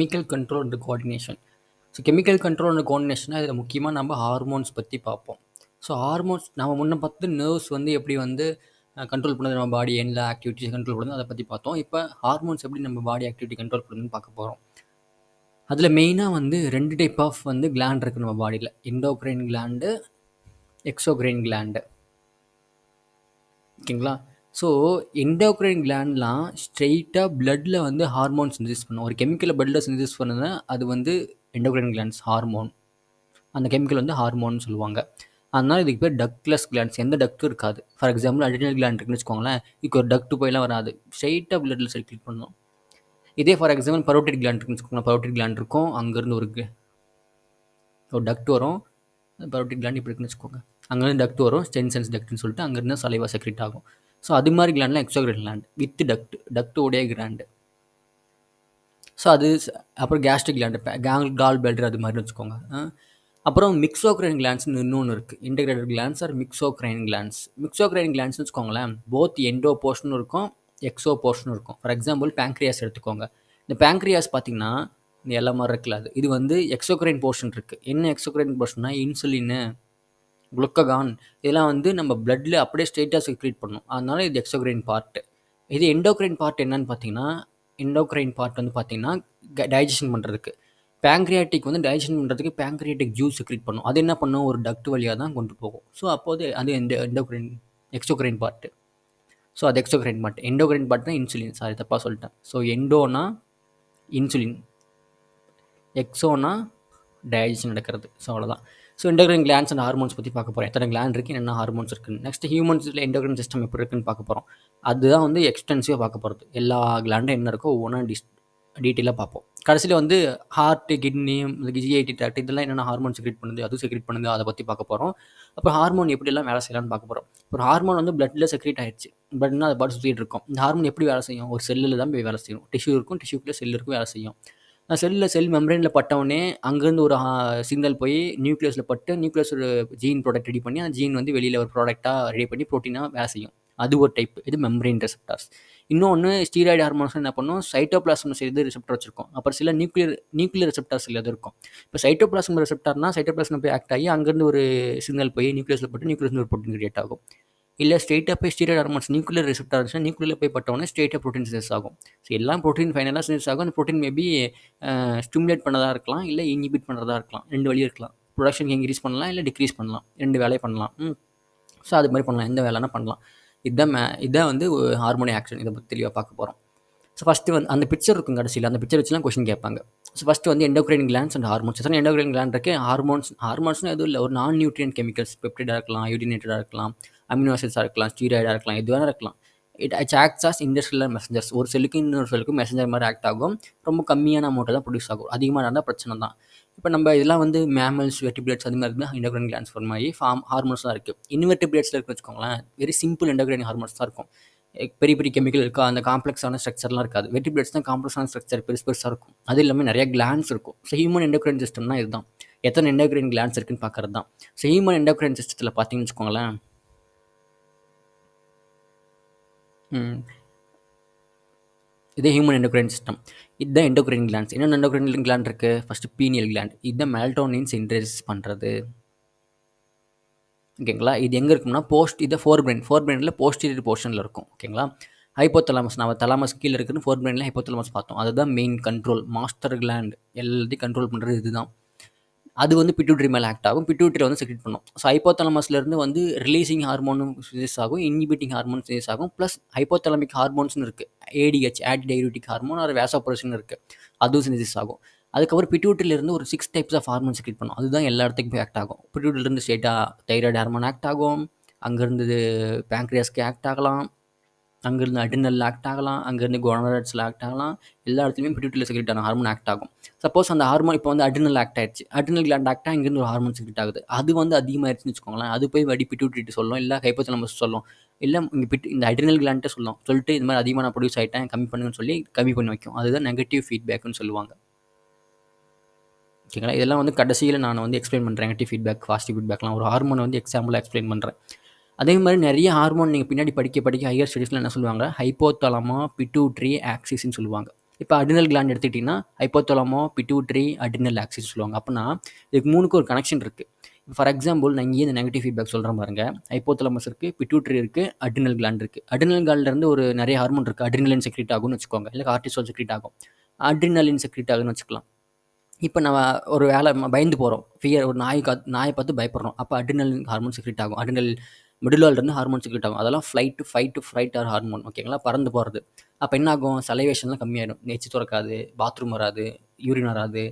Chemical control and coordination. So chemical control and கோஆர்டினேஷனா இதில் முக்கியமாக நம்ம ஹார்மோன்ஸ் பற்றி பார்ப்போம். ஸோ ஹார்மோன்ஸ் நம்ம முன்ன பார்த்து நர்வ்ஸ் வந்து எப்படி வந்து கண்ட்ரோல் பண்ணுது, நம்ம பாடி எல்லா ஆக்டிவிட்டிஸ் கண்ட்ரோல் பண்ணுது அதை பற்றி பார்த்தோம். இப்போ ஹார்மோன்ஸ் எப்படி நம்ம பாடி ஆக்டிவிட்டி கண்ட்ரோல் பண்ணுதுன்னு பார்க்க போகிறோம். அதில் மெயினாக வந்து 2 டைப் ஆஃப் வந்து கிளாண்ட் இருக்குது நம்ம பாடியில். Endocrine gland, exocrine gland. ஓகேங்களா? ஸோ எண்டோக்ரைன் கிளாண்ட்லாம் ஸ்ட்ரெயிட்டாக பிளட்டில் வந்து ஹார்மோன் சிந்தசிஸ் பண்ணும். ஒரு கெமிக்கலை பிளட்டில் சிந்தசிஸ் பண்ணுதுன்னா அது வந்து எண்டோக்ரைன் கிளாண்ட்ஸ் ஹார்மோன். அந்த கெமிக்கல் வந்து ஹார்மோன்னு சொல்லுவாங்க. அதனால் இதுக்கு பேர் டக்ட்லெஸ் கிளாண்ட்ஸ். எந்த டக்ட்டும் இருக்காது. ஃபார் எக்ஸாம்பிள் அட்ரினல் கிளாண்ட் இருக்குன்னு வச்சுக்கோங்களேன், இதுக்கு ஒரு டக்ட் போயெல்லாம் வராது, ஸ்ட்ரெயிட்டாக பிளட்டில் சர்க்குலேட் பண்ணும். இதே ஃபார் எக்ஸாம்பிள் பரோட்டிட் கிளாண்ட் இருக்குன்னு வச்சுக்கோங்களேன், பரோட்டிட் கிளாண்ட் இருக்கும், அங்கேருந்து ஒரு டக்ட் வரும். பரோட்டிட் கிளாண்ட் இப்படி இருக்குன்னு வச்சுக்கோங்க, அங்கேருந்து டக்ட் வரும், ஸ்டென்சன்ஸ் டக்ட்னு சொல்லிட்டு அங்கேருந்து சலைவா செக்ரெட் ஆகும். ஸோ அது மாதிரி கிளாண்ட்லாம் எக்ஸோக்ரைன் கிளாண்ட் வித் டக்டோடைய கிளாண்டு. ஸோ அது அப்புறம் கேஸ்ட்ரிக் கிளாண்டு, கால் பிளாடர் அது மாதிரி வச்சுக்கோங்க. அப்புறம் மிக்ஸோக்ரைன் கிளாண்ட்ஸ்னு இன்னொன்று இருக்குது. Integrated glands or mixocrine glands. Mixocrine கிளாண்ட்ஸ்னு வச்சுக்கோங்களேன், போத் எண்டோ போர்ஷனும் இருக்கும், எக்ஸோ போர்ஷனும் இருக்கும். ஃபார் எக்ஸாம்பிள் பேங்க்ரியாஸ் எடுத்துக்கோங்க. இந்த பேங்க்ரியாஸ் பார்த்தீங்கன்னா இந்த எல்லா மாதிரி இருக்கலாம். இது வந்து எக்ஸோக்ரைன் போர்ஷன் இருக்குது. என்ன எக்ஸோக்ரைன் போர்ஷன்னா இன்சுலின், குளுக்ககான் இதெல்லாம் வந்து நம்ம பிளட்டில் அப்படியே ஸ்ட்ரெயிட்டாக செக்ரேட் பண்ணும். அதனால இது எக்ஸோக்ரைன் பார்ட். இது எண்டோக்ரைன் பார்ட் என்னன்னு பார்த்தீங்கன்னா, எண்டோக்ரைன் பார்ட் வந்து பார்த்தீங்கன்னா டைஜஷன் பண்ணுறதுக்கு. பேங்க்ரியாட்டிக் வந்து டைஜஷன் பண்ணுறதுக்கு பேங்க்ரியாட்டிக் ஜூஸ் செக்ரேட் பண்ணும். அது என்ன பண்ணும், ஒரு டக்ட் வழியாக தான் கொண்டு போகும். ஸோ அப்போது அது எண்டோக்ரைன் எக்ஸோக்ரைன் பார்ட். ஸோ அது எக்ஸோக்ரைன் பார்ட். எண்டோக்ரைன் பார்ட்னா இன்சுலின், சாரி தப்பாக சொல்லிட்டேன். ஸோ எண்டோனா இன்சுலின், எக்ஸோனா டைஜஷன் நடக்கிறது. ஸோ அவ்வளோதான். So endocrine glands and hormones பற்றி பார்க்க போகிறோம். எத்தனை கிளாண்ட் இருக்குது, என்ன ஹார்மோன்ஸ் இருக்குன்னு. நெக்ஸ்ட் ஹியூமன்ஸில் எண்டோக்ரைன் சிஸ்டம் எப்படி இருக்குன்னு பார்க்க போகிறோம். அதுதான் வந்து எக்ஸ்டென்சிவாக பார்க்க போகிறது. எல்லா கிளாண்டும் என்ன இருக்கோ ஒவ்வொன்றா டீட்டெயிலாக பார்ப்போம். கடைசியில் வந்து ஹார்ட்டு, கிட்னி, ஜிஐடி ட்ராக்ட் இதெல்லாம் என்னென்ன ஹார்மோன் செக்ரெட் பண்ணுது, அதுவும் செக்ரெட் பண்ணுது, அதை பற்றி பார்க்க போகிறோம். அப்புறம் ஹார்மோன் எப்படிலாம் வேலை செய்யலாம்னு பார்க்க போகிறோம். ஒரு ஹார்மோன் வந்து பிளட்டில் செக்ரெட் ஆயிடுச்சு, பட்னா அதை பாட்டு சுற்றிட்டு இருக்கும். இந்த ஹார்மோன் எப்படி வேலை செய்யும், ஒரு செல்லில் தான் போய் வேலை செய்யும். டிஷ்யூ இருக்கும், டிஷ்யூக்குள்ளே செல் இருக்கும், வேலை செய்யும். செல் மெம்பரேனில் பட்டவுடனே அங்கேருந்து ஒரு சிக்னல் போய் நியூக்ளியஸில் பட்டு, நியூக்ளியஸ் ஒரு ஜீன் ப்ராடக்ட் ரெடி பண்ணி அந்த ஜீன் வந்து வெளியில் ஒரு ப்ராடக்டாக ரெடி பண்ணி ப்ரோட்டீனாக வேலை செய்யும். அது ஒரு டைப். இது மெம்பரேன் ரெசெப்டார்ஸ். இன்னொன்று ஸ்டீராய்டு ஹார்மோன்ஸ் என்ன பண்ணும், சைட்டோபிளாசம் செய்து ரிசெப்டர் வச்சிருக்கும். அப்புறம் சில நியூக்ளியர் ரெசெப்டார்ஸ் இது இருக்கும். இப்போ சைட்டோபிளாசம் ரெசெப்டார்னா சைட்டோபிளாசம் போய் ஆக்ட் ஆகி அங்கேருந்து ஒரு சிக்னல் போய் நியூக்ளியஸில் பட்டு நியூக்ளியஸ் ஒரு ப்ரோட்டீன் கிரியேட் ஆகும். இல்லை ஸ்ட்ரெயிட்டாக போய் ஸ்டீராய்டு ஹார்மோன்ஸ் நியூக்ளியர் ரிசெப்டார் இருந்துச்சுன்னா நியூக்ளியர் போய் பட்டவொடனே ஸ்ட்ரெயிட்டாக ப்ரோட்டீன் சின்தேசிஸ் ஆகும். ஸோ எல்லாம் ப்ரோட்டீன் ஃபைனலாக சின்தேசிஸ் ஆகும். அந்த ப்ரோட்டீன் மேபி ஸ்டிமுலேட் பண்ணதாக இருக்கலாம், இல்லை இன்ஹிபிட் பண்ணுறதா இருக்கலாம். 2 வழி இருக்கலாம். ப்ரொடக்ஷன் இன்க்ரீஸ் பண்ணலாம், இல்லை டிக்ரீஸ் பண்ணலாம். 2 வேலையை பண்ணலாம். ஸோ அது மாதிரி பண்ணலாம், எந்த வேலைனா பண்ணலாம். இதான் வந்து ஹார்மோனி ஆக்ஷன். இதை பற்றி தெளிவாக பார்க்க போகிறோம். ஸோ ஃபஸ்ட்டு வந்து அந்த பிக்சர் இருக்கும் கடைசியில், அந்த பிக்சர் வச்சுலாம் கொஸ்டின் கேட்பாங்க. ஸோ ஃபஸ்ட்டு வந்து எண்டோக்ரைன் கிளாண்ட்ஸ் அண்ட் ஹார்மோன்ஸ். எத்தனை எண்டோக்ரைன் கிளாண்ட் இருக்குது, ஹார்மோன்ஸ்னு எதுவும் இல்லை, ஒரு நான் நியூட்ரியன்ட் கெமிக்கல்ஸ், பெப்டிடாக இருக்கலாம், யூடினேட்டடாக இருக்கலாம், அமினோ ஆசிட்ஸாக இருக்கலாம், ஸ்டீராய்டாக இருக்கலாம், எது வேணால் இருக்கலாம். It acts as industrial messengers. ஒரு செல்லுக்கு இன்னொரு செல்லுக்கு மெசஞ்சர் மாதிரி ஆக்ட் ஆகும். ரொம்ப கம்மியான அமௌண்ட்டை தான் ப்ரொடியூஸ் ஆகும். அதிகமாக இருந்தால் பிரச்சனை தான். இப்போ நம்ம இதெல்லாம் வந்து மேமல்ஸ், வெர்டிபிரேட்ஸ் அது மாதிரி இருந்தால் எண்டோக்ரைன் கிளாண்ட்ஸ் ஃபார்ம் ஆகி ஹார்மோன்ஸ் தான் இருக்குது. இன்வெர்டிபிரேட்ஸில் இருக்குன்னு வச்சுக்கோங்களேன், வெரி சிம்பிள் எண்டோக்ரைன் ஹார்மோன்ஸ் தான் இருக்கும். பெரிய பெரிய கெமிக்கல் இருக்கா, அந்த காம்ப்ளெக்ஸான ஸ்ட்ரக்சர்லாம் இருக்காது. வெர்டிபிரேட்ஸ் தான் காம்ப்ளெக்ஸான ஸ்ட்ரக்சர், பெருசாக இருக்கும். அது இல்லாமல் நிறைய கிளாண்ட்ஸ் இருக்கும். ஸோ ஹியூமன் எண்டோக்ரைன் சிஸ்டம்னா இதுதான். எத்தனை எண்டோக்ரைன் கிளாண்ட்ஸ் இருக்குன்னு பார்க்கறது தான். ஸோ ஹியூமன் எண்டோக்ரைன் சிஸ்டத்தில் பார்த்தீங்கன்னு வச்சுக்கோங்களேன், இதே ஹியூமன் எண்டோக்ரைன் சிஸ்டம். இதுதான் எண்டோக்ரைன் கிளாண்ட்ஸ். என்னென்ன எண்டோக்ரைன் கிளாண்ட் இருக்குது, ஃபஸ்ட்டு பீனியல் கிளாண்ட். இதுதான் மெலட்டோனின் சின்தேசிஸ் பண்ணுறது. ஓகேங்களா? இது எங்கே இருக்கும்னா இதை ஃபோர் பிரெயினில் போஸ்டீரியர் போர்ஷனில் இருக்கும். ஓகேங்களா? ஹைப்போதலாமஸ், நம்ம தலாமஸ் கீழே இருக்குன்னு ஃபோர் பிரெயினில் ஹைப்போதலாமஸ் பார்த்தோம். அதுதான் மெயின் கண்ட்ரோல், மாஸ்டர் கிளாண்ட், எல்லாத்தையும் கண்ட்ரோல் பண்ணுறது இதுதான். அது வந்து பிட்யூட்டரி மேலே ஆக்ட் ஆகும். பிட்யூட்டரி வந்து செக்ரெட் பண்ணும். ஸோ ஹைப்போதலமஸ்லேருந்து வந்து ரிலீசிங் ஹார்மோனும் சின்தேசிஸ் ஆகும், இன்ஹிபிட்டிங் ஹார்மோன் சின்தேசிஸ் ஆகும், ப்ளஸ் ஹைப்போதலமிக் ஹார்மோன்ஸ்னு இருக்குது. ஏடிஹெச், ஆன்டி டையூரிட்டிக் ஹார்மோன், ஒரு வேசோப்ரெசின் இருக்குது, அதுவும் சின்தேசிஸ் ஆகும். அதுக்கப்புறம் பிட்யூட்டரியிலேருந்து ஒரு 6 டைப்ஸ் ஆஃப் ஹார்மோன் செக்ரெட் பண்ணும். அதுதான் எல்லா இடத்துக்கும் போய் ஆக்ட் ஆகும். பிட்யூட்டரியிலேருந்து ஸ்ட்ரெயிட்டாக தைராய்டு ஹார்மோன் ஆக்ட் ஆகும், அங்கேருந்து பேங்க்ரியாஸ்க்கு ஆக்ட் ஆகலாம், அங்கேருந்து அட்ரினல் ஆக்ட் ஆகலாம், அங்கேருந்து கோனாடாய்ட்ஸில் ஆக்ட் ஆகலாம். எல்லா இடத்துலையுமே பிட்யூட்டரியில் செக்ரெட் ஆன ஹார்மோன் ஆக்ட் ஆகும். சப்போஸ் அந்த ஹார்மோன் இப்போ வந்து அட்ரினல் ஆக்ட் ஆயிடுச்சு, அட்ரினல் கிளாண்ட் ஆக்ட் ஆகி இங்கேருந்து ஒரு ஹார்மோன் செக்ரெட் ஆகுது. அது வந்து அதிகமாகிடுச்சுன்னு வச்சுக்கோங்களேன், அது போய் பிட்யூட்டரிட்டு சொல்லும், இல்லை ஹைப்போதலமஸ் சொல்லும், இல்லை இந்த அட்ரினல் கிளாண்ட்டே சொல்லிட்டு இது மாதிரி அதிகமாக நான் ப்ரொடியூஸ் ஆகிட்டேன், கம்மி பண்ணுங்கன்னு சொல்லி கம்மி பண்ணி வைக்கும். அதுதான் நெகட்டிவ் ஃபீட்பேக்னு சொல்லுவாங்க. ஓகேங்களா? இதெல்லாம் வந்து கடைசியில் நான் வந்து எக்ஸ்பிளைன் பண்ணுறேன். நெகட்டிவ் ஃபீட்பேக், பாசிட்டிவ் ஃபீட்பேக்லாம் ஒரு ஹார்மோனை வந்து எக்ஸாம்பிளாக எக்ஸ்பிளைன் பண்ணுறேன். அதே மாதிரி நிறைய ஹார்மோன் நீங்கள் பின்னாடி படிக்க ஹையர் ஸ்டடீஸில் என்ன சொல்லுவாங்க, ஹைப்போதலமா பிட்யூட்ரி ஆக்சிஸ்ன்னு சொல்லுவாங்க. இப்போ அட்ரினல் கிளாண்ட் எடுத்துக்கிட்டிங்கன்னா ஹைப்போதலமோ, பிட்யூட்டரி, அட்ரினல் ஆக்சிஸ் சொல்லுவாங்க. அப்போனா இதுக்கு 3க்கும் ஒரு கனெக்ஷன் இருக்குது. ஃபார் எக்ஸாம்பிள் நான் இங்கேயே இந்த நெகட்டிவ் ஃபீட்பேக் சொல்கிறேன் பாருங்க. ஹைப்போதலமஸ் இருக்குது, பிட்யூட்டரி இருக்குது, அட்ரினல் கிளாண்ட் இருக்குது. அட்ரினல் கிளாண்ட்லேருந்து ஒரு நிறைய ஹார்மோன் இருக்குது. அட்ரினலின் செக்ரீட் ஆகும்னு வச்சுக்கோங்க, இல்லை கார்டிசோல் செக்ரீட் ஆகும். அட்ரினலின் செக்ரீட் ஆகுன்னு வச்சுக்கலாம். இப்போ நம்ம ஒரு வேலை பயந்து போகிறோம், ஃபியர், ஒரு நாயை பார்த்து பயப்படுறோம். அப்போ அட்ரினல் ஹார்மோன் செக்ரீட் ஆகும். அட்ரினல் மிடிலால்ருந்து ஹார்மோன் செக்ரீட் ஆகும். அதெல்லாம் flight, fight, fright are hormone, ஓகேங்களா, பறந்து போகிறது. அப்போ என்ன ஆகும், சலைவேஷன்லாம் கம்மியாயிடும், நெச்சு துறக்காது, பாத்ரூம் வராது, யூரின் வராது,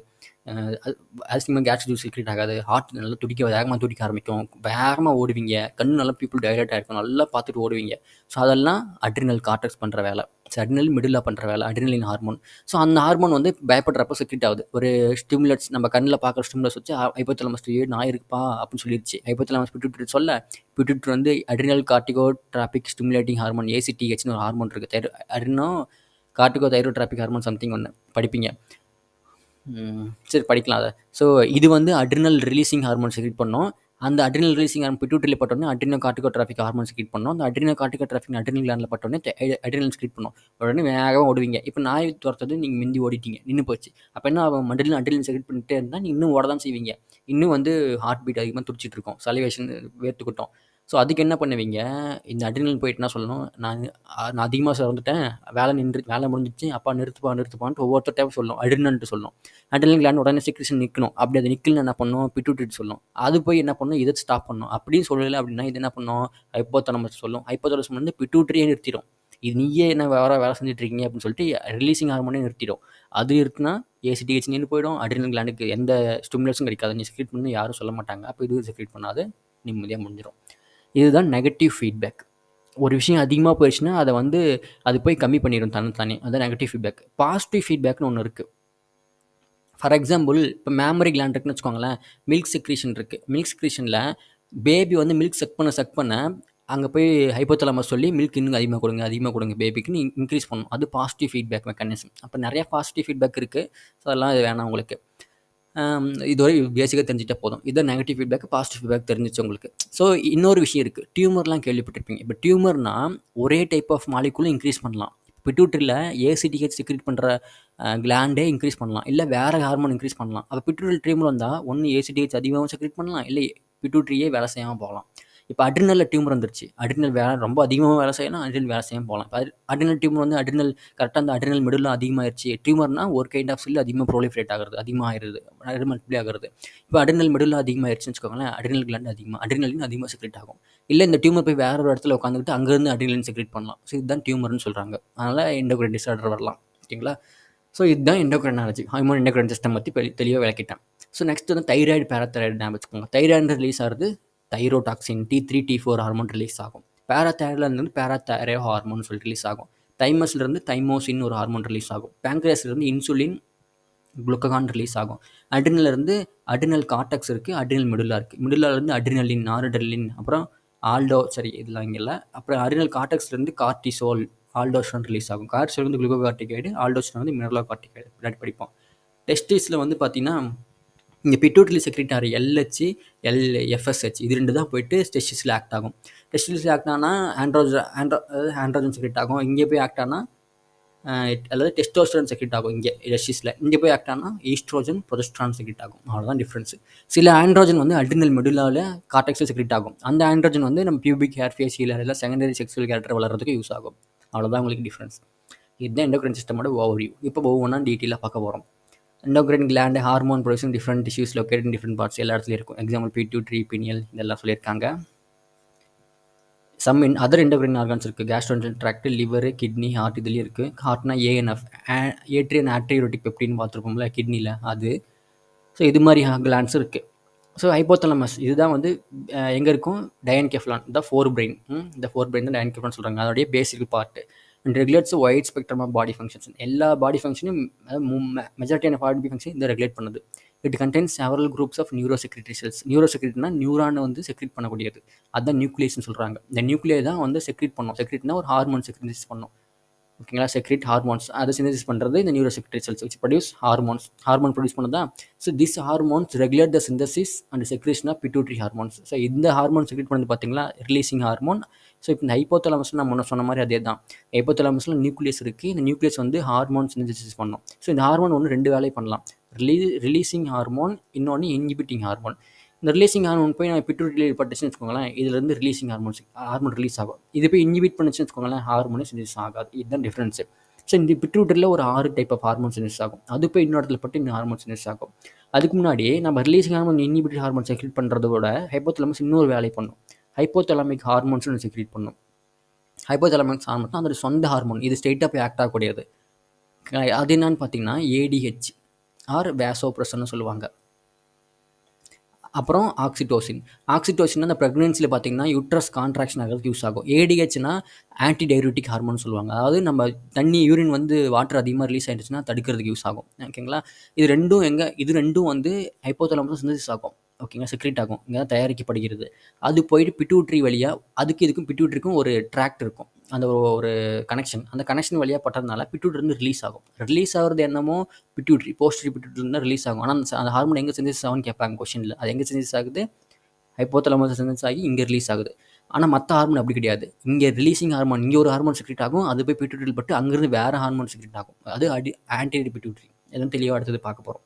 அசிங்கமாக கேஸ் ஜூஸ் செக்ரீட் ஆகாது, ஹார்ட் நல்லா வேகமாக துடிக்க ஆரம்பிக்கும், வேகமாக ஓடுவீங்க, கண்ணு நல்லா பீப்புள் டைலட் ஆகிருக்கும், நல்லா பார்த்துட்டு ஓடுவீங்க. ஸோ அதெல்லாம் அட்ரினல் கார்டெக்ஸ் பண்ணுற வேலை. ஸோ அட்ரினல் மிடில் பண்ணுற வேலை அட்ரினலின் ஹார்மோன். ஸோ அந்த ஹார்மோன் வந்து பயப்படுறப்ப செக்ரீட் ஆகுது. ஒரு ஸ்டிமுலட்ஸ், நம்ம கண்ணில் பார்க்குற ஸ்டிமுலஸ் வச்சு ஹைப்போதலமஸ் நாய் இருக்குப்பா அப்படின்னு சொல்லிடுச்சு. ஹைப்போதலமஸ் பிட்யூட்டரி சொல்ல, பிட்யூட்டரி வந்து அட்ரினல் கார்டிகோட்ராபிக் ஸ்டிமுலேட்டிங் ஹார்மோன், ஏசிடிஹெச்னு ஒரு ஹார்மோன் இருக்குது. அட்ரினோ கார்டிகோ தைரோட்ராபிக் ஹார்மோன் சம்திங் ஒன்று படிப்பீங்க. சரி, படிக்கலாம் அதை. ஸோ இது வந்து அட்ரினல் ரிலீசிங் ஹார்மோன் செக்ரீட் பண்ணோம். அந்த அட்ரினல் ரிலீசிங் ஹார்மோன் பிட்யூட்டரியில் பட்டோன்னே அட்ரினோ கார்டிகோட்ராபிக் ஹார்மோன் செக்ரீட் பண்ணோம். அந்த அட்ரினோ கார்டிகோட்ராபிக் அட்ரினல் கிளாண்டில் பட்டோன்னே அட்ரினல் செக்ரீட் பண்ணோம். உடனே வேகமாக ஓடுவீங்க. இப்போ நாய் துரத்தது நீங்கள் மிந்தி ஓடிட்டீங்க, நின்று போச்சு. அப்போ என்ன ஆகும், மண்டலில் அட்ரினல் செக்ரீட் பண்ணிட்டே இருந்தால் நீங்கள் இன்னும் ஓட தான் செய்வீங்க. இன்னும் வந்து ஹார்ட் பீட் அதிகமாக துடிச்சிட்டு இருக்கும், சலிவேஷன் வேர்த்துக்கிட்டோம். ஸோ அதுக்கு என்ன பண்ணுவீங்க, இந்த அட்ரினல் போயிட்டு என்ன சொல்லணும், நான் அதிகமாக சுரந்துட்டேன், வேலை முடிஞ்சிச்சு, அப்பா நிறுத்துப்பான்ட்டு ஒவ்வொருத்தர் சொல்லணும், அட்ரினல்ட்டு சொல்லணும். அட்ரினல் கிளாண்ட் உடனே செக்ரீஷன் நிற்கணும். அப்படி அது நிற்கலன்னு என்ன பண்ணணும், பிட்யூட்டரி சொல்லணும். அது போய் என்ன பண்ணணும், இதை ஸ்டாப் பண்ணணும். அப்படின்னு சொல்லலை அப்படின்னா இது என்ன பண்ணணும், ஹைப்போதலமஸ் சொல்லும். ஹைப்போதலமஸ் வந்து பிட்யூட்டரியே நிறுத்திடும். இது நீயே என்ன வேலை செஞ்சுட்டு இருக்கீங்க அப்படின்னு சொல்லிட்டு ரிலீசிங் ஹார்மோனே நிறுத்திடும். அது நிறுத்தினா ஏசிடிஹெச் நின்று போயிடும். அட்ரினல் கிளாண்டுக்கு எந்த ஸ்டிமுலேஷன் கிடைக்காது, நீ செக்ரீட் பண்ணி யாரும் சொல்ல மாட்டாங்க. அப்போ இது செக்ரீட் பண்ணாது, நிம்மதியாக முடிஞ்சிடும். இதுதான் நெகட்டிவ் ஃபீட்பேக். ஒரு விஷயம் அதிகமாக போயிடுச்சுன்னா அதை வந்து அது போய் கம்மி பண்ணிடும் தன்னைத்தானே. அதுதான் நெகட்டிவ் ஃபீட்பேக். பாசிட்டிவ் ஃபீட்பேக்னு ஒன்று இருக்குது. ஃபார் எக்ஸாம்பிள் இப்போ மேமரி கிளாண்ட் இருக்குன்னு வச்சுக்கோங்களேன், மில்க் செக்ரீஷன் இருக்குது. மில்க் செக்ரீஷனில் பேபி வந்து மில்க் செக் பண்ண அங்கே போய் ஹைப்போதலமஸ் சொல்லி மில்க் இன்னும் அதிகமாக கொடுங்க பேபிக்குன்னு இன்க்ரீஸ் பண்ணணும். அது பாசிட்டிவ் ஃபீட்பேக் மெக்கானிசம். அப்போ நிறையா பாசிட்டிவ் ஃபீட்பேக் இருக்குது. ஸோ அதெல்லாம் இது வேணாம் உங்களுக்கு. இதுவரை பேசிக்காக தெரிஞ்சிட்டா போதும். இதான் நெகட்டிவ் ஃபீட்பேக். பாசிட்டிவ் ஃபீட்பேக் தெரிஞ்சிச்சு உங்களுக்கு. ஸோ இன்னொரு விஷயம் இருக்குது, டியூமர்லாம் கேள்விப்பட்டிருப்பீங்க. இப்போ டியூமர்னால் ஒரே டைப் ஆஃப் மாலிகுலும் இன்க்ரீஸ் பண்ணலாம். பிட்யூட்டரியில் ஏசிடிஹெச் செக்ரீட் பண்ணுற கிளாண்டே இன்க்ரீஸ் பண்ணலாம், இல்லை வேறு ஹார்மோன் இன்க்ரீஸ் பண்ணலாம். அப்போ பிட்யூட்டரி டியூமர் வந்தால் ஒன்று ஏசிடிஹெச் அதிகமாகவும் செக்ரீட் பண்ணலாம், இல்லை பிட்யூட்டரியே வேலை செய்யாமல் போகலாம். இப்போ அட்ரினலில் டியூமர் வந்துருச்சு, அட்ரினல் ரொம்ப அதிகமாக வேலை செய்யலாம், அட்ரினல் வேலை செய்யாமல் போகலாம். இப்போ அட்ரினல் டியூமர் வந்து கரெக்டாக அந்த அட்ரினல் மிடில் அதிகமாகிடுச்சு. டியூமர்னால் ஒரு கைண்ட் ஆஃப் செல் அதிகமாக ப்ரோலிஃபரேட் ஆகிறது, அதிகமாக மல்டிப்ளை ஆகிறது. இப்போ அட்ரினல் மிடில் அதிகமாகிடுச்சுன்னு வச்சுக்கோங்களேன், அட்ரினல் கிளாண்ட் அட்ரினலின் அதிகமாக செக்ரேட் ஆகும். இல்லை இந்த டியூமர் போய் வேற ஒரு இடத்துல உட்காந்துக்கிட்டு அங்கேருந்து அட்ரினலின் செக்ரேட் பண்ணலாம். ஸோ இதுதான் டியூமர்னு சொல்கிறாங்க. அதனால் எண்டோக்ரைன் டிஸார்டர் வரலாம், ஓகேங்களா. ஸோ இதுதான் எண்டோக்ரைனாலஜி, ஹார்மோன் எண்டோக்ரைன் சிஸ்டம் பற்றி தெளிவாக விளக்கிட்டேன். ஸோ நெக்ஸ்ட் வந்து தைராய்டு, பேராதைராய்டு ஞாபகம் வச்சுக்கோங்க. தைராய்டு ரிலீஸ் ஆகிறது தைரோடாக்சின் T3 T4 ஹார்மோன் ரிலீஸ் ஆகும். பேராதைராய்டில் பேராதைரோ ஹார்மோன் சொல்லி ரிலீஸ் ஆகும். தைமஸ்லேருந்து தைமோசின் ஒரு ஹார்மோன் ரிலீஸ் ஆகும். பேங்க்ரியாஸ்லேருந்து இன்சுலின், குளுக்ககான் ரிலீஸ் ஆகும். அட்ரினலிருந்து அட்ரினல் கார்டெக்ஸ் இருக்குது, அட்ரினல் மிடுலா இருக்குது. மிடுலாலேருந்து அட்ரினலின், நாரட்ரினலின், அப்புறம் இதெல்லாம் இங்கே இல்லை. அப்புறம் அட்ரினல் கார்டெக்ஸ்லேருந்து கார்டிசோல், ஆல்டோஸ்டரோன் ரிலீஸ் ஆகும். கார்டிசோல் வந்து குளுக்கோகார்டிகைடு, ஆல்டோஸ்டரோன் வந்து மினரலோ கார்டிகைடு. பின்னாடி படிப்போம். டெஸ்டிஸில் வந்து பார்த்தீங்கன்னா இங்கே பிட்யூட்டரி செக்ரேட் ஆகிற LH, FSH இது 2 தான் போயிட்டு டெஸ்டிஸில் ஆக்ட் ஆகும். டெஸ்டிஸில் ஆக்ட் ஆனால் ஆண்ட்ரோஜன் செக்ரேட் ஆகும். இங்கே போய் ஆக்ட் ஆனால் அதாவது டெஸ்டோஸ்டரோன் செக்ரேட் ஆகும். இங்கே டெஸ்டிஸில் இங்கே போய் ஆக்ட் ஆனால் ஈஸ்ட்ரோஜன், ப்ரொஜெஸ்ட்ரான் செக்ரேட் ஆகும். அவ்வளோதான் டிஃப்ரென்ஸ். சில ஆண்ட்ரோஜன் வந்து அட்ரினல் மெடுலாவில் கார்டெக்ஸில் செக்ரேட் ஆகும். அந்த ஆண்ட்ரோஜன் வந்து நம்ம பியூபிக் ஹேர், ஃபேஷியல் ஹேர், இல்லை செகண்டரி செக்ஸுவல் கேரக்டர் வளர்கிறதுக்கு யூஸ் ஆகும். அவ்வளோதான் உங்களுக்கு டிஃப்ரென்ஸ். இதுதான் எண்டோக்ரைன் சிஸ்டமோட ஓவர்வியூ. இப்போ ஒவ்வொன்றா டீட்டெயிலாக பார்க்க போகிறோம். Endocrine gland hormone producing different tissues locate இன் டிஃப்ரெண்ட் பார்ட்ஸ், எல்லா இடத்துலையும் இருக்கும். எக்ஸாம்பிள் பிட்யூட்டரி, பினியல், இதெல்லாம் சொல்லியிருக்காங்க. சம் அதர் எண்டோக்ரைன் ஆர்கான்ஸ் இருக்குது. கேஸ்ட்ரோன்ட்ரல் ட்ராக்ட், லிவர், கிட்னி, ஹார்ட் இதுலேயும் இருக்குது. ஹார்ட்னா ANF, ஏட்ரியன் ஆட்ரியோட்டிக் பெப்டின் பார்த்துருப்போம்ல கிட்னியில், அது. ஸோ இது மாதிரி கிளாண்ட்ஸ் இருக்குது. ஸோ ஹைப்போதலமஸ் இதுதான் வந்து எங்கே இருக்கும், டயன்கெஃப்லான், த ஃபோர் பிரெயின். இந்த ஃபோர் பிரெயின் தான் டயன்கெஃப்லான் சொல்கிறாங்க. அதோடைய basic part and regulates wide spectrum of body functions. எல்லா பாடி ஃபங்க்ஷனும் மெஜாரிட்டியான பாடி ஃபங்க்ஷன் இந்த ரெகுலேட் பண்ணுது. It contains several groups of neurosecretory cells. நியூரோசெக்ரிட்னா நியூரானை வந்து செக்ரிட் பண்ணக்கூடியது, அதுதான் நியூக்ளியஸ்னு சொல்கிறாங்க. இந்த நியூக்ளியை தான் வந்து செக்ரிட் பண்ணும். செக்ரிட்னா ஒரு ஹார்மோன் செக்ரிட் பண்ணும். ஓகேங்களா, செக்ரேட் ஹார்மோன்ஸ். அதை சிந்தசிஸ் பண்ணுறது இந்த neurosecretory cells which produce hormones. Hormone produce பண்ணதா. So this hormones regulate the synthesis and secretion of pituitary hormones. So இந்த ஹார்மோன் செக்ரேட் பண்ணது பார்த்தீங்களா ரிலீசிங் ஹார்மோன். ஸோ இப்போ இந்த ஹைப்போதலாமஸில் நம்ம முன்ன சொன்ன மாதிரி அதே தான். ஹைப்போதலாமஸில் நியூக்ளியஸ் இருக்குது. இந்த நியூக்ளியஸ் வந்து ஹார்மோன் சிந்தசிஸ் பண்ணோம். ஸோ இந்த ஹார்மோன் ஒன்று 2 வேலையை பண்ணலாம். ரிலீசிங் ஹார்மோன், இன்னொன்று இன்ஹிபிட்டிங் ஹார்மோன். இந்த ரிலீசிங் ஹார்மோன் போய் நம்ம பிட்யூட்டரியில் பட்டுச்சுன்னு வச்சுக்கோங்களேன், இதுலேருந்து ரிலீசிங் ஹார்மோன் ரிலீஸ் ஆகும். இது போய் இன்ஹிபிட் பண்ணுச்சுன்னு வச்சுக்கோங்களேன், ஹார்மோனே சிந்தசிஸ் ஆகாது. இதுதான் டிஃப்ரென்ஸு. ஸோ இந்த பிட்யூட்டரியில் ஒரு 6 டைப் ஆஃப் ஹார்மோன் சிந்தசிஸ் ஆகும். அது போய் இன்னொரு இடத்துல பட்டு இன்னும் ஹார்மோன் சிந்தசிஸ் ஆகும். அதுக்கு முன்னாடி நம்ம releasing hormone inhibitory hormone secrete பண்ணுறத விட ஹைப்போதலாமஸ் இன்னொரு வேலை பண்ணும். ஹைப்போதலாமிக் ஹார்மோன்ஸ்னு செக்ரேட் பண்ணும். ஹைப்போதலாமிக் ஹார்மோன் தான் அதோட சொந்த ஹார்மோன். இது ஸ்ட்ரெயிட்டாக போய் ஆக்ட் ஆகக்கூடியது. அது என்னன்னு பார்த்தீங்கன்னா ஏடிஹெச் ஆர் வேசோப்ரெசன்னு சொல்லுவாங்க. அப்புறம் ஆக்சிடோசின். ஆக்சிடோசின் அந்த ப்ரெக்னென்சியில் பார்த்தீங்கன்னா யூட்ரஸ் கான்ட்ராக்ஷன் ஆகிறதுக்கு யூஸ் ஆகும். ஏடிஹெச்னா ஆன்டி டையூரிட்டிக் ஹார்மோன் சொல்லுவாங்க. அதாவது நம்ம தண்ணி யூரின் வந்து வாட்டர் அதிகமாக ரிலீஸ் ஆகிடுச்சுன்னா தடுக்கிறதுக்கு யூஸ் ஆகும். ஓகேங்களா, இது ரெண்டும் வந்து ஹைப்போதலாமஸ் சிந்தசிஸ் ஆகும். ஓகேங்களா, செக்ரேட் ஆகும். இங்கே தான் தயாரிக்கப்படுகிறது. அது போயிட்டு பிட்யூட்ரி வழியாக இதுக்கும் பிட்யூட்ரிக்கும் ஒரு ட்ராக்ட் இருக்கும். அந்த ஒரு கனெக்ஷன். அந்த கனெக்ஷன் வழியாக பட்டதுனால பிட்யூட்ரி ரிலீஸ் ஆகும். ரிலீஸ் ஆகிறது என்னமோ பிட்யூட்ரி, போஸ்டரி பிட்யூட்ரியில் ரிலீஸ் ஆகும். ஆனால் அந்த ஹார்மோன் எங்கே சிந்தசிஸ் ஆகும்னு கேட்பாங்க கொஷனில். அது எங்கே சிந்தசிஸ் ஆகுது? ஹைப்போதலாமஸ் சிந்தசிஸ் ஆகி இங்கே ரிலீஸ் ஆகுது. ஆனால் மற்ற ஹார்மோன் அப்படி கிடையாது. இங்கே ரிலீசிங் ஹார்மோன், இங்கே ஒரு ஹார்மோன் செக்ரேட் ஆகும். அது போய் பிட்யூட்ரியில் பட்டு அங்கேருந்து வேறு ஹார்மோன் செக்ரேட் ஆகும். அது ஆன்டி பிட்யூட்ரி. எதுவும் தெளிவாக அடுத்தது பார்க்க போகிறோம்.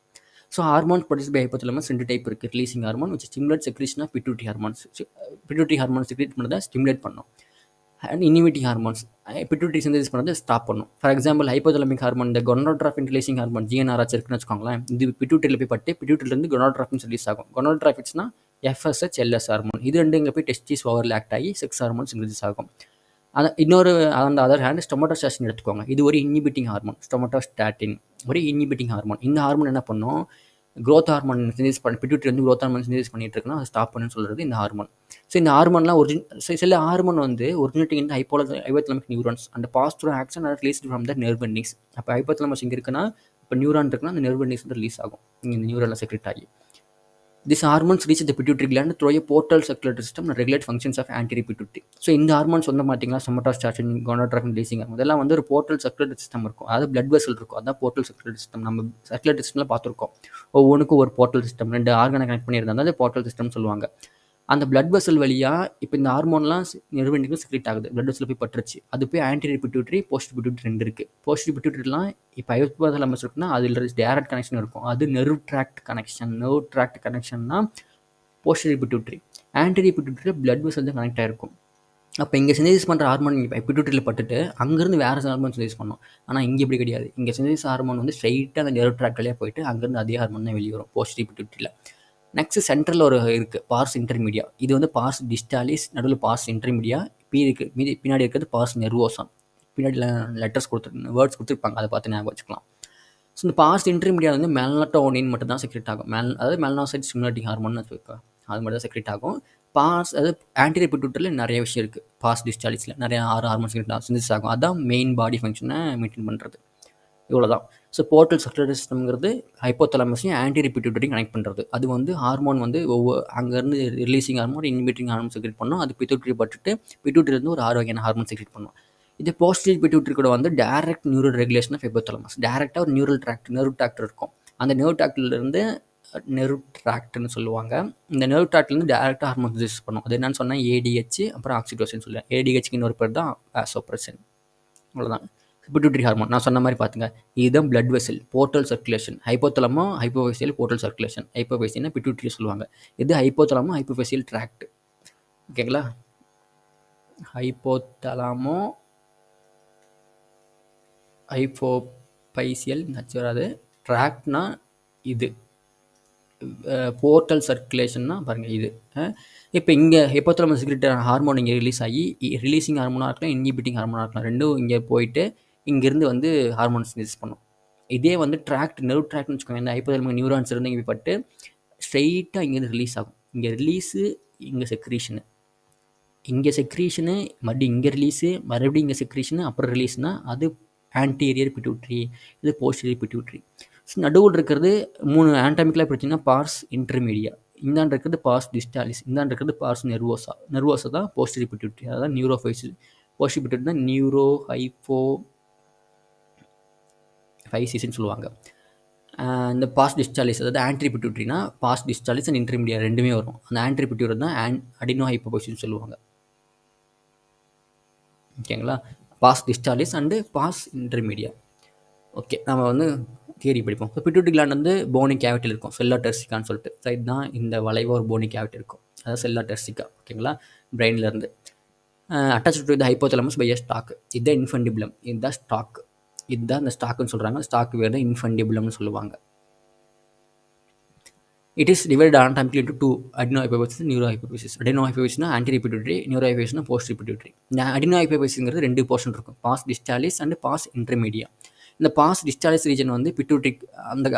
So hormones produce by hypothalamus 2 type இருக்குது. Releasing hormone which stimulate secretion of pituitary hormones. Pituitary hormone secrete பண்ணதை ஸ்டிமுலேட் பண்ணும். And inhibiting hormones pituitary synthesis பண்ணதை ஸ்டாப் பண்ணும். ஃபார் எக்ஸாம்பிள் ஹைப்போதலாமிக் ஹார்மோன், இந்த கொனோட்ராபின் ரிலீசிங் ஹார்மோன் ஜிஎன்ஆர்ஹெச் இருக்குன்னு வச்சுக்கோங்களேன். இது பிட்யூட்டரியில் போய் பட்டு பிட்யூட்டரியிலேருந்து கொனோட்ராபின்ஸ் ரிலீஸ் ஆகும். கொனோட்ராபின்ஸ்னா எஃப்எஸ்ஹெச் எல்எஸ் ஹார்மோன். இது ரெண்டு இங்கே போய் டெஸ்டிஸ் ஓவரில் ஆக்ட் ஆகி செக்ஸ் ஹார்மோன் சிந்தசிஸ் ஆகும். இன்னொரு அந்த அதர் ஹேண்ட் ஸ்டொமட்டோஸ்டாட்டின் எடுத்துக்கோங்க. இது ஒரு இன்ஹிபிட்டிங் ஹார்மோன். ஸ்டொமட்டோஸ்டாட்டின் ஒரு இன்ஹிபிட்டிங் ஹார்மோன். இந்த ஹார்மோன் என்ன பண்ணும்? க்ரோத் ஹார்மோன் சிந்தசிஸ் பிட்யூட்டரி வந்து க்ரோத் ஹார்மோன் சிந்தசிஸ் பண்ணிட்டு இருக்குன்னா அதை ஸ்டாப் பண்ணுன்னு சொல்கிறது இந்த ஹார்மோன். ஸோ இந்த ஹார்மோன்லாம் சில ஹார்மோன் வந்து ஒரிஜினேட்டிங் இந்த hypothalamic neurons and pass through axon are released from the nerve endings. அப்போ ஹைப்போதலாமஸ் இங்கே இருக்குன்னா இப்போ நியூரான் இருக்குன்னா அந்த நர்வ் எண்டிங்ஸ் வந்து ரிலீஸ் ஆகும். இந்த நியூரானில் செக்ரெட் ஆகி These hormones reach the pituitary gland through a portal circulatory system and regulate functions of anterior pituitary. So இந்த ஹார்மோன்ஸ் வந்து பார்த்தீங்கன்னா சொமட்டோஸ்டாட்டின், கொனோட்ராபின் ரிலீசிங் ஹார்மோன் இதெல்லாம் வந்து ஒரு போர்ட்டல் சர்க்குலேட்டரி சிஸ்டம் இருக்கும். அதாவது பிளட் வெசல் இருக்கும். அதான் போர்ட்டல் சர்க்குலேட்டரி சிஸ்டம். நம்ம சர்க்குலேட்டரி சிஸ்டம்ல பார்த்துருக்கோம். ஒவ்வொன்றுக்கும் ஒரு போர்ட்டல் சிஸ்டம், 2 ஆர்கனை கனெக்ட் பண்ணியிருந்தாங்க. அது போர்ட்டல் சிஸ்டம் சொல்லுவாங்க. அந்த பிளட் வெசல் வழியாக இப்போ இந்த ஹார்மோன்லாம் நெர்வெண்டிங்கும் செக்ரேட் ஆகுது. பிளட் வெசல் போய் பட்டுருச்சு. அது போய் ஆன்டீரியர் பிட்யூட்டரி, போஸ்ட் பிட்யூட்டரி 2 இருக்குது. போஸ்ட் பிட்யூட்டரிலாம் இப்போ ஹைப்போதலாமஸ் இருக்குன்னா அதில் டேரக்ட் கனெக்ஷன் இருக்கும். அது நெர்வ் ட்ராக்ட் கனெக்ஷன்னா போஸ்டீரியர் பிட்யூட்டரி. ஆன்டீரியர் பிட்யூட்டரியில் பிளட் வெசல் தான் கனெக்ட் ஆகிருக்கும். அப்போ இங்கே சிந்தசிஸ் பண்ணுற ஹார்மோன் இங்கே பிட்யூட்டரியில் பட்டுட்டு அங்கேருந்து வேறு ஹார்மோன் சிந்தசிஸ் பண்ணோம். ஆனால் இங்கே இப்படி கிடையாது. இங்கே சிந்தசிஸ் ஹார்மோன் வந்து ஸ்ட்ரைட்டாக அந்த நெர்வ் ட்ராக்ட் வழியாக போயிட்டு அங்கேருந்து அதே ஹார்மோன் தான் வெளியே வரும் போஸ்டீரியர் பிட்யூட்டரியில். நெக்ஸ்ட் சென்ட்ரல் ஒரு இருக்குது பார்ஸ் இன்டர்மீடியா. இது வந்து பார்ஸ் டிஸ்டாலிஸ், நடுவில் பார்ஸ் இன்டர்மீடியா, பின்னாடி இருக்கிறது பார்ஸ் நெர்வோசா. பின்னாடி வேர்ட்ஸ் கொடுத்துருப்பாங்க, அதை பார்த்து ஞாபகம் வச்சுக்கலாம். ஸோ இந்த பாஸ் இன்டர்மீடியா வந்து மெலட்டோனின் மட்டும் தான் செக்ரெட் ஆகும். அதாவது மெலனோசைட் ஸ்டிமுலேட்டிங் ஹார்மோன் வச்சுக்கோ, அது மட்டும் தான் செக்ரெட் ஆகும். அதாவது ஆன்டீரியர் பிட்யூட்டரியில் நிறைய விஷயம் இருக்குது. பாஸ் டிஸ்டாலிஸில் நிறைய 6 ஹார்மோன் சிந்தசிஸ் ஆகும். அதுதான் மெயின் பாடி ஃபங்க்ஷனை மெயின்டைன் பண்ணுறது. இவ்வளோதான். ஸோ போர்ட்டல் சர்க்குலேட்டரி சிஸ்டம்ங்கிறது ஹைப்போதலாமஸையும் ஆன்டீரியர் பிட்யூட்டரியும் கனெக்ட் பண்ணுறது. அது வந்து ஹார்மோன் வந்து அங்கேருந்து releasing hormone, inhibiting hormone secrete பண்ணும். அது பிட்யூட்டரி பட்டுட்டு பிட்யூட்டரியிலேருந்து ஒரு ஆரோக்கியமான ஹார்மோன் செக்ரெட் பண்ணும். இது போஸ்டீரியர் பிட்யூட்டரி கூட வந்து direct neural regulation of hypothalamus. டைரெக்டாக ஒரு நர்வ் ட்ராக்ட் இருக்கும். அந்த நர்வ் ட்ராக்ட்லேருந்து நெர்வ் ட்ராக்ட்னு சொல்லுவாங்க. இந்த நர்வ் ட்ராக்ட்லேருந்து டேரெக்டாக ஹார்மோன் ரிலீஸ் பண்ணும். அது என்னன்னு சொன்னால் ஏடிஹெச், அப்புறம் ஆக்சிடோசின் சொல்லுவேன். ஏடிஹெச்க்கு இன்னொரு பேர் தான் வாசோப்ரெசின். அவ்வளோதான் பிட்யூட்டரி ஹார்மோன். நான் சொன்ன மாதிரி பார்த்துங்க, இதுதான் blood vessel, portal circulation. Hypothalamo hypophyseal portal circulation. ஹைப்போஃபேசியல்னா பிட்யூட்டரி சொல்லுவாங்க. இது ஹைப்போதலமோ ஹைப்போஃபேசியல் ட்ராக்ட். ஓகேங்களா, ஹைப்போதலாமோ ஹைப்போஃபைசியல் வராது. ட்ராக்ட்னா இது, போர்ட்டல் சர்க்குலேஷன்னா பாருங்கள் இது. இப்போ இங்கே ஹைப்போதலாமஸ் செக்ரெட் ஹார்மோன் இங்கே ரிலீஸ் ஆகி ரிலீசிங் ஹார்மோனாக இருக்கலாம், இன்ஹிபிட்டிங் ஹார்மோனாக இருக்கலாம். ரெண்டும் இங்கே போயிட்டு இங்கேருந்து வந்து ஹார்மோன்ஸ் ரிலீஸ் பண்ணும். இதே வந்து நெர்வ் ட்ராக்ட்னு வச்சுக்கோங்க. இந்த ஹைப்போதலாமிக் நியூரான்ஸ் இருந்து இங்கே பட்டு ஸ்ட்ரெயிட்டாக இங்கேருந்து ரிலீஸ் ஆகும். இங்கே ரிலீஸு, இங்கே செக்ரீஷனு, மறுபடியும் இங்கே ரிலீஸு, மறுபடியும் இங்கே செக்ரீஷனு, அப்புறம் ரிலீஸ்னால் அது ஆன்டீரியர் பிட்யூட்டரி, இது போஸ்டீரியர் பிட்யூட்டரி. நடுவில் இருக்கிறது 3 ஆண்டாமிக்கலாக பிடிச்சிங்கன்னா பார்ஸ் இன்டர்மீடியா, இந்தாண்டு இருக்கிறது பார்ஸ் டிஸ்டாலிஸ், இந்தாண்டு இருக்கிறது பார்ஸ் நெர்வோசா தான் போஸ்டீரியர் பிட்யூட்டரி. அதான் நியூரோஃபைசில். போஸ்டீரியர் பிட்யூட்டரி தான் நியூரோ ஹைப்போ 5 சின்னு சொல்லுவாங்க. இந்த பாஸ் டிஸ்சாலிஸ் அதாவது ஆன்ட்ரி பிட்யூட்ரினா பாஸ் டிஸ்சாலிஸ் அண்ட் இன்டர்மீடியட் ரெண்டுமே வரும். அந்த ஆன்ட்ரி பிட்யூட்டரி தான் அடினோ ஹைப்போஃபிசிஸ்னு சொல்லுவாங்க. ஓகேங்களா? Pars distalis and pars intermedia. Okay, நம்ம வந்து தியரி படிப்போம். இப்போ பிட்யூட்டரி கிளாண்ட் வந்து போனி கேவிட்டியில் இருக்கும், செல்லா டெர்சிக்கான்னு சொல்லிட்டு. சைட் தான் இந்த வளைவாக ஒரு போனி கேவிட்டி இருக்கும், அதாவது செல்லா டெர்சிக்கா. ஓகேங்களா? பிரெயின்லேருந்து attach to the hypothalamus by a stalk. இதுதான் இன்ஃபண்டிபுலம், இதுதான் ஸ்டாக். இதுதான் இந்த ஸ்டாக்குன்னு சொல்கிறாங்க. ஸ்டாக் வேறு தான் இன்ஃபண்டிபுலம்னு சொல்லுவாங்க. It is divided anatomically into two: adenohypophysis and neurohypophysis. Adenohypophysis na anterior pituitary, neurohypophysis na posterior pituitary. இந்த adenohypophysis ரெண்டு போர்ஷன் இருக்கும், pars distalis and pars intermedia. இந்த பாஸ் டிஸ்டாலிஸ் ரீஜன் வந்து பிட்யூட்ரி,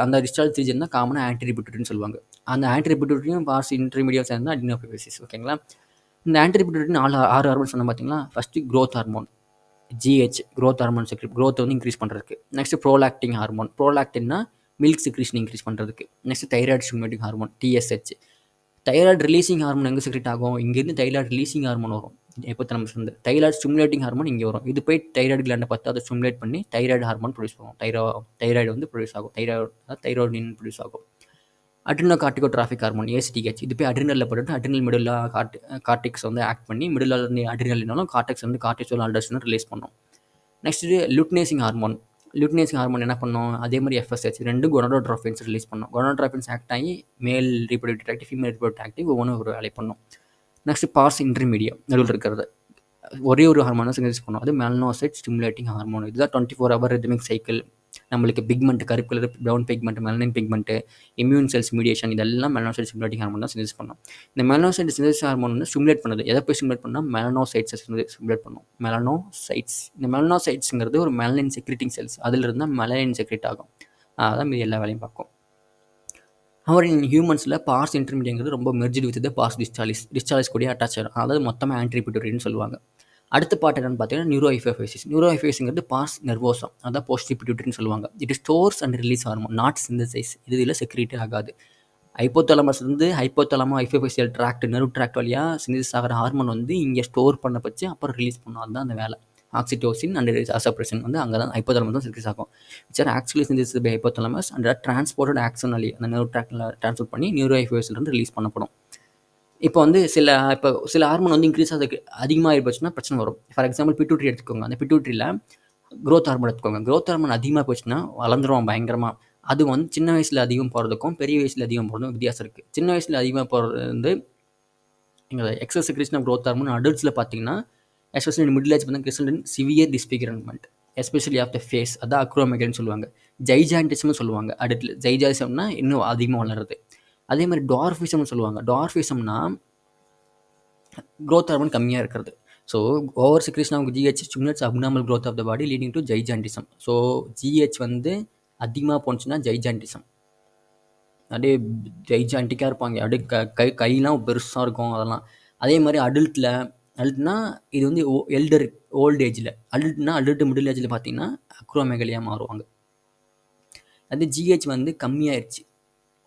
அந்த டிஸ்டாலிஸ் ரீஜன் தான் காமனாக ஆன்டீரியர் பிட்யூட்டரின்னு சொல்லுவாங்க. அந்த ஆன்டீரியர் பிட்யூட்டரியும் பாஸ் இன்டர்மீடியா சேர்ந்து adenohypophysis. ஓகேங்களா? இந்த ஆன்டீரியர் பிட்யூட்டரி 6 ஹார்மோன் சொன்ன பார்த்தீங்களா? First growth hormone GH, growth hormone secrete, growth வந்து இன்க்ரீஸ் பண்ணுறதுக்கு. நெக்ஸ்ட் ப்ரோலாக்டிங் ஹார்மோன், ப்ரோலாக்டின்னா மில்க் செக்ரீஷன் இன்க்ரீஸ் பண்ணுறதுக்கு. Next thyroid stimulating hormone TSH. Thyroid releasing hormone எங்கே செக்ரேட் ஆகும்? இங்கேருந்து தைராய்டு ரிலீசிங் ஹார்மோன் வரும். எப்போ நம்ம வந்து தைராய்டு ஸ்டிமுலேட்டிங் ஹார்மோன் இங்கே வரும். இது போய் தைராய்டு கிளாண்டை பார்த்து அதை ஸ்டிமுலேட் பண்ணி தைராய்டு ஹார்மோன் ப்ரொடியூஸ் பண்ணும். தைராய்டு வந்து ப்ரொடியூஸ் ஆகும். தைராய்டின் ப்ரொடியூஸ் ஆகும். Adreno corticotrophic hormone ACTH. இது போய் அட்ரினலில் போட்டு அட்ரினல் மிடில் கார்டிக்ஸ் வந்து ஆக்ட் பண்ணி மிடில் அட்ரினல்னாலும் கார்டெக்ஸ் வந்து கார்டிசோல் ஆல்டோஸ்டரோன் ரிலீஸ் பண்ணும். Next luteinizing hormone. Luteinizing hormone என்ன பண்ணும்? அதே மாதிரி FSH ரெண்டும் கொனடோட்ரோபின்ஸ் ரிலீஸ் பண்ணும். கொனடோட்ரோபின்ஸ் ஆக்ட் ஆகி மேல் reproductive active, female reproductive active ஒவ்வொன்றும் ஒரு வேலை பண்ணும். நெக்ஸ்ட் பாஸ் இன்டர்மீடியா நடுவில் இருக்கிறது ஒரே ஒரு ஹார்மோனை சிந்தசிஸ் பண்ணும், அது மெலனோசைட் ஸ்டிமுலேட்டிங் ஹார்மோன். இதுதான் 24 ஹவர் ரிதமிக் சைக்கிள். நம்மளுக்கு பிக்மெண்ட், கருப்பு colour brown pigment, melanin pigment, immune cells mediation, இதெல்லாம் மெலனோசைட் ஸ்டிமுலேட்டிங் ஹார்மோன் தான் சிந்தசிஸ் பண்ணும். இந்த மெலனோசைட் சிந்தசிஸ் ஹார்மோன் வந்து ஸ்டிமுலேட் பண்ணுது. எதை போய் ஸ்டிமுலேட் பண்ணால் மெலனோசைட்ஸை ஸ்டிமுலேட் பண்ணும். மெலனோசைட்ஸ். இந்த மெலனோசைட்ஸுங்கிறது ஒரு மெலனின் செக்ரேட்டிங் செல்ஸ். அதில் இருந்தால் மெலனின் செக்ரேட் ஆகும். அதான் மீது எல்லா வேலையும் பார்க்கும். அவர் ஹியூமன்ஸில் பாஸ் இன்டர்மீடியங்கிறது ரொம்ப மெர்ஜிட் வித் பாஸ் டிஸ்சாலிஸ் கூட அட்டாச் ஆகிடும். அதாவது மொத்தமாக ஆன்டீரியர் பிட்யூட்டரின்னு சொல்லுவாங்க. அடுத்த பார்ட் என்னன்னு பார்த்தீங்கன்னா நியூரோஹைப்போஃபிசிஸ். நியூரோஹைப்போஃபிசிஸ்ங்கிறது பாஸ் நர்வோசம், அதான் போஸ்டீரியர் பிட்யூட்டரின்னு சொல்லுவாங்க. It stores and release hormone, not synthesise. இதில் செக்ரேட்டே ஆகாது. ஹைப்போதலமஸ் வந்து ஹைப்போஃபிசியல் ட்ராக்ட், நர்வ் ட்ராக்ட் வழியாக சிந்தசிஸ் ஆகிற ஹார்மோன் வந்து இங்கே ஸ்டோர் பண்ண வச்சு அப்புறம் ரிலீஸ் பண்ணும். அதுதான் அந்த வேலை. ஆக்சிடோசின் அண்ட் அசப்ரெஷன் வந்து அங்கே தான் ஹைப்போதலமஸ் தான் சிந்தசிஸ் ஆகும். Which are actually synthesis by hypothalamus and transported axonally, அந்த நர்வ் ட்ராக்டில் ட்ரான்ஸ்போர்ட் பண்ணி நியூரோஹைப்போஃபிசிஸ்லேருந்து ரிலீஸ் பண்ணப்படும். இப்போ வந்து சில ஹார்மோன் வந்து இன்க்ரீஸ் ஆகுது, அதிகமாக போச்சுன்னா பிரச்சனை வரும். ஃபார் எக்ஸாம்பிள் பிட்யூட்டரி எடுத்துக்கோங்க. அந்த பிட்யூட்டரியில் க்ரோத் ஹார்மோன் எடுத்துக்கோங்க. க்ரோத் ஹார்மோன் அதிகமாக போச்சுன்னா வளர்ந்துருவோம் பயங்கரமாக. அது வந்து சின்ன வயசில் அதிகம் போகிறதுக்கும் பெரிய வயசில் அதிகம் போகிறதுக்கும் வித்தியாசம் இருக்குது. சின்ன வயசில் அதிகமாக போகிறது வந்து எங்கள் excess secretion of growth hormone அடல்ட்ஸில் பார்த்தீங்கன்னா, எஸ்பெஷலி மிடில் ஏஜ் பார்த்தீங்கன்னா result in severe disfigurement, especially of the face. அதான் அக்ரோமெகல்னு சொல்லுவாங்க. ஜைஜாண்டிசம்னு சொல்லுவாங்க. அடல்ட்டில் ஜைஜாண்டிசம்னா இன்னும் அதிகமாக வளருது. அதே மாதிரி டார்ஃபிசம்னு சொல்லுவாங்க. டார்ஃபிசம்னா க்ரோத் ஹார்மோன் கம்மியாக இருக்கிறது. So over secretion of GH stimulates abnormal growth of the body leading to gigantism. So GH வந்து அதிகமாக போனுச்சுன்னா ஜைஜாண்டிசம், அப்படியே ஜைஜாண்டிக்காக இருப்பாங்க. அப்படியே கையெல்லாம் பெருசாக இருக்கும் அதெல்லாம். அதே மாதிரி அடல்ட்னா இது வந்து ஓல்டு ஏஜில். அடல்ட் மிடில் ஏஜில் பார்த்தீங்கன்னா அக்ரோமெகலியாக மாறுவாங்க. அது GH வந்து கம்மியாயிடுச்சு.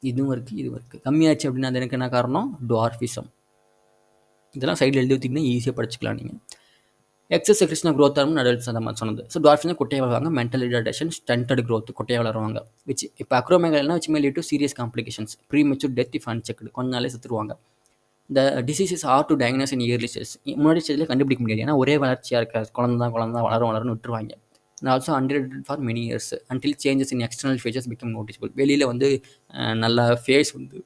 இதுவும் இருக்குது. கம்மியாயிடுச்சு அப்படின்னா அது எனக்கு என்ன காரணம்? டுவார்ஃபிசம். இதெல்லாம் சைடில் எழுதி வச்சிங்கன்னா ஈஸியாக படிச்சுக்கலாம் நீங்கள். Excess secretion of growth hormone adults அந்த மாதிரி சொன்னது. ஸோ டார்ஃபின் கொட்டையை வளருவாங்க. மென்டல் ரிட்டார்டேஷன், ஸ்டண்டட் க்ரோத், கொட்டையை வளருவாங்க. இப்போ அக்ரோமெகல்னா which may lead to serious complications, premature death if unchecked. கொஞ்ச நாளே செத்துருவாங்க. இந்த diseases are to diagnose in early stage. முன்னாடி ஸ்டேஜில் கண்டுபிடிக்க முடியாது, ஏன்னா ஒரே வளர்ச்சியாக இருக்காது. குழந்தை வளரும்னு விட்டுருவாங்க. And also undetected for many years until changes in external faces become noticeable. வெளியில் வந்து நல்ல ஃபேஸ் வந்து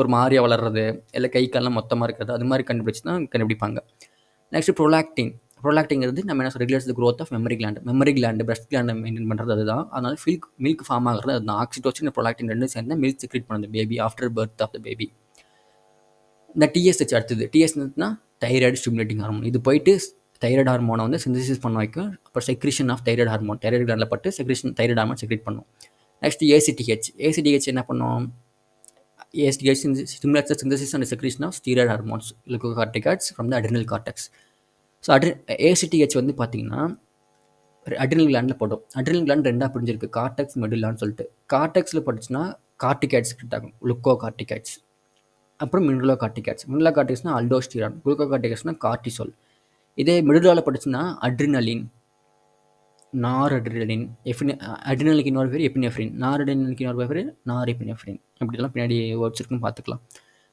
ஒரு மாதிரியாக வளர்றது, இல்லை கை காலெலாம் மொத்தமாக இருக்கிறது, அது மாதிரி கண்டுபிடிச்சி தான் கண்டுபிடிப்பாங்க. நெக்ஸ்ட் ப்ரோலாக்டிங்கிறது நம்ம என்ன regulates the growth of mammary gland, breast கிளாண்டை மெயின்டைன் பண்ணுறது அதுதான். அதனால மில்க் ஃபார்ம் ஆகிறது அதுதான். ஆக்சிடோசின், ப்ரோலாக்டின் ரெண்டும் சேர்ந்து மில்க் செக்ரேட் பண்ணுது baby after birth of the baby. இந்த TSH அடுத்தது. TSHனா தைராய்டு ஸ்டிமுலேட்டிங் ஹார்மோன். இது போயிட்டு தைராய்டு ஹார்மோனை வந்து சிந்தசிஸ் பண்ண வைக்கும். அப்புறம் secretion of thyroid hormone, thyroid கிளாண்டில் பட்டு தைராய்டு ஹார்மோன் செக்ரேட் பண்ணும். நெக்ஸ்ட் ACTH என்ன பண்ணும்? ACTH stimulates the synthesis and secretion of steroid hormones, glucocorticoids from the adrenal cortex. So ACTH வந்து பார்த்தீங்கன்னா அட்ரினல் கிளாண்டில் போடும். அட்ரினல் கிளாண்ட் ரெண்டாக பிரிஞ்சிருக்கு, கார்டெக்ஸ், மெடுல்லான்னு சொல்லிட்டு. கார்டெக்ஸில் பட்டுச்சுன்னா கார்டிகாய்ட்ஸ் கிட்ட ஆகும், குளுக்கோகார்டிகாய்ட்ஸ். அப்புறம் மினரலோகார்டிகாய்ட்ஸ்னா அல்டோஸ்டிரான், குளுக்கோகார்டிகாய்ட்ஸ்னா கார்டிசோல். இதே மெடுல்லாவில் பட்டுச்சுன்னா அட்ரினலின், நார்அட்ரினலின், அட்ரினலுக்கு இன்னொரு பேர் எபினெஃப்ரின், நார்அட்ரினலுக்கு இன்னொரு பேர் நாரெபினெஃப்ரின். இப்படிலாம் பின்னாடி வேர்ட்ஸ் இருக்குன்னு பார்த்துக்கலாம்.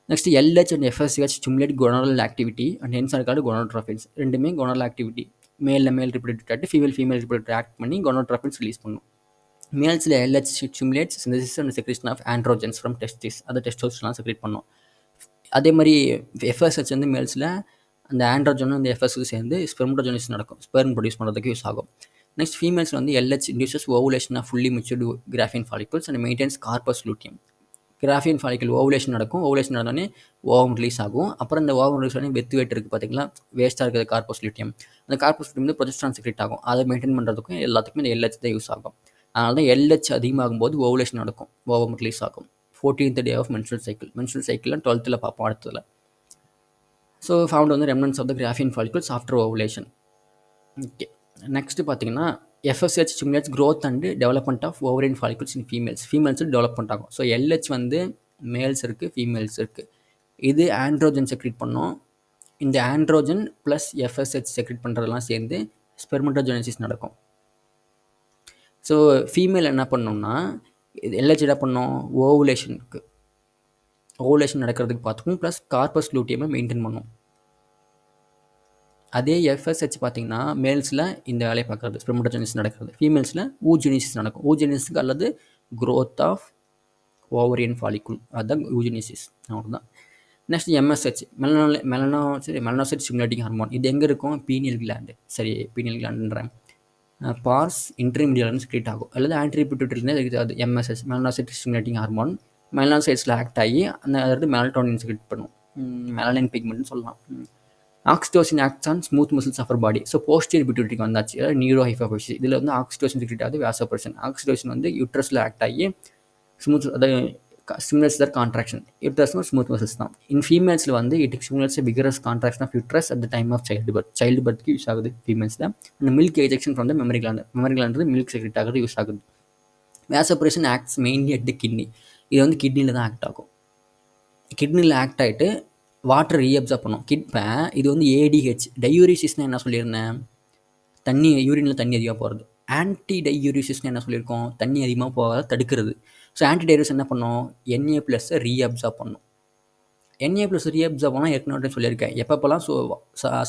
Next LH and FSH stimulate gonadal activity and hence are called gonadotropins. ரெண்டுமே gonadal activity, male reproductive act, female reproductive act பண்ணி கொனோட்ரோபின்ஸ் ரிலீஸ் பண்ணும். மேல்ஸில் LH stimulates synthesis and secretion of androgens from testis, அதை testosterone secrete பண்ணும். அதே மாதிரி FSH வந்து மேல்ஸில் அந்த ஆண்ட்ரோஜனும் அந்த எஃப்எஸ்க்கு சேர்ந்து ஸ்பெர்மடோஜெனிசிஸ் நடக்கும், ஸ்பெர்ம் ப்ரொடியூஸ் பண்ணுறதுக்கு யூஸ் ஆகும். நெக்ஸ்ட் ஃபீமேல்ஸில் வந்து LH induces ovulation of fully matured Graafian follicles and maintains corpus luteum. Graafian follicle ovulation நடக்கும், ஓவுலேஷன் நடந்தோடனே ஓவம் ரிலீஸ் ஆகும். அப்புறம் இந்த ஓவம் ரிலீஸ் பண்ணி வெத்து வெட்டு இருக்குது பார்த்தீங்களா, வேஸ்ட்டாக இருக்கிறது கார்பஸ் லூட்டியம். அந்த கார்பஸ் லூட்டியம் வந்து ப்ரொஜெஸ்ட்ரான் செக்ரேட் ஆகும், அதை மெயின்டைன் பண்ணுறதுக்கும் எல்லாத்துக்குமே இந்த எல்ஹெச் தான் யூஸ் ஆகும். அதனால தான் எல்ஹெச் அதிகமாகும் போது ஓவுலேஷன் நடக்கும், ஓவம் ரிலீஸ் ஆகும். 14th day of menstrual cycle, menstrual சைக்கிளில் 12th பார்ப்போம் அடுத்ததில். ஸோ ஃபவுண்ட் வந்து remnants of the Graafian follicles after ovulation. Okay, next பார்த்தீங்கன்னா FSH stimulates growth and development of ovarian follicles in females. Females development ஆகும். So LH வந்து males இருக்குது, females இருக்குது. இது ஆண்ட்ரோஜன் செக்ரேட் பண்ணும். இந்த ஆண்ட்ரோஜன் ப்ளஸ் எஃப்எஸ்ஹெச் செக்ரேட் பண்ணுறதெல்லாம் சேர்ந்து ஸ்பெர்மட்டோஜெனிசிஸ் நடக்கும். ஸோ ஃபீமேல் என்ன பண்ணோம்னா எல்ஹெச் என்ன பண்ணோம், ஓவுலேஷன் நடக்கிறதுக்கு பார்த்துக்கும், ப்ளஸ் கார்பஸ் லூட்டியமை மெயின்டைன் பண்ணும். அதே எஃப்எஸ்ஹெச் பார்த்தீங்கன்னா மேல்ஸில் இந்த வேலையை பார்க்குறது, ஸ்பெர்மட்டோஜெனிசிஸ் நடக்கிறது. ஃபீமேல்ஸில் ஊஜெனிசிஸ் நடக்கும். ஊஜெனிசிஸ்க்கு அல்லது growth ஆஃப் ஓவரியன் ஃபாலிகுல், அதுதான் ஊஜெனிசிஸ். அவ்வளோதான். Next MSH melanocyte stimulating hormone. இது எங்கே இருக்கும், பீனியல் கிளாண்டு. சரி, பீனியல் கிளாண்டுன்றேன். பார்ஸ் இன்டர்மீடியட்னு செக்ரேட் ஆகும், அல்லது ஆன்டி பிட்யூட்டரினே இருக்குது. அது எம்எஸ்ஹெச் மெலனோசைட் ஸ்டிமுலேட்டிங் ஹார்மோன். மெலனோசைட்ஸில் ஆக்ட் ஆகி அந்த அதாவது மெலட்டோனின் செக்ரேட் பண்ணும், மெலனின் பிக்மெண்ட்னு சொல்லலாம். Oxytocin acts on smooth muscles of body. So posterior பிட்யூட்டரிக்கு வந்தாச்சு, நியூரோ ஹைஃபோபிசிஸ். இதில் வந்து ஆக்சிடோசின் செக்ரேட் ஆகுது, வாசோப்ரெசன். ஆக்சிடோசின் வந்து யூட்ரஸில் ஆக்ட் ஆகி ஸ்மூத், அதாவது ஸ்டிமுலேட்ஸ் தர் கான்ட்ராக்ஷன். யூட்ரஸ்னா ஸ்மூத் மசில்ஸ் தான். இன் ஃபீமேல்ஸில் வந்து it stimulates vigorous contraction of uterus at the time of child பர்த்க்கு யூஸ் ஆகுது ஃபீமேல்ஸில். அந்த milk ejection from the mammary gland milk secrete ஆகுது, யூஸ் ஆகுது. Vasopressin acts mainly at the kidney. இது வந்து கிட்னியில் தான் ஆக்ட் ஆகும். கிட்னியில் ஆக்ட் ஆகிட்டு வாட்டர் ரீஅப்சர்வ் பண்ணும். இப்போ இது வந்து ஏடிஹெச். டையூரிசிஸ்னால் என்ன சொல்லியிருந்தேன், தண்ணி யூரினில் தண்ணி அதிகமாக போகிறது. ஆன்டி டையூரிசிஸ்னால் என்ன சொல்லியிருக்கோம், தண்ணி அதிகமாக போகாத தடுக்கிறது. ஸோ ஆன்டி டையூரிஸ் என்ன பண்ணும், Na+-ஐ ரீஅப்சர்வ் பண்ணும். Na+ ரீஅப்சர்வ் பண்ணால் ஏற்கனவே சொல்லியிருக்கேன், எப்பப்போலாம்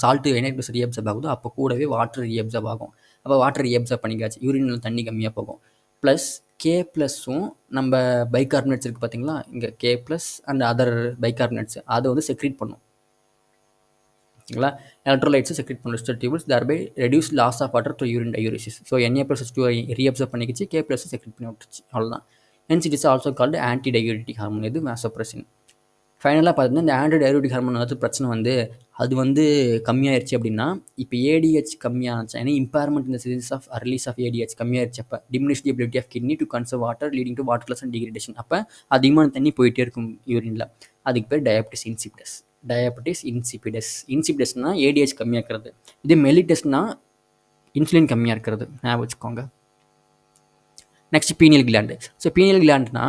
சால்ட்டு Na+ ரீஅப்சர்வ் ஆகுதோ அப்போ கூடவே வாட்டர் ரீஅப்சர்வ் ஆகும். அப்போ வாட்டர் ரீஅப்சர்வ் பண்ணிக்காச்சு, யூரினில் தண்ணி கம்மியாக போகும். ப்ளஸ் K+ம் நம்ம பைகார்பனேட்ஸ் இருக்குது பார்த்தீங்களா, இங்கே K+ அண்ட் அதர் பைகார்பனேட்ஸ், அதை வந்து செக்ரீட் பண்ணும். ஓகேங்களா, எலக்ட்ரோலைட்ஸை செக்ரீட் பண்ணும் tubules, thereby reduce loss of water to urine diuresis. So Na+H2 reabsorb பண்ணிக்கிச்சு, K+ செக்ரீட் பண்ணி விட்டுருச்சு, அவ்வளோதான். Hence it is also called anti diuretic hormone. இது வாசோப்ரெசின். ஃபைனலாக பார்த்தீங்கன்னா இந்த ஆன்டி டையூரிட்டிக் ஹார்மோன் வந்து பிரச்சனை வந்து அது வந்து கம்மியாயிருச்சு அப்படின்னா, இப்போ ஏடிஹெச் கம்மியாச்சு, ஏன்னா இம்பேர்மெண்ட் இந்த since of release of ADH கம்மியாயிருச்சு. அப்போ diminish the ability of kidney to conserve water leading to water loss and degradation. அப்போ அதிகமான தண்ணி போயிட்டே இருக்கும் யூரினில். அதுக்கு பேர் டயாபெட்டிஸ் இன்சிபிடஸ். இன்சிபிடஸ்னால் ஏடிஹெச் கம்மியாக்குறது. இதே மெலிட்டஸ்னா இன்சுலின் கம்மியாக இருக்கிறது, ஞாபகம் வச்சுக்கோங்க. Next pineal gland. So pineal கிளாண்ட்னா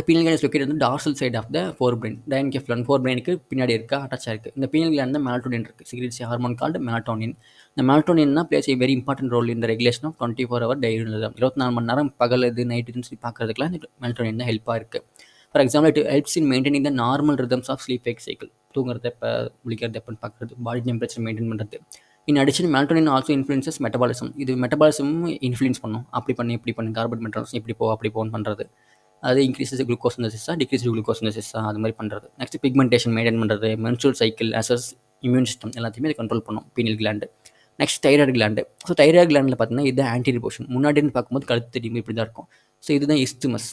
பீனியல் கிளாண்ட் இஸ் லொக்கேட்டட் வந்து dorsal side of the forebrain. Diencephalon ஃபோர் பிரெயினுக்கு பின்னாடி இருக்கா, அட்டாச்சாக இருக்குது. இந்த பீனியல் கிளாண்ட் தான் மெலட்டோனின் இருக்குது, சிக்ரேட்ஸ் ஹார்மோன் கால்டு மெலட்டோனின். இந்த மெலட்டோனின்னா பிளேஸ் ஏ வெரி இம்பார்ட்டன்ட் ரோல் இந்த ரெகுலேஷன் ஆஃப் 24 hour டையூரினல் ரிதம். 24 மணி நேரம் பகல் இது நைட்டுன்னு சொல்லி பார்க்கறதுக்குலாம் இந்த மெலட்டோனின் தான் ஹெல்ப்பாக இருக்குது. For example it helps in maintaining the normal rhythms of sleep wake cycle. தூங்குறது எப்போ, விழிக்கிறது எப்போன்னு பார்க்குறது, பாடி டெம்பரேச்சர் மெயின்டைன் பண்ணுறது. In addition melatonin also influences metabolism. இது மெட்டபாலிசமும் இன்ஃப்ளூயன்ஸ் பண்ணும். அப்படி பண்ணி இப்படி பண்ணி கார்பன் மெட்டபாலிசம் இப்படி அப்படி போன்னு பண்ணுறது. அது இன்க்ரீசஸ் குளுக்கோஸ் சிந்தசிஸா, டிக்ரீஸ் குளுக்கோஸ் சிந்தசிஸா, அது மாதிரி பண்ணுறது. நெக்ஸ்ட் பிக்மெண்டேஷன் மெயின்டைன் பண்ணுறது, மென்ஸ்ட்ரல் சைக்கிள், அசஸ் இம்யூன் சிஸ்டம் எல்லாத்தையுமே இது கண்ட்ரோல் பண்ணும் pineal gland. Next thyroid gland. So thyroid கிளாண்டில் பார்த்தீங்கன்னா இது ஆன்டீரியர் போர்ஷன். முன்னாடின்னு பார்க்கும்போது கழுத்து தெரியும் இப்படி தான் இருக்கும். ஸோ இதுதான் இஸ்துமஸ்,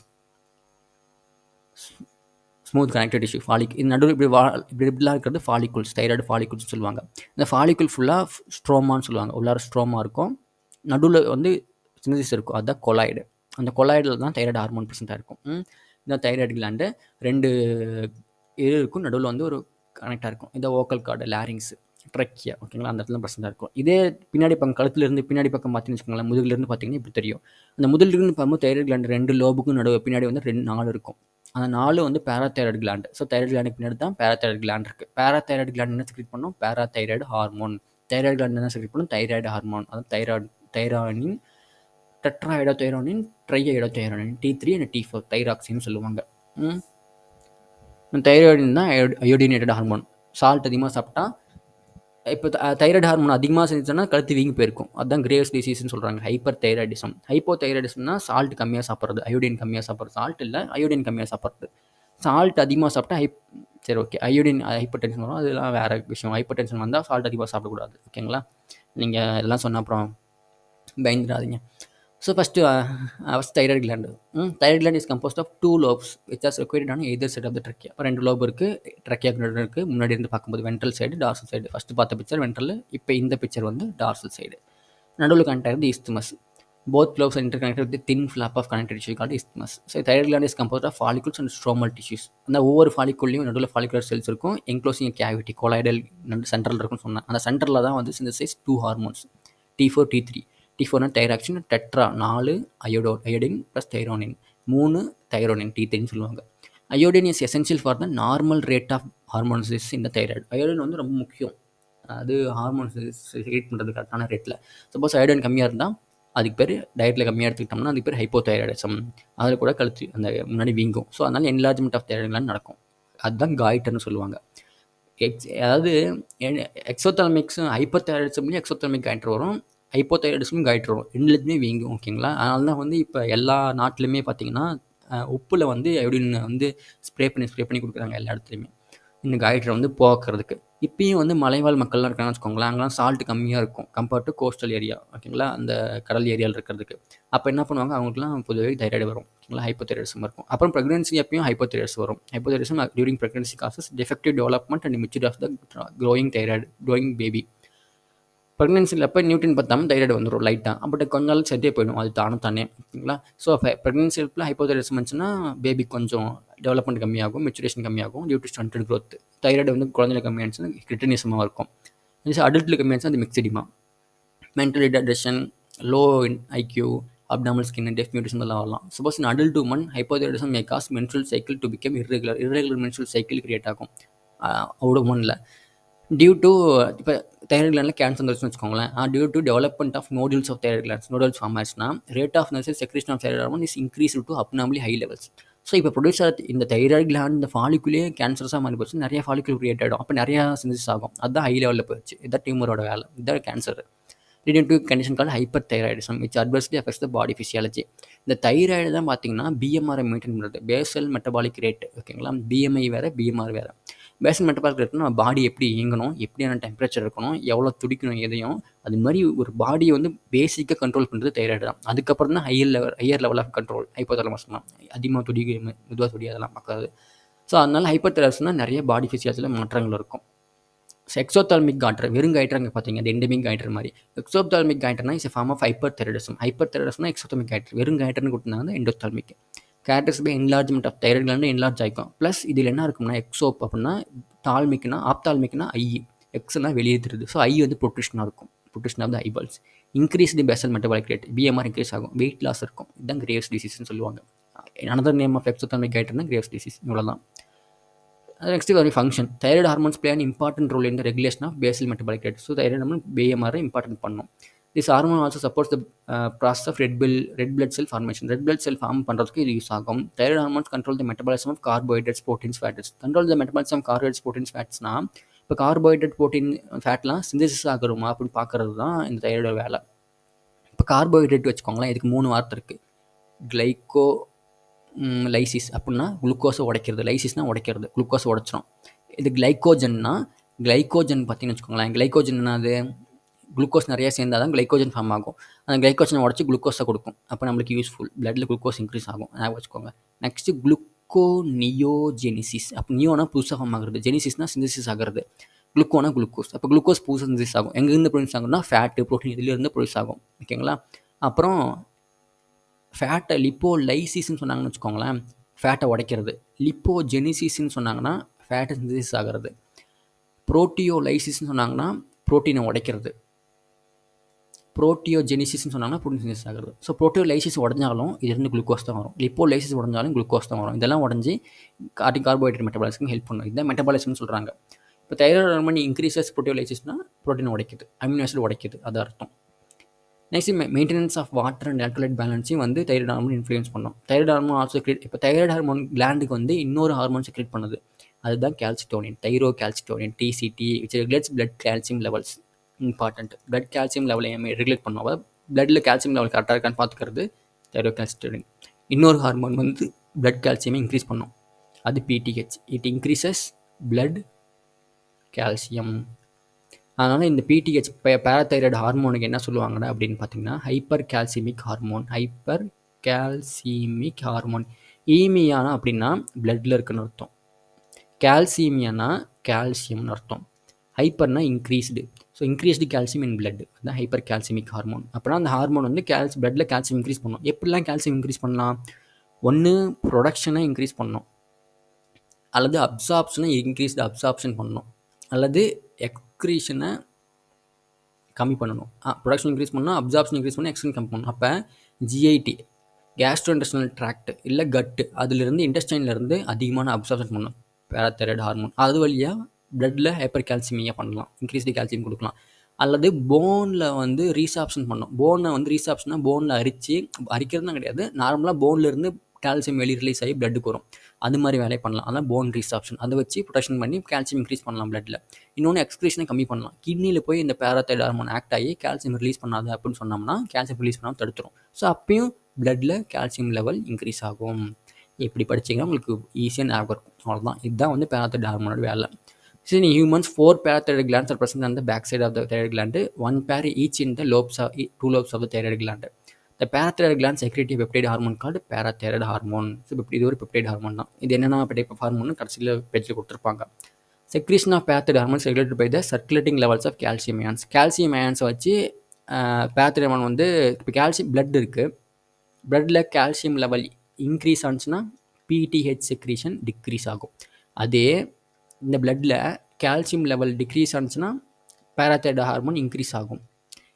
ஸ்மூத் கனெக்டட் டிஷ்யூ. இது நடுவில் இப்படிலாம் இருக்கிறது ஃபாலிகுல்ஸ், தைராய்டு ஃபாலிகுல்ஸ் சொல்லுவாங்க. இந்த ஃபாலிகுல் ஃபுல்லாக ஸ்ட்ரோமான்னு சொல்லுவாங்க. உள்ளார ஸ்ட்ரோமா இருக்கும், நடுவில் வந்து சிந்தசிஸ் இருக்கும், அதுதான் கொலாய்டு. அந்த கொலாய்டில் தான் தைராய்டு ஹார்மோன் ப்ரெசென்ட்டாக இருக்கும். இந்த தைராய்டு கிளாண்டு 2 இது இருக்கும், நடுவில் வந்து ஒரு கனெக்டாக இருக்கும். இந்த ஓக்கல் கார்டு, லாரிங்ஸ், ட்ரக்கியா, ஓகேங்களா, அந்த இடத்துல ப்ரெசென்ட்டாக இருக்கும். இதே பின்னாடி பக்கம் கழுத்துலேருந்து பின்னாடி பக்கம் பார்த்தீங்கன்னு வச்சுக்கோங்களேன், முதுகுலேருந்து பார்த்தீங்கன்னா இப்படி தெரியும். அந்த முதுகுலேருந்து பார்க்கும்போது தைராய்டு கிளாண்டு 2 லோபுக்கும் நடுவு பின்னாடி வந்து 4 இருக்கும். அந்த 4 வந்து பேராதைராய்டு கிளாண்டு. ஸோ தைராய்டு கிளாண்டுக்கு பின்னாடி தான் பேராதைராய்டு கிளாண்ட் இருக்குது. பேராதைராய்டு கிளாண்ட் என்ன செக்ரேட் பண்ணும், பேராதைராய்டு ஹார்மோன். தைராய்டு கிளாண்ட் என்ன செக்ரேட் பண்ணும், தைராய்டு ஹார்மோன், அதாவது தைரானின், டெட்ராஹைட்ரோதைரானின், ட்ரைஹைட்ரோதைரானின், T3 அண்ட் T4 தைராக்சின்னு சொல்லுவாங்க. தைராய்டின் தான் அயோடினேட்டட் ஹார்மோன். சால்ட் அதிகமாக சாப்பிட்டா இப்போ தைராய்டு ஹார்மோன் அதிகமாக செஞ்சுன்னா கழுத்து வீங்கி போயிருக்கும். அதுதான் கிரேவ்ஸ் டிசீஸ்னு சொல்கிறாங்க. Hyper thyroidism. ஹைப்போ தைராய்டிசம்னா சால்ட் கம்மியாக சாப்பிட்றது, அயோடின் கம்மியாக சாப்பிட்றது. சால்ட் இல்லை, அயோடின் கம்மியாக சாப்பிட்றது. சால்ட் அதிகமாக சாப்பிட்டா சரி ஓகே, அயோடின் ஹைப்பர் டென்ஷன் வரும், அதெல்லாம் வேறு விஷயம். ஹைப்பர் டென்ஷன் வந்தால் சால்ட் அதிகமாக சாப்பிடக்கூடாது. ஓகேங்களா? நீங்கள் இதெல்லாம் சொன்ன அப்புறம் பயந்துடாதீங்க. So first thyroid gland. Thyroid gland is composed of two lobes which are located on either side of the trachea. இப்போ 2 லோப் இருக்குது, ட்ரக்கியா இருக்குது. முன்னாடி இருந்து பார்க்கும்போது ventral side, dorsal side. First பார்த்த பிக்சர் வென்ட்ரல், இப்போ இந்த பிக்சர் வந்து டார்சல் சைடு. நடுவில் கனெக்ட் ஆகிறது isthmus. Both lobes are interconnected with a thin flap of connective tissue called isthmus. So thyroid gland is composed of follicles and stromal tissues. அந்த ஒவ்வொரு ஃபாலிக்குள்லையும் நடுவில் ஃபாலிகுலர் செல்ஸ் இருக்கும், என்க்ளோசிங் கேவிட்டி, கொலாய்டல் சென்ட்ரல் இருக்குன்னு சொன்னேன். அந்த சென்டரில் தான் வந்து synthesize 2 hormones, T4 T3. T4 thyroxine, tetra 4 iodine plus thyronine, 3 thyronine, T3ன்னு சொல்லுவாங்க. Iodine is essential for the normal rate of ஹார்மோன்ஸிஸ் இந்த தைராய்டு. அயோடின் வந்து ரொம்ப முக்கியம், அது ஹார்மோன்ஸ் செக்ரேட் பண்ணுறது கரெக்டான ரேட்டில். சப்போஸ் அயோடின் கம்மியாக இருந்தால் அதுக்கு பேர் டயட்டில் கம்மியாக எடுத்துக்கிட்டோம்னா அதுக்கு பேர் ஹைப்போதைராய்டிசம். அதில் கூட கழுத்து அந்த முன்னாடி வீங்கும். ஸோ அதனால் என்லார்ஜ்மெண்ட் ஆஃப் தைராய்டுலாம் நடக்கும். அதுதான் காய்டர்னு சொல்லுவாங்க. அதாவது எக்ஸோதாலமிக்ஸும் ஹைப்போதைராய்டிசம்லேயும் எக்ஸோதாலமிக் காய்டர் வரும், ஹைப்போதைராய்டிசமும் காய்டர் வரும். ரெண்டுலேயுமே வீங்கும். ஓகேங்களா? அதனால தான் வந்து இப்போ எல்லா நாட்டிலையுமே பார்த்தீங்கன்னா உப்பில் வந்து அயோடின் வந்து ஸ்ப்ரே பண்ணி கொடுக்குறாங்க எல்லா இடத்துலையுமே, இந்த காய்டரை வந்து போக்குறதுக்கு. இப்பயும் வந்து மலைவாழ் மக்கள்லாம் இருக்காங்கன்னு வச்சுக்கோங்களேன், அங்கெல்லாம் சால்ட் கம்மியாக இருக்கும் கம்பேர்ட் டு கோஸ்டல் ஏரியா. ஓகேங்களா? அந்த கடல் ஏரியாவில் இருக்கிறதுக்கு. அப்போ என்ன பண்ணுவாங்க, அவங்களுக்குலாம் பொதுவாக தைராய்டு வரும். ஓகேங்களா? ஹைப்போதைராய்டிசம் இருக்கும். அப்புறம் ப்ரெக்னன்சி அப்பயும் ஹைப்போதைராய்டிசம் வரும். Hypothyroidism during pregnancy causes defective development and maturity of the growing baby. ப்ரெக்னன்சியில் அப்போ நியூட்ரின் பத்தாமல் தைராய்டு வந்துடும் லைட்டாக, பட் கொஞ்ச நாள் செத்தே போயிடும் அது தானே. ஓகேங்களா? ஸோ ப்ரெக்னன்சி ஹெல்ப்பில் ஹைப்போதைராய்டிசம் வந்துச்சுன்னா பேபி கொஞ்சம் டெவலப்மெண்ட் கம்மியாகும், மெச்சுரேஷன் கம்மியாகும் due to stunted growth. Thyroid வந்து குழந்தைல கம்மியாச்சுன்னா கிரிட்டனிசமாக இருக்கும். அடல்ட்டில் கம்மியாச்சுன்னா அது myxoedema. Mental retardation, low IQ, abnormal skin and deaf mutation எல்லாம் வரலாம். Suppose in adult woman hypothyroidism may cause menstrual cycle to become irregular menstrual cycle create ஆகும் உமனில். டியூ டு இப்போ தைராய்டு கிளாண்டில் கேன்சர் வந்துருச்சுன்னு வச்சுக்கோங்களேன், due to development of nodules of thyroid glands. Nodules form ஆச்சுன்னா rate of secretion of thyroid hormone is increase to abnormally high levels. So இப்போ produce இந்த thyroid gland இந்த ஃபாலிக்குள்ளே கேன்சர்ஸாக மாறி போச்சு, நிறைய ஃபாலிக்குல் கிரியேட் ஆகிடும், அப்போ நிறையா சிந்தசிஸ் ஆகும், அதுதான் ஹை லெவலில் போயிடுச்சு. இதுதான் டியூமரோட வேலை, இதுதான் cancer. leading to a condition called hyperthyroidism which adversely affects the body physiology. இந்த தைராய்டு தான் பார்த்தீங்கன்னா பிஎம்ஆரை மெயின்டைன் பண்ணுறது, பேசல் மெட்டபாலிக் ரேட். ஓகேங்களா? பிஎம்ஐ வேறு, பிஎம்ஆர் வேறு. பேசல் மெட்டபாலிக் ரேட்னா நம்ம பாடி எப்படி இயங்கணும், எப்படியான டெம்பரேச்சர் இருக்கணும், எவ்வளோ துடிக்கணும் எதையும், அது மாதிரி ஒரு பாடியை வந்து பேசிக்காக கண்ட்ரோல் பண்ணுறது தைராய்டு தான். அதுக்கப்புறம் தான் ஹையர் லெவல் ஆஃப் கண்ட்ரோல் ஹைப்போதாலமஸ்லாம், அதிகமாக மெதுவாக அதெல்லாம் பார்க்காது. ஸோ அதனால் ஹைப்பர்தைராய்டிசம்னா நிறைய பாடி ஃபிசியாலஜியில் மாற்றங்கள் இருக்கும். எக்ஸோதால்மிக் காய்டர், வெறும் காய்டர் அங்கே பார்த்தீங்க, அது எண்டமிக் காய்டர் மாதிரி. எக்ஸோதால்மிக் காய்டர்னா இஸ் ஃபார்ம் ஆஃப் ஹைப்பர்தைராய்டிசம். ஹைப்பர்தைராய்டிசம்னா எக்ஸோதால்மிக் காய்டர், வெறும் காய்டர்னு கொடுத்தாங்க endophthalmic. Characters by enlargement of thyroid gland enlarge ஆகிக்கும். ப்ளஸ் இதில் என்ன இருக்கும்னா எக்ஸோப் அப்படின்னா தால்மிக்னா, ஆப்தால்மிக்னா ஐ, எக்ஸ்னா வெளியே தெரியுது. ஸோ ஐ வந்து ப்ரொட்ரூஷனாக இருக்கும், protrusion of the eyeballs. Increased basal metabolic rate, BMR increase ஆகும், வெயிட் லாஸ் இருக்கும். இதுதான் கிரேவ்ஸ் டிசீஸ்னு சொல்லுவாங்க. அனதர் நேம் ஆஃப் எக்ஸோதால்மிக் காய்டர்னா கிரேவ்ஸ் டிசீஸ். இவ்வளோதான். நெக்ஸ்ட் ஒரு function. Thyroid hormones play an important role in the regulation of basal metabolic rate. So thyroid hormone BMR important பண்ணும். This hormone also supports the process of red blood cell formation. Red blood cell form பண்ணுறதுக்கு இது use ஆகும். Thyroid hormones control the metabolism of carbohydrates, proteins, fats. Control the metabolism of carbohydrates, proteins, ஃபேட்ஸ்னா இப்போ carbohydrate, protein, ஃபேட்லாம் synthesis ஆகுமா அப்படி பார்க்குறது தான் இந்த தைராய்டோட வேலை. இப்போ கார்போஹைட்ரேட் வச்சுக்கோங்களேன், இதுக்கு 3 வார்த்தை இருக்குது. கிளைக்கோ லைசிஸ் அப்படின்னா குளுக்கோஸை உடைக்கிறது, லைசிஸ்னால் உடைக்கிறது, குளுக்கோஸை உடைச்சிரும். இது கிளைக்கோஜன்னா, கிளைக்கோஜன் பார்த்தீங்கன்னு வச்சுக்கோங்களேன், கிளைக்கோஜன் அது குளுக்கோஸ் நிறையா சேர்ந்தால் தான் கிளைக்கோஜன் ஃபார்ம் ஆகும். அந்த கிளைக்கோஜனை உடச்சி குளுக்கோஸை கொடுக்கும், அப்போ நம்மளுக்கு யூஸ்ஃபுல், பிளட்டில் குளுக்கோஸ் இன்க்ரீஸ் ஆகும், ஞாபகம் வச்சுக்கோங்க. நெக்ஸ்ட்டு குளுக்கோனியோஜெனிசிஸ். அப்போ நியோனா புதுசாக ஃபார்ம் ஆகுறது, ஜெனிசிஸ்னால் சிந்தசிஸ் ஆகிறது, குளுக்கோனா குளுக்கோஸ். அப்போ குளுக்கோஸ் புதுசாக சிந்தசிஸ் ஆகும். எங்கேருந்து ப்ரொடியூஸ் ஆகும்னா ஃபேட்டு, ப்ரோட்டீன் இதுலேருந்து ப்ரொடியூஸ் ஆகும். ஓகேங்களா? அப்புறம் ஃபேட்டை லிப்போலைசிஸ்ன்னு சொன்னாங்கன்னு வச்சுக்கோங்களேன், ஃபேட்டை உடைக்கிறது. லிப்போஜெனிசிஸ்ன்னு சொன்னாங்கன்னா ஃபேட்டை சிந்தசிஸ் ஆகிறது. ப்ரோட்டியோலைசிஸ்ன்னு சொன்னாங்கன்னா ப்ரோட்டீனை உடைக்கிறது. ப்ரோட்டியோஜெனிசிஸ்ன்னு சொன்னாங்கன்னா ப்ரோட்டீன் சிந்தசிஸ் ஆகிறது. ஸோ ப்ரோட்டியோலைசிஸ் உடஞ்சாலும் இதுலேருந்து குளுக்கோஸ் தான் வரும், லிப்போலைசிஸ் உடஞ்சாலும் குளுக்கோஸ் தான் வரும். இதெல்லாம் உடஞ்சி கார்போஹைட்ரேட் மெட்டபாலிசம்க்கு ஹெல்ப் பண்ணும். இதுதான் மெட்டபாலிசம்னு சொல்கிறாங்க. இப்போ தைராய்டு ஹார்மோன் இன்க்ரீசஸ் ப்ரோட்டியோலைசிஸ்னால் ப்ரோட்டீனை உடைக்குது, அமினோ ஆசிட் உடைக்குது, அது அர்த்தம். Next maintenance of water and electrolyte பேலன்ஸையும் வந்து தைராய்டு ஹார்மோன் இன்ஃப்ளூயன்ஸ் பண்ணும். தைராய்டு ஹார்மோன் ஆல்சோ கிரியேட் இப்போ தைராய்டு ஹார்மோன் கிளாண்டுக்கு வந்து இன்னொரு ஹார்மோன்ஸை கிரியேட் பண்ணுது. அதுதான் calcitonin, thyrocalcitonin, TCT, which regulates blood calcium levels. Important, blood calcium லெவலை ரெகுலேட் பண்ணும். அதாவது பிளட்டில் கால்சியம் லெவல் கரெக்டாக இருக்கான்னு பார்த்துக்கிறது தைரோ கால்சிட்டோனின். இன்னொரு ஹார்மோன் வந்து பிளட் கால்சியமை இன்க்ரீஸ் பண்ணும். அது PTH. It increases blood calcium. அதனால் இந்த பிடிஹெச் பேராதைராய்டு ஹார்மோனுக்கு என்ன சொல்லுவாங்கன்னா அப்படின்னு பார்த்தீங்கன்னா hypercalcaemic hormone. Hypercalcaemic hormone. ஈமியானா அப்படின்னா பிளட்டில் இருக்குன்னு அர்த்தம். கால்சிமியானா கால்சியம்னு அர்த்தம். ஹைப்பர்னா increased. So increased calcium in blood அதுதான் ஹைப்பர் கால்சிமிக் ஹார்மோன். அப்படின்னா அந்த ஹார்மோன் வந்து பிளட்டில் கால்சியம் இன்க்ரீஸ் பண்ணும். எப்படிலாம் கால்சியம் இன்க்ரீஸ் பண்ணலாம்? ஒன்று ப்ரொடக்ஷனை இன்க்ரீஸ் பண்ணணும், அல்லது அப்சார்ப்ஷனை இன்க்ரீஸ்டு அப்சார்ப்ஷன் பண்ணணும், அல்லது எக்ஸ்க்ரீஷனை கம்மி பண்ணணும். ப்ரொடக்ஷன் இன்க்ரீஸ் பண்ணணும், அப்சார்ப்ஷன் இன்க்ரீஸ் பண்ணணும், எக்ஸ்க்ரீஷன் கம்மி பண்ணணும். அப்போ ஜிஐடி, கேஸ்ட்ரோ இன்டெஸ்டினல் ட்ராக்ட் இல்லை கட்டு, அதுலேருந்து இன்டெஸ்டைன்லேருந்து அதிகமான அப்சார்ப்ஷன் பண்ணணும் பேராதைராய்டு ஹார்மோன். அது வழியாக பிளட்டில் ஹைப்பர் கால்சிமியா பண்ணலாம், இன்க்ரீஸ்டு கால்சியம் கொடுக்கலாம். அல்லது போனில் வந்து ரீசாப்ஷன் பண்ணணும். போனை வந்து ரீசாப்ஷனா போனில் அரிக்கிறதுலாம் கிடையாது, நார்மலாக போன்லேருந்து கால்சியம் வெளியே ரிலீஸ் ஆகி பிளட்டுக்கு வரும். அது மாதிரி வேலையை பண்ணலாம். அதான் போன் ரீசாப்ஷன். அதை வச்சு ப்ரொடக்ஷன் பண்ணி கால்சியம் இன்க்ரீஸ் பண்ணலாம் பிளட்டில். இன்னொன்று எக்ஸ்க்ரீஷனை கம்மி பண்ணலாம். கிட்னியில் போய் இந்த பேராதைராய்டு ஹார்மோன் ஆக்ட் ஆகி கால்சியம் ரிலீஸ் பண்ணாது அப்படின்னு சொன்னோம்னா கால்சியம் ரிலீஸ் பண்ணாமல் தடுத்துரும். ஸோ அப்பயும் பிளட்டில் கால்சியம் லெவல் இன்க்ரீஸ் ஆகும். இப்படி படிச்சிங்கன்னா உங்களுக்கு ஈஸியாக ஞாபகம் இருக்கும். அவ்வளோதான். இதுதான் வந்து பேராதைராய்டு ஹார்மோனோட வேலை. So in humans, 4 parathyroid glands are present on the backside of the thyroid gland, 1 pair each in the two lobes of the thyroid gland. The parathyroid gland secrete a peptide hormone called parathyroid hormone. So இது ஒரு peptide hormone தான். இது என்னென்ன type of hormone கடைசியில் பேஜில் கொடுத்துருப்பாங்க. Secretion of parathyroid hormones regulated by the circulating levels of calcium ions. Calcium ions வச்சு parathyroid hormone வந்து இப்போ கால்சியம் பிளட் இருக்குது, பிளட்டில் கால்சியம் லெவல் இன்க்ரீஸ் ஆனிச்சுன்னா பிடிஹெச் செக்ரீஷன் டிக்ரீஸ் ஆகும். அதே இந்த பிளட்டில் கால்சியம் லெவல் டிக்ரீஸ் ஆனிச்சுன்னா பேராதைராய்டு ஹார்மோன் இன்க்ரீஸ் ஆகும்.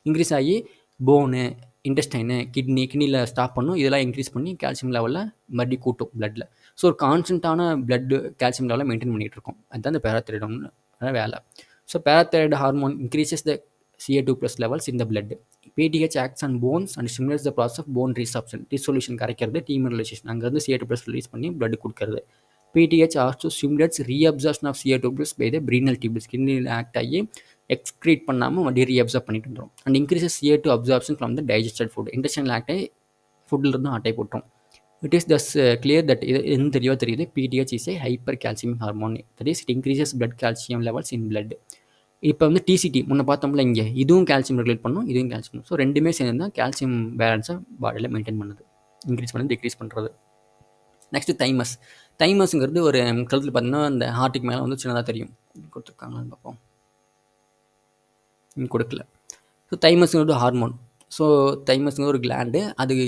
இன்க்ரீஸ் ஆகி போனு, இன்டெஸ்டைனு, கிட்னியில் ஸ்டாப் பண்ணும். இதெல்லாம் இன்க்ரீஸ் பண்ணி கால்சியம் லெவலில் மறுபடியும் கூட்டும் பிளட்டில். ஸோ ஒரு கான்ஸ்டன்ட்டான பிளட் கால்சியம் லெவலில் மெயின்டைன் பண்ணிகிட்டு இருக்கும். அதுதான் இந்த பேராதைராய்டு வேலை. So parathyroid hormone increases the CA2+ levels in the blood. PTH acts on bones and stimulates the process of bone resorption. Dissolution கரைக்கிறது, demineralization. அங்கேருந்து CA2+ ரிலீஸ் பண்ணி blood கொடுக்கறது. PTH also stimulates reabsorption of CA2+ by the renal tubules. கிட்னியில் act ஆகி excrete பண்ணாமல் மறுபடியும் reabsorb பண்ணிட்டு வந்துடும். And increases CA2 absorption from the digested food. Intestinal act ஆகி ஃபுட்டிலிருந்து ஆட்டை போட்டுரும். It is thus clear that இது என்ன தெரியுது PTH is a hypercalcemic hormone. That is, it increases blood calcium levels in blood. இப்போ வந்து டிசிடி முன்ன பார்த்தோம்ல, இங்கே இதுவும் கால்சியம் ரெகுலேட் பண்ணும், இதுவும் கால்சியம். ஸோ ரெண்டுமே சேர்ந்து தான் கால்சியம் பேலன்ஸை பாடியில் மெயின்டைன் பண்ணுது, இன்க்ரீஸ் பண்ணி டிக்ரீஸ் பண்ணுறது. Next thymus. தைமஸுங்கிறது ஒரு கழுத்தில் பார்த்தீங்கன்னா அந்த ஹார்ட்டுக்கு மேலே வந்து சின்னதாக தெரியும். கொடுத்துருக்காங்களான்னு பார்ப்போம். கொடுக்கல. ஸோ தைமஸுங்கிறது ஹார்மோன். ஸோ தைமஸுங்கிற ஒரு கிளாண்டு, அது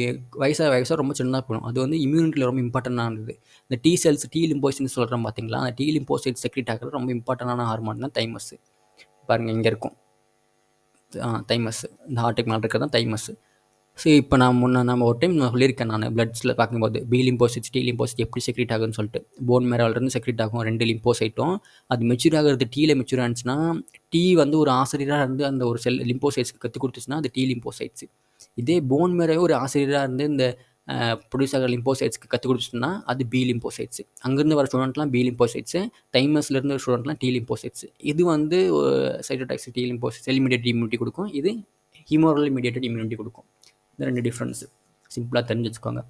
வயசாக ரொம்ப சின்னதாக போகணும். அது வந்து இம்யூனிட்டியில் ரொம்ப இம்பார்ட்டண்டானது. இந்த டி செல்ஸ், டி லிம்போசைட்ஸ் சொல்கிறோம் பார்த்தீங்களா, அந்த டி லிம்போசைட் செக்ரேட் ஆகிறது ரொம்ப இம்பார்ட்டண்டான ஹார்மோன் தான் தைமஸ். பாருங்கள் இங்கே இருக்கும் தைமஸ், இந்த ஹார்ட்டுக்கு மேலே இருக்கிறது தான் தைமஸ். ஸோ இப்போ நம்ம ஒரு டைம் சொல்லியிருக்கேன் நான் பிளட்ஸில் பார்க்கும்போது பி லிம்போசைட்ஸ், டி லிம்போசைட் எப்படி செக்ரேட் ஆகுதுன்னு சொல்லிட்டு. போன் மேரோலேருந்து செக்ரேட் ஆகும் 2 லிம்போசைட்டும். அது மெச்சூர் ஆகிறது டீயில் மெச்சூர் ஆனிச்சுன்னா, டீ வந்து ஒரு ஆசிரியராக இருந்து அந்த ஒரு செல் லிம்போசைட்ஸ்க்கு கற்றுக் கொடுத்துச்சுன்னா அது டி லிம்போசைட்ஸ். இதே போன் மேரோவே ஒரு ஆசிரியராக இருந்து இந்த ப்ரொடியூஸ் ஆகிற லிம்போசைட்ஸ்க்கு கற்றுக் கொடுத்துச்சுன்னா அது பி லிம்போசைட்ஸ். அங்கேருந்து வர ஸ்டூடெண்ட்லாம் பி லிம்போசைட்ஸு, தைமஸ்லேருந்து ஸ்டூடெண்ட்லாம் டி லிம்போசைட்ஸ். இது வந்து cytotoxic T lymphocytes cell mediated immunity கொடுக்கும், இது ஹீமோரல் மீடியேட்டட் இம்யூனிட்டி கொடுக்கும். இந்த 2 டிஃப்ரென்ஸு சிம்பிளாக தெரிஞ்சு வச்சுக்கோங்க.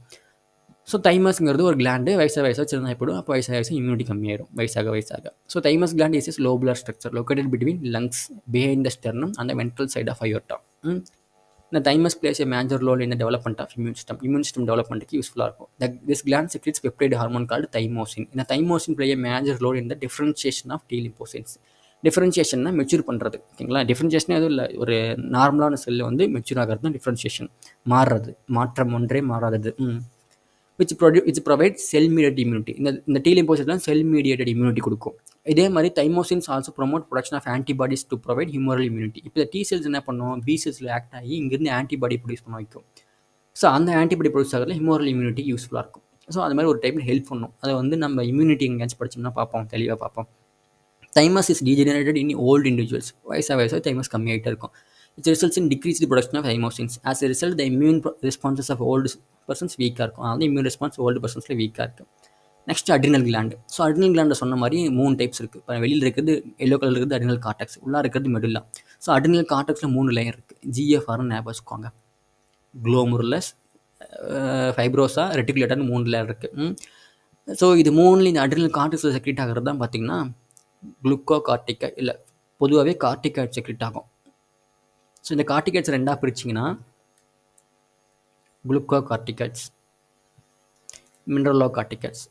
ஸோ தைமஸ்ங்கிறது ஒரு கிளாண்டு, வயசாக சின்னதாக ஏற்படும். அப்போ வயசாக இம்யூனிட்டி கம்மியாயிடும் வயசாக. So thymus gland is lobular structure located between lungs, behind the sternum and the ventral side of aorta. இந்த thymus plays a major role in the development of immune system டெவலப்மெண்ட்டுக்கு யூஸ்ஃபுல்லாக இருக்கும். This gland secretes peptide hormone called thymosin. இந்த thymosin play a major role in the differentiation of T lymphocytes. டிஃபரன்ஷியேஷன்னா mature பண்ணுறது, ஓகேங்களா. Differentiation எதுவும் இல்லை, ஒரு நார்மலான செல்லு வந்து மெச்சூர் ஆகிறது தான் டிஃபரன்ஷியேஷன். மாற்றம் ஒன்றே மாறாதது. which provide cell mediated immunity. இந்த T lymphocytes cell mediated immunity கொடுக்கும். இதே மாதிரி thymosins also promote production of antibodies to provide humoral immunity. இப்போ டி செல்ஸ் என்ன பண்ணும், பி செல்ஸில் ஆக்ட் ஆகி இங்கேருந்து ஆன்டிபாடி ப்ரொடியூஸ் பண்ண வைக்கும். ஸோ அந்த ஆன்டிபாடி ப்ரொடியூஸ் ஆகிறதுல ஹியூமரல் இம்யூனிட்டி யூஸ்ஃபுல்லாக இருக்கும். ஸோ அது மாதிரி ஒரு டைப்பில் ஹெல்ப் பண்ணும். அதை வந்து நம்ம இம்யூனிட்டி எங்கேயாச்சும் படிச்சோம்னா பார்ப்போம், தெளிவாக பார்ப்போம். Thymus is degenerated in old individuals. வயசாக தைமஸ் கம்மியாகிட்டே இருக்கும். which results in decreased production of hymosyns. As a result, the immune responses of old persons weak இருக்கும். அதாவது இம்யூன் ரெஸ்பான்ஸ் ஓல்டு பர்சன்ஸில் வீக்காக இருக்குது. Next adrenal gland. So adrenal கிளாண்டை சொன்ன மாதிரி 3 டைப்ஸ் இருக்குது. இப்போ வெளியில் இருக்கிறது எல்லோ கலர் இருக்கிறது அட்ரினல் கார்டெக்ஸ், உள்ளே இருக்கிறது மெடுல்லா. ஸோ அட்ரினல் கார்டெக்ஸில் 3 லேயர் இருக்குது. ஜிஎஃப்ஆர்னு ஞாபகம் வச்சுக்கோங்க. குளோமுருலஸ், ஃபைப்ரோசா, ரெட்டிகுலேட்டர்னு 3 லேயர் இருக்குது. ஸோ இது மூணுல இந்த அட்ரினல் கார்டெக்ஸில் செக்ரேட் ஆகிறது தான் பார்த்தீங்கன்னா குளுக்கோ கார்டிகாய்டு, இல்லை பொதுவாகவே கார்டிகாய்டு செக்ரேட் ஆகும். ஸோ இந்த கார்டிகாய்ட்ஸ் ரெண்டாக பிரிச்சிங்கன்னா gluco corticoids, mineralo corticoids.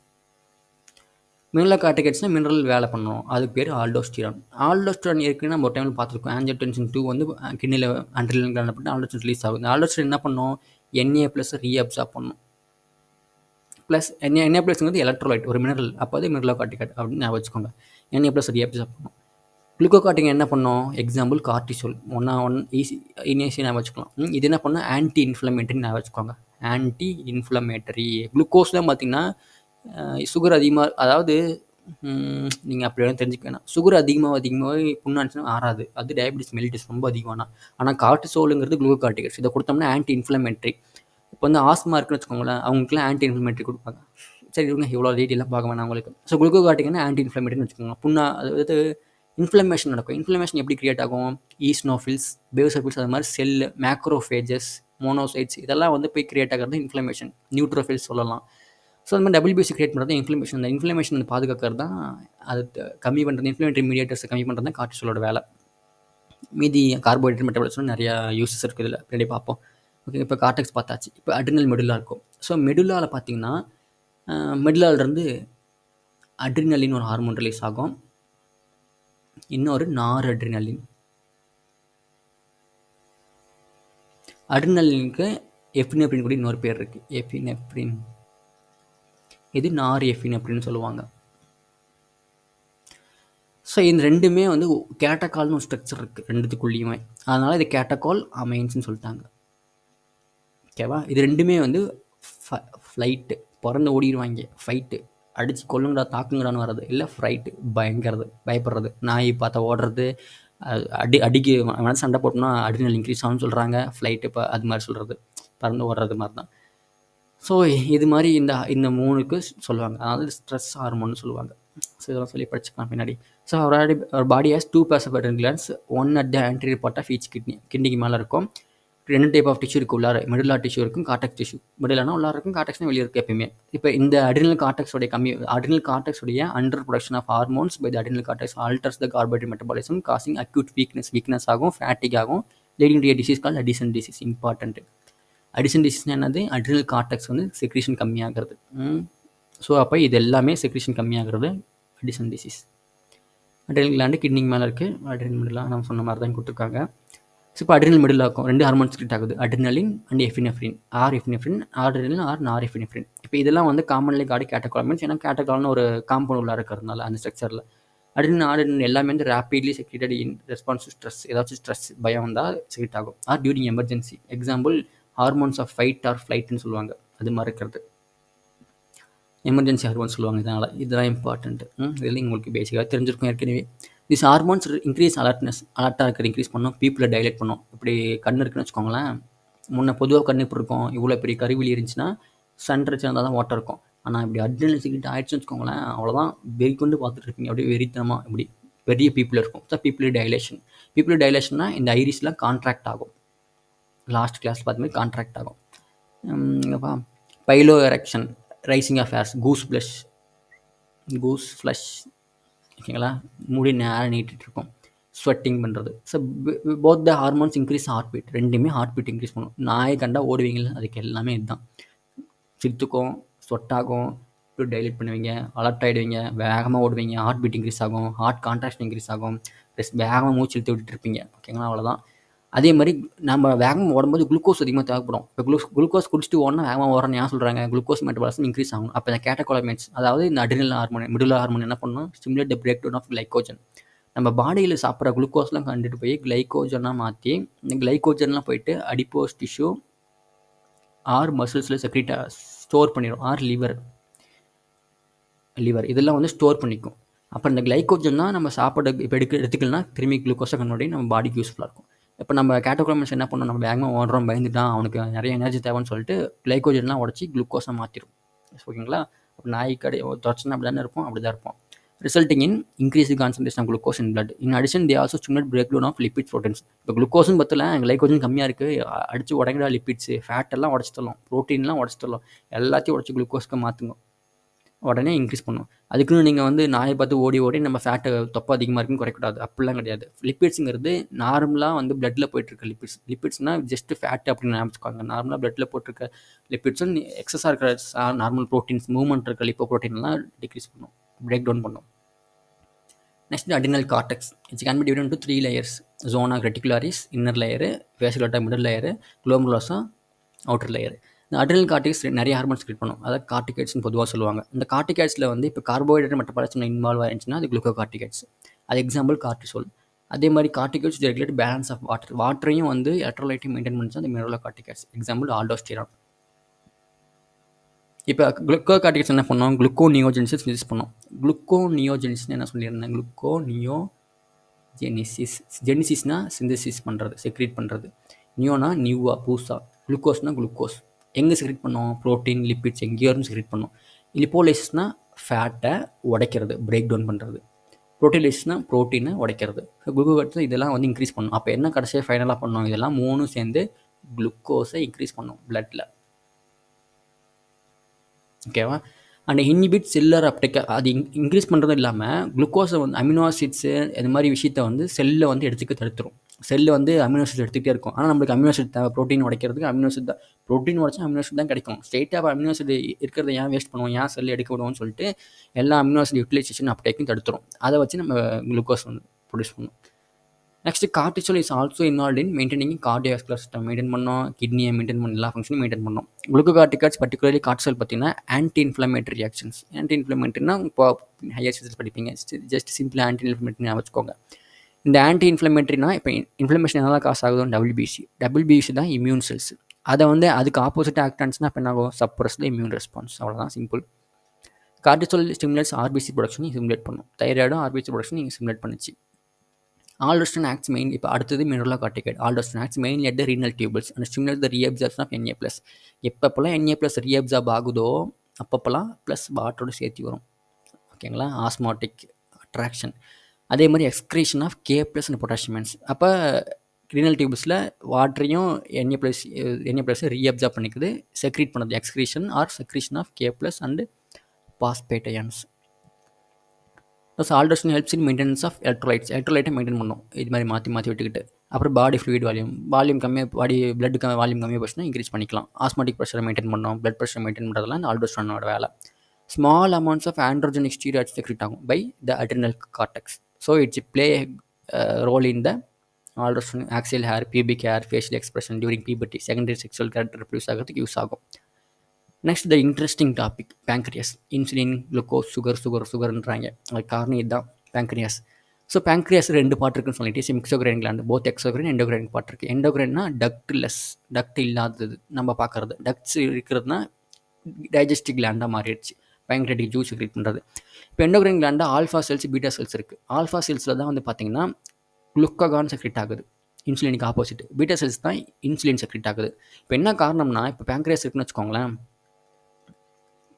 Mineralo கார்டிகாய்ட்ஸ்னால் mineral வேலை பண்ணணும், அதுக்கு பேர் ஆல்டோஸ்டிரான். ஆல்டோஸ்டிரான் ஏற்கனவே நம்ம ஒரு டைமில் பார்த்துருக்கோம். ஆஞ்சியோடென்சின் 2 வந்து கிட்னியில் அட்ரினல் கிளாண்ட் பண்ணிட்டு ஆல்டோஸ்டிரான் ரிலீஸ் ஆகும். இந்த ஆல்டோஸ்டிரான் என்ன பண்ணும், Na+ ரீஅப்சார்ப் பண்ணும். ப்ளஸ் Na+ங்கிறது எலக்ட்ரோலைட், ஒரு மினரல். அப்போ அது மினரலோ கார்டிகாய்டு அப்படின்னு ஞாபகம் வச்சுக்கோங்க. Na+ ரீஅப்சார்ப் பண்ணும். குளுக்கோகார்டிக் என்ன பண்ணோம், எக்ஸாம்பிள் கார்டிசோல், ஒன் ஈஸியாக ஞாபகம் வச்சுக்கலாம். இது என்ன பண்ணால் ஆன்டி இன்ஃப்ளமேட்டரி ஞாபகம் வச்சுக்கோங்க. Anti inflammatory. குளுக்கோஸ்லாம் பார்த்தீங்கன்னா சுகர் அதிகமாக, அதாவது நீங்கள் அப்படி வேணும் தெரிஞ்சுக்க வேணாம். சுகர் அதிகமாக புண்ணாச்சுன்னா ஆறாது, அது டயபிட்டிஸ் மெலிட்டிஸ் ரொம்ப அதிகமானா. ஆனால் கார்டிசோலுங்கிறது குளுக்கோகார்டிகஸ். இதை கொடுத்தோம்னா ஆன்டி இன்ஃப்ளமேட்டரி. இப்போ வந்து ஆஸ்மா இருக்குன்னு வச்சுக்கோங்களேன், அவங்களுக்குலாம் ஆன்டி இன்ஃப்ளமேட்டரி கொடுப்பாங்க. சரி இவங்க இவ்வளோ டீட்டெயிலாக பார்க்க வேணாம் உங்களுக்கு. ஸோ குளுக்கோகார்டிக்னா ஆன்டி இன்ஃப்ளமேட்டரின்னு வச்சுக்கோங்க. புண்ணா அதாவது இன்ஃப்ளமேஷன் நடக்கும். இன்ஃப்ளமேஷன் எப்படி கிரியேட் ஆகும், ஈஸ்னோஃபில்ஸ், பேசோஃபில்ஸ், அது மாதிரி செல் மேக்ரோஃபேஜஸ், மோனோசைட்ஸ், இதெல்லாம் வந்து போய் கிரியேட் ஆகிறது இன்ஃப்ளமேஷன். நியூட்ரோஃபில்ஸ் சொல்லலாம். ஸோ அந்த மாதிரி WBC கிரியேட் பண்ணுறது இன்ஃப்ளமேஷன். அந்த இன்ஃப்ளமேஷன் வந்து பாதுகாக்கிறது தான், அது கம்மி பண்ணுறது, இன்ஃப்ளமேட்டரி மீடியேட்டர்ஸை கம்மி பண்ணுறது தான் கார்டிசோலோட வேலை. மீதி கார்போஹைட்ரேட் மெட்டபாலிசம் நிறையா யூஸஸ் இருக்குது, இதில் பின்னாடி பார்ப்போம். ஓகே, இப்போ கார்டெக்ஸ் பார்த்தாச்சு. இப்போ அட்ரினல் மெடுல்லா இருக்கும். ஸோ மெடுல்லாவில் பார்த்தீங்கன்னா மெடுல்லாவிலேருந்து அட்ரினலின் ஒரு ஹார்மோன் ரிலீஸ் ஆகும், இன்னொரு நார் அட்ரினலின். அட்ரினலினுக்கு எஃபினெப்ரின் கூட இன்னொரு பேர் இருக்குது, எஃபினெப்ரின். இது நார் எஃபினெப்ரின் சொல்லுவாங்க. ஸோ இந்த ரெண்டுமே வந்து கேட்டகால்னு ஒரு ஸ்ட்ரக்சர் இருக்குது ரெண்டுத்துக்குள்ளேயுமே, அதனால் இது கேட்டகால் அமைன்ஸ்னு சொல்லிட்டாங்க. ஓகேவா, இது ரெண்டுமே வந்து ஃப்ளைட்டு, பிறந்து ஓடிடுவாங்க, ஃபைட்டு, அடித்து கொல்லுங்கடா தாக்குங்கடான்னு வர்றது, இல்லை ஃப்ரைட்டு, பயப்படுறது, நாய் பார்த்தா ஓடுறது, அடிக்கு மனசு சண்டை போட்டோம்னா அட்ரினல் இன்க்ரீஸ் ஆகும்னு சொல்கிறாங்க, ஃப்ளைட்டு இப்போ அது மாதிரி சொல்கிறது, பறந்து ஓடுறது மாதிரி தான். ஸோ இது மாதிரி இந்த 3க்கு சொல்லுவாங்க, அதாவது ஸ்ட்ரெஸ் ஹார்மோன்னு சொல்லுவாங்க. ஸோ இதெல்லாம் சொல்லி படிச்சுக்கலாம் பின்னாடி. So our body has 2 pairs of adrenal glands, one at the anterior part of each kidney. கிட்னிக்கு மேலே இருக்கும். 2 டைப் ஆஃப் டிஷ்யூ இருக்குது உள்ளார. மெடுல்லா டிஷ்யூ இருக்கும், கார்டெக்ஸ் டிஷ்யூ. மெடுல்லானா உள்ளார இருக்கும், கார்டெக்ஸ்னா வெளியே இருக்குது எப்பயுமே. இப்போ இந்த அட்ரினல் கார்டெக்ஸோடைய under production of hormones by the adrenal cortex alters the carbohydrate metabolism, causing acute weakness ஆகும், ஃபேட்டிக் ஆகும், leading to a disease called addition disease. Important. Addison டிசீஸ்னா என்னது, அட்ரினல் கார்டெக்ஸ் வந்து செக்ரீஷன் கம்மியாகிறது. ஸோ அப்போ இது எல்லாமே செக்ரீஷன் கம்மியாகிறது அடிசன் டிசீஸ். அட்ரினல் கிளாண்டு கிட்னிக்கு மேலே இருக்குது, அட்ரினல் மெடுல்லா நம்ம சொன்ன மாதிரி தான் கொடுத்துருக்காங்க. ஸோ இப்போ அட்ரினல் மெடுல்லா இருக்கும், 2 ஹார்மோன்ஸ் செக்ரேட் ஆகுது, adrenaline and epinephrine, epinephrine, adrenaline நார் எஃபினெஃப்ரின். இப்போ இதெல்லாம் வந்து காமன்லி காடி கேட்டகால் மீன்ஸ், ஏன்னா கேட்டகால்னு ஒரு காம்பவுண்ட் உள்ள இருக்கிறதுனால அந்த ஸ்ட்ரக்சரில் அட்ரினல் எல்லாமே வந்து rapidly secreted in response to stress. ஏதாச்சும் ஸ்ட்ரெஸ் பயம் வந்தால் செக்ரேட் ஆகும், during emergency. Example hormones of fight or ஃப்ளைட்னு சொல்லுவாங்க, அது மாதிரி இருக்கிறது எமர்ஜென்சி ஹார்மோன்ஸ் சொல்லுவாங்க. இதெல்லாம் இம்பார்ட்டன்ட்டு. இதெல்லாம் உங்களுக்கு பேசிக்காக தெரிஞ்சிருக்கும் ஏற்கனவே. திஸ் ஹார்மோன்ஸ் இன்க்ரீஸ் அலர்ட்டாக இருக்கிற இன்க்ரீஸ் பண்ணும், பீப்புளை டைலேட் பண்ணும். இப்படி கண் இருக்குன்னு வச்சுக்கோங்களேன், முன்னே பொதுவாக கண் இப்படி இருக்கும், இவ்வளோ பெரிய கருவிலி இருந்துச்சுன்னா சன்ரை சேர்ந்தால் தான் ஓட்டம் இருக்கும். ஆனால் இப்படி அட்ரினல் செக்ரேட் ஆகிடுச்சுன்னு வச்சுக்கோங்களேன், அவ்வளோதான், வெறி கொண்டு பார்த்துட்டு இருப்பீங்க, அப்படியே வெறித்தனமாக இப்படி பெரிய பீப்புள் இருக்கும். ஸோ பீப்புள் டைலேஷன்னா இந்த ஐரிஸ்லாம் கான்ட்ராக்ட் ஆகும். லாஸ்ட் கிளாஸ் பார்த்த மாதிரி கான்ட்ராக்ட் ஆகும். Piloerection, rising of hairs, goose flush, ஓகேங்களா, முடி நேரம் நீட்டிகிட்டு இருக்கும், ஸ்வெட்டிங் பண்ணுறது. So both the hormones increase heart beat, ரெண்டுமே ஹார்ட் பீட் இன்க்ரீஸ் பண்ணும். நாயை கண்டா ஓடுவீங்களா, அதுக்கு எல்லாமே இதுதான். சிரித்துக்கும், ஸ்வெட்டாகும், இப்படி டைலேட் பண்ணுவீங்க, அலர்ட் ஆகிடுவீங்க, வேகமாக ஓடுவீங்க, ஹார்ட் பீட் இன்க்ரீஸ் ஆகும், ஹார்ட் கான்ட்ராக்ஷன் இன்க்ரீஸ் ஆகும், வேகமாக மூச்சு இழுத்து விட்டுட்டு இருப்பீங்க. ஓகேங்களா, அவ்வளோதான். அதே மாதிரி நம்ம வேகமாக ஓடும்போது குளுக்கோஸ் அதிகமாக தேவைப்படும். இப்போ குளுக்கோஸ் குடிச்சிட்டு ஓடனா வேகமாக ஓடுறேன்னு ஏன் சொல்கிறாங்க, குளுக்கோஸ் மெட்டபாலிசம் இன்க்ரீஸ் ஆகும். அப்போ இந்த கேட்டகோலமைன்ஸ், அதாவது இந்த அட்ரினல் ஹார்மோன், மெடுல்லா ஹார்மோன் என்ன பண்ணணும், stimulate the break down of glycogen. நம்ம பாடியில் சாப்பிட்ற குளுக்கோஸ்லாம் கண்டுட்டு போய் கிளைகோஜனாக மாற்றி, இந்த கிளைகோஜன்லாம் போயிட்டு அடிப்போஸ் டிஷ்யூ ஆர் மசில்ஸில் செக்ரேட்டாக ஸ்டோர் பண்ணிடும், ஆர் லிவர் இதெல்லாம் வந்து ஸ்டோர் பண்ணிக்கும். அப்போ இந்த கிளைகோஜன் தான் நம்ம சாப்பாடு இப்போ எடுத்துக்கலனா திரும்பி குளுக்கோஸை கன்வெர்ட் பண்ணி நம்ம பாடிக்கு யூஸ்ஃபுல்லாக இருக்கும். இப்போ நம்ம கேட்டகோலமைன்ஸ் என்ன பண்ணோம், நம்ம வேகமாக ஓடுறோம் பயந்துட்டான், அவனுக்கு நிறைய எனர்ஜி தேவைன்னு சொல்லிட்டு கிளைக்கோஜன்லாம் உடச்சி குளுக்கோஸாக மாற்றிடும். ஓகேங்களா? அப்போ நாய் கடை தொடச்சுன்னா அப்படி தானே இருப்போம், அப்படி தான் இருப்போம். Resulting in increase concentration of glucose in blood. In addition they also stimulate break down of lipid proteins. இப்போ குளுக்கோஸும் பத்தல, கிளைக்கோஜன் கம்மியாக இருக்குது, அடிச்சு உடைங்கடா லிபிட்ஸு ஃபேட் எல்லாம் உடச்சி தரலாம், ப்ரோட்டீன்லாம் உடச்சி தரலாம், எல்லாத்தையும் உடச்சி குளுக்கோஸ்க்கு மாற்றுங்க, உடனே இன்க்ரீஸ் பண்ணும். அதுக்குன்னு நீங்கள் வந்து நாயை பார்த்து ஓடி ஓடி நம்ம ஃபேட்டை தொப்பை அதிகமாக இருக்குன்னு குறைக்கூடாது, அப்படிலாம் கிடையாது. லிப்பிட்ஸுங்கிறது நார்மலாக வந்து பிளட்டில் போயிட்டுருக்க லிப்பிட்ஸ். லிப்பிட்ஸ்னால் ஜஸ்ட் ஃபேட் அப்படின்னு நினச்சிக்கோங்க. நார்மலாக பிளட்டில் போட்டிருக்க லிப்பிட்ஸும் எக்ஸஸாக இருக்கிற நார்மல் ப்ரோட்டீன்ஸ், மூவ்மெண்ட் இருக்க லிப்போ ப்ரோட்டீன்லாம் டிக்ரீஸ் பண்ணும், பிரேக் டவுன் பண்ணும். Next, the adrenal cortex. It can be divided into 3 layers. Zona reticularis, inner layer, fasciculata, middle layer, glomerulosa, outer layer. இந்த அட்ரினல் கார்டிகேட்ஸ் நிறைய ஹார்மோன்ஸ் கிரியேட் பண்ணும், அதாவது கார்டிகேட்ஸ்னு பொதுவாக சொல்லுவாங்க. இந்த கார்டிகேட்ஸில் வந்து இப்போ கார்போஹைட்ரேட் மெட்டபாலிசம் இன்வால்வ் ஆயிருந்துச்சுன்னா அது குளுக்கோ கார்டிகேட்ஸ். அது எக்ஸாம்பிள் கார்டிசோல். அதே மாதிரி கார்டிகேட்ஸ் ரெகுலேட் பேலன்ஸ் ஆஃப் வாட்டர், வாட்டரையும் வந்து எலக்ட்ரோலைட்டையும் மெயின்டைன் பண்ணிச்சு அந்த மினரலோ கார்டிகேட்ஸ். Example aldosterone. இப்போ குளுக்கோ கார்டிகேட்ஸ் என்ன பண்ணோம், குளுக்கோனியோஜெனிசிஸ் ரிலீஸ் பண்ணோம். குளுக்கோனியோஜெனிசிஸ் என்ன சொல்லியிருந்தேன், ஜெனிசிஸ்னா சிந்தசிஸ் பண்ணுறது, செக்ரேட் பண்ணுறது. நியோனா நியூவா புதுசா, குளுக்கோஸ்னா குளுக்கோஸ் எங்கே செக்ரேட் பண்ணோம், ப்ரோட்டீன் லிப்பிட்ஸ் எங்கேயோ இருந்து செக்ரேட் பண்ணோம். லிப்போலைசிஸ்னால் ஃபேட்டை உடைக்கிறது, பிரேக் டவுன் பண்ணுறது. ப்ரோட்டீலைசிஸ்னால் ப்ரோட்டீனை உடைக்கிறது. குளுக்கோஸ் இதெல்லாம் வந்து இன்க்ரீஸ் பண்ணும். அப்போ என்ன கடைசியாக ஃபைனலாக பண்ணோம், இதெல்லாம் மூணும் சேர்ந்து குளுக்கோஸை இன்க்ரீஸ் பண்ணும் பிளட்டில். ஓகேவா? அண்ட் இன்ஹிபிட் செல்லர் அப்டேக், அது இன்க்ரீஸ் பண்ணுறதும் இல்லாமல் குளுக்கோஸை வந்து அமினோ ஆசிட்ஸு இந்த மாதிரி விஷயத்தை வந்து செல்லை வந்து எடுத்துக்க தடுத்துரும். செல்லு வந்து அமினோ ஆசிட் எடுத்துகிட்டே இருக்கும். ஆனால் நம்மளுக்கு அமினோ ஆசிட் தேவை, ப்ரோட்டீன் உடைக்கிறதுக்கு அமினோ ஆசிட் தான். ப்ரோட்டீன் உடைச்சா அமினோ ஆசிட் தான் கிடைக்கும். ஸ்ட்ரெயிட்டாக அமினோ ஆசிட் இருக்கிறத ஏன் வேஸ்ட் பண்ணுவோம், ஏன் செல் எடுக்க விடுவோம்னு சொல்லிட்டு எல்லா அமினோ ஆசிட் யூட்டிலைசேஷன் அப்டேக்கும் தடுத்துரும். அதை வச்சு நம்ம குளுக்கோஸ் வந்து ப்ரொடியூஸ் பண்ணுவோம். Next cortisol is also involve in maintaining cardiovascular system maintain பண்ணோம், கிட்னியை மெயின்டைன் பண்ண, எல்லா ஃபங்க்ஷனும் மெயின்டைன் பண்ணோம். குளுக்கோகார்டிகாய்ட்ஸ் பர்டிகுலர்லி கார்டிசோல் பார்த்தீங்கன்னா ஆன்டி இன்ஃப்ளமேட்டரி ரியாக்ஷன்ஸ். ஆன்டி இன்ஃப்ளமேட்டரினா இப்போ ஹையர் ஸ்டேஜஸ் படிப்பீங்க, ஜஸ்ட் சிம்பிளாக ஆன்டி இன்ஃப்ளமேட்டரி வச்சுக்கோங்க. இந்த ஆன்டி இன்ஃப்ளமேட்டரினா இப்போ இன்ஃப்ளமேஷன் எதனால் காசு ஆகுதும், டபிள்யூபிசி தான் இம்யூன் செல்ஸ். அதை வந்து அதுக்கு ஆப்போசிட் ஆக்டான்ஸ்னா இப்போ என்ன ஆகும், சப்ரஸ் த இம்யூன் ரெஸ்பான்ஸ். அவ்வளோதான், simple. Cortisol stimulates RBC production stimulate பண்ணும், தைராய்டும் ஆர்பிசி ப்ரொடக்ஷன் நீங்கள் ஸ்டிமுலேட் பண்ணிச்சு. Aldosterone acts mainly, இப்போ அடுத்தது mineralo corticoid. Aldosterone acts mainly at the renal tubules and stimulates the reabsorption of Na+. எப்பப்பெல்லாம் Na+ reabsorb ஆகுதோ அப்பப்பெல்லாம் plus வாட்டரோட சேர்த்து வரும். ஓகேங்களா? Osmotic attraction. அதே மாதிரி excretion of K+ and potassiums. அப்போ ரீனல் டியூப்ஸில் வாட்டரையும் Na+ ரீஅப்சார்ப் பண்ணிக்குது, செக்ரீட் பண்ணுது, excretion or secretion of K+ and phosphate ions. Plus aldosterone helps in maintenance of எலக்ட்ரோலைட்டை மெயின்டைன் பண்ணும், இது மாதிரி மாற்றி விட்டுக்கிட்டு. அப்புறம் பாடி ஃப்ளூயிட் வால்யூம் கம்மியாக, பாடி பிளட் வால்யூம் கம்மியாக போச்சுன்னா இன்க்ரீஸ் பண்ணிக்கலாம். ஆஸ்மாட்டிக் ப்ரெஷரை மெயின்டைன் பண்ணோம், பிளட் ப்ரெஷர் மெயின்டைன் பண்ணுறதுலாம் இந்த ஆல்டோஸ்டிரானோட வேலை. Small amounts of androgenic steroids secrete ஆகும் by the adrenal cortex. So its play role in the aldosterone axial hair, pubic hair, facial expression during puberty, secondary sexual character ரிப்ரூஸ் ஆகிறதுக்கு use ஆகும். Next the interesting topic, pancreas. Insulin, glucose, சுகர்ன்றாங்க, அதுக்கு காரணம் இதுதான், pancreas. So pancreas 2 part இருக்குன்னு சொல்லிட்டு, exocrine gland, both exocrine endocrine part இருக்குது. எண்டோக்ரைன்னா டக்ட் இல்லாதது நம்ம பார்க்குறது, டக்ட்ஸ் இருக்கிறதுனா டைஜஸ்டிவ் கிளாண்டாக மாறிடுச்சு, பேங்க்ரியாட்டிக் ஜூஸ் செக்ரேட் பண்ணுறது. இப்போ எண்டோக்ரைன் கிளாண்டில் ஆல்ஃபா செல்ஸ், பீட்டா செல்ஸ் இருக்குது. ஆல்ஃபா செல்ஸில் தான் வந்து பார்த்திங்கன்னா குளுக்ககான் செக்ரேட் ஆகுது, இன்சுலினுக்கு ஆப்போசிட். பீட்டா செல்ஸ் தான் இன்சுலின் செக்ரேட் ஆகுது. இப்போ என்ன காரணம்னா, இப்போ பேங்க்ரியாஸ் இருக்குன்னு வச்சுக்கோங்களேன்,